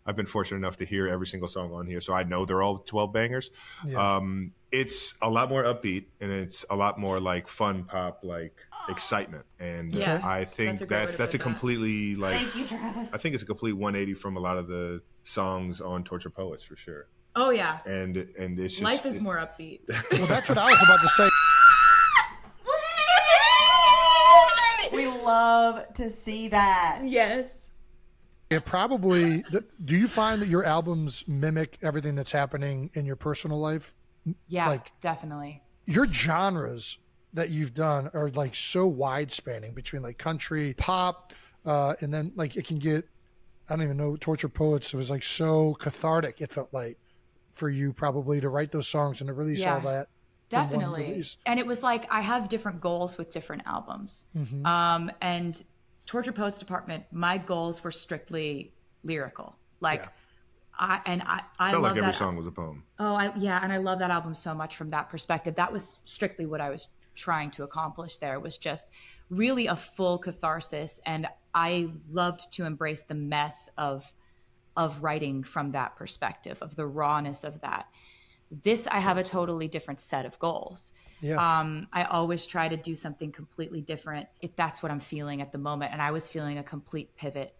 I've been fortunate enough to hear every single song on here, so I know they're all 12 bangers. Yeah. It's a lot more upbeat, and it's a lot more like fun pop, like excitement. And I think that's a completely like. Thank you, Travis. I think it's a complete 180 from a lot of the songs on Torture Poets for sure. Oh yeah. And it's just, life is more upbeat. Well, that's what I was about to say. We love to see that. Yes. It probably. Do you find that your albums mimic everything that's happening in your personal life? Yeah, like, definitely. Your genres that you've done are like so wide spanning between like country, pop, and then like it can get. I don't even know. Torture Poets. It was like so cathartic. It felt like for you probably to write those songs and to release all that. one Definitely. release. And it was like I have different goals with different albums. And Torture Poets Department, my goals were strictly lyrical. Like I Felt love like every that. song was a poem. And I love that album so much from that perspective. That was strictly what I was trying to accomplish there, was just really a full catharsis. And I loved to embrace the mess of writing from that perspective, of the rawness of that. This, I have a totally different set of goals. I always try to do something completely different if that's what I'm feeling at the moment. And I was feeling a complete pivot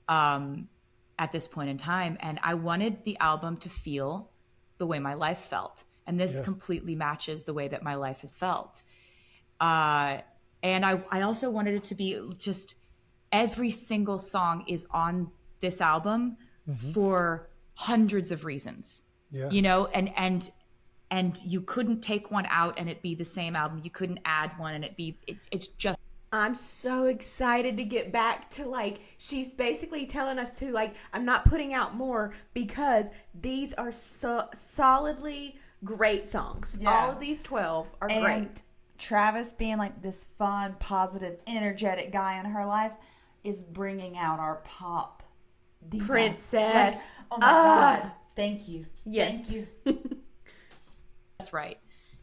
at this point in time. And I wanted the album to feel the way my life felt. And this completely matches the way that my life has felt. And I also wanted it to be just every single song is on this album for hundreds of reasons. You know, and you couldn't take one out and it be the same album. You couldn't add one and it's just. I'm so excited to get back to, like, she's basically telling us to, like, I'm not putting out more because these are so solidly great songs. All of these 12 are great. Travis, being like this fun, positive, energetic guy in her life, is bringing out our pop diva. Princess. Like, oh my God. Thank you. Yes. Thank you. That's right.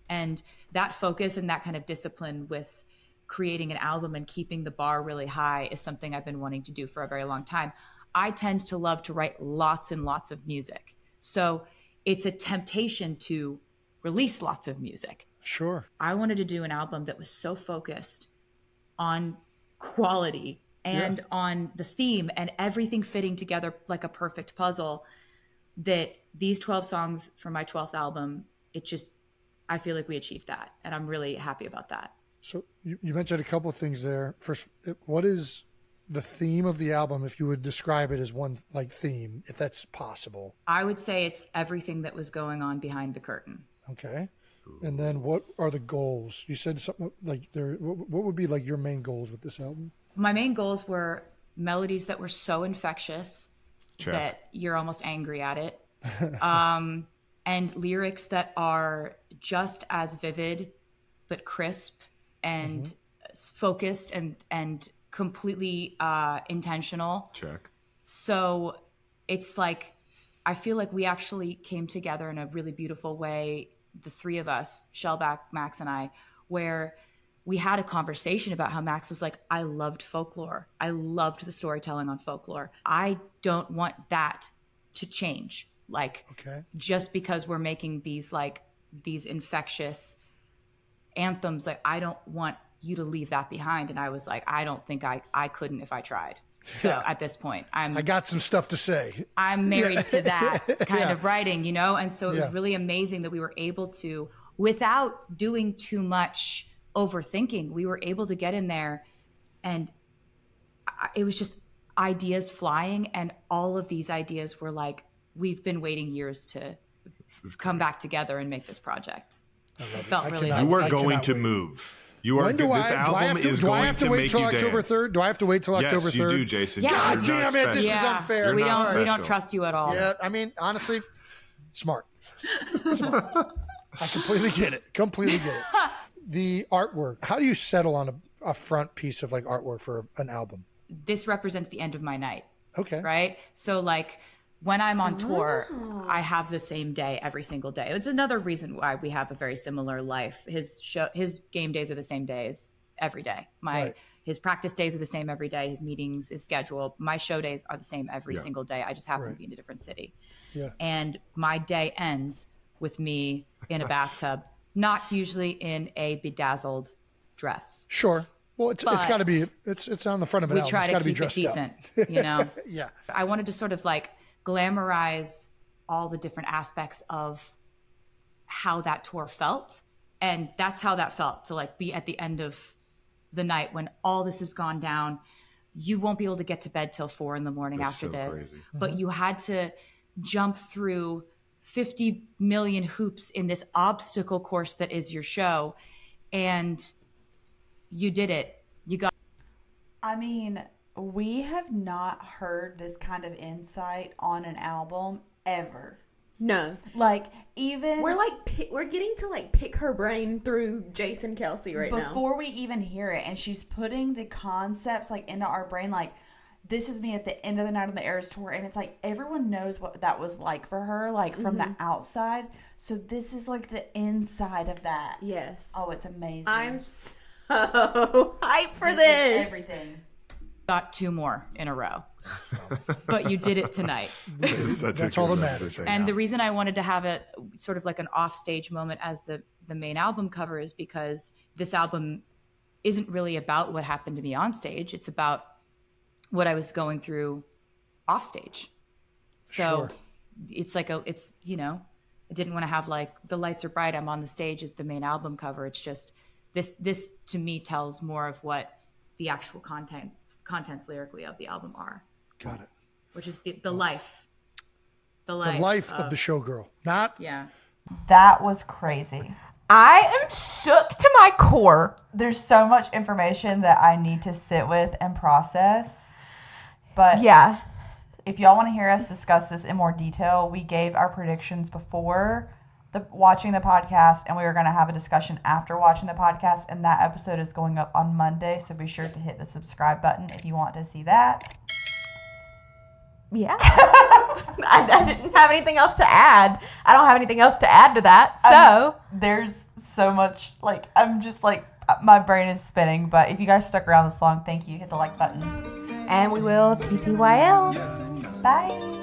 And that focus and that kind of discipline with creating an album and keeping the bar really high is something I've been wanting to do for a very long time. I tend to love to write lots and lots of music. So it's a temptation to release lots of music. Sure. I wanted to do an album that was so focused on quality and on the theme and everything fitting together like a perfect puzzle, that these 12 songs for my 12th album, I feel like we achieved that. And I'm really happy about that. So you mentioned a couple of things there. First, what is the theme of the album, if you would describe it as one like theme, if that's possible? I would say it's everything that was going on behind the curtain. Okay. And then what are the goals? You said something like what would be like your main goals with this album? My main goals were melodies that were so infectious that you're almost angry at it. And lyrics that are just as vivid, but crisp and focused and completely intentional. So it's like, I feel like we actually came together in a really beautiful way, the three of us, Shellback, Max, and I, where we had a conversation about how Max was like, I loved folklore. I loved the storytelling on folklore. I don't want that to change. Like, just because we're making these infectious anthems, like, I don't want you to leave that behind. And I was like, I don't think I couldn't if I tried. So at this point, I got some stuff to say. I'm married to that kind of writing, you know? And so it was really amazing that we were able to, without doing too much overthinking, we were able to get in there, and it was just ideas flying. And all of these ideas were like, we've been waiting years to come back together and make this project. It felt really You are going to move. You are. This album is going to make you dance. October 3rd? Do I have to wait till October 3rd? Yes, you do, Jason. Yeah. God damn it! This is unfair. We don't trust you at all. Yeah, I mean, honestly, smart. I completely get it. The artwork. How do you settle on a front piece of like artwork for an album? This represents the end of my night. Okay. Right? So like when I'm on tour, I have the same day every single day. It's another reason why we have a very similar life. His game days are the same days every day. His practice days are the same every day. His meetings, his schedule. My show days are the same every single day. I just happen to be in a different city. Yeah. And my day ends with me in a bathtub, not usually in a bedazzled dress. Sure. Well, it's got to be. It's on the front of an album. We try to keep it decent, you know. Yeah. I wanted to sort of like glamorize all the different aspects of how that tour felt, and that's how that felt to like be at the end of the night when all this has gone down. You won't be able to get to bed till 4 a.m. after this, but you had to jump through 50 million hoops in this obstacle course that is your show, and you did it. You got. I mean, we have not heard this kind of insight on an album ever. No. Like, even We're getting to like pick her brain through Jason Kelce right now. before we even hear it, and she's putting the concepts like into our brain, like, this is me at the end of the night on the Eras tour, and it's like everyone knows what that was like for her, like from the outside. So this is like the inside of that. Yes. Oh, it's amazing. I'm so hyped for This this. is everything. Got 2 more in a row, but you did it tonight. That's all that matters. And the reason I wanted to have it sort of like an offstage moment as the main album cover is because this album isn't really about what happened to me on stage. It's about what I was going through off stage. So it's like I didn't want to have like the lights are bright, I'm on the stage as the main album cover. It's just this to me tells more of what the actual contents lyrically of the album are. Got it. Which is the life. The life of the showgirl. Not Yeah. That was crazy. I am shook to my core. There's so much information that I need to sit with and process. But Yeah. if y'all want to hear us discuss this in more detail, we gave our predictions before watching the podcast, and we were going to have a discussion after watching the podcast, and that episode is going up on Monday, so be sure to hit the subscribe button if you want to see that. Yeah. I didn't have anything else to add. I don't have anything else to add to that. So There's so much, like, I'm just like, my brain is spinning, but if you guys stuck around this long, thank you. Hit the like button. and we will TTYL. Bye.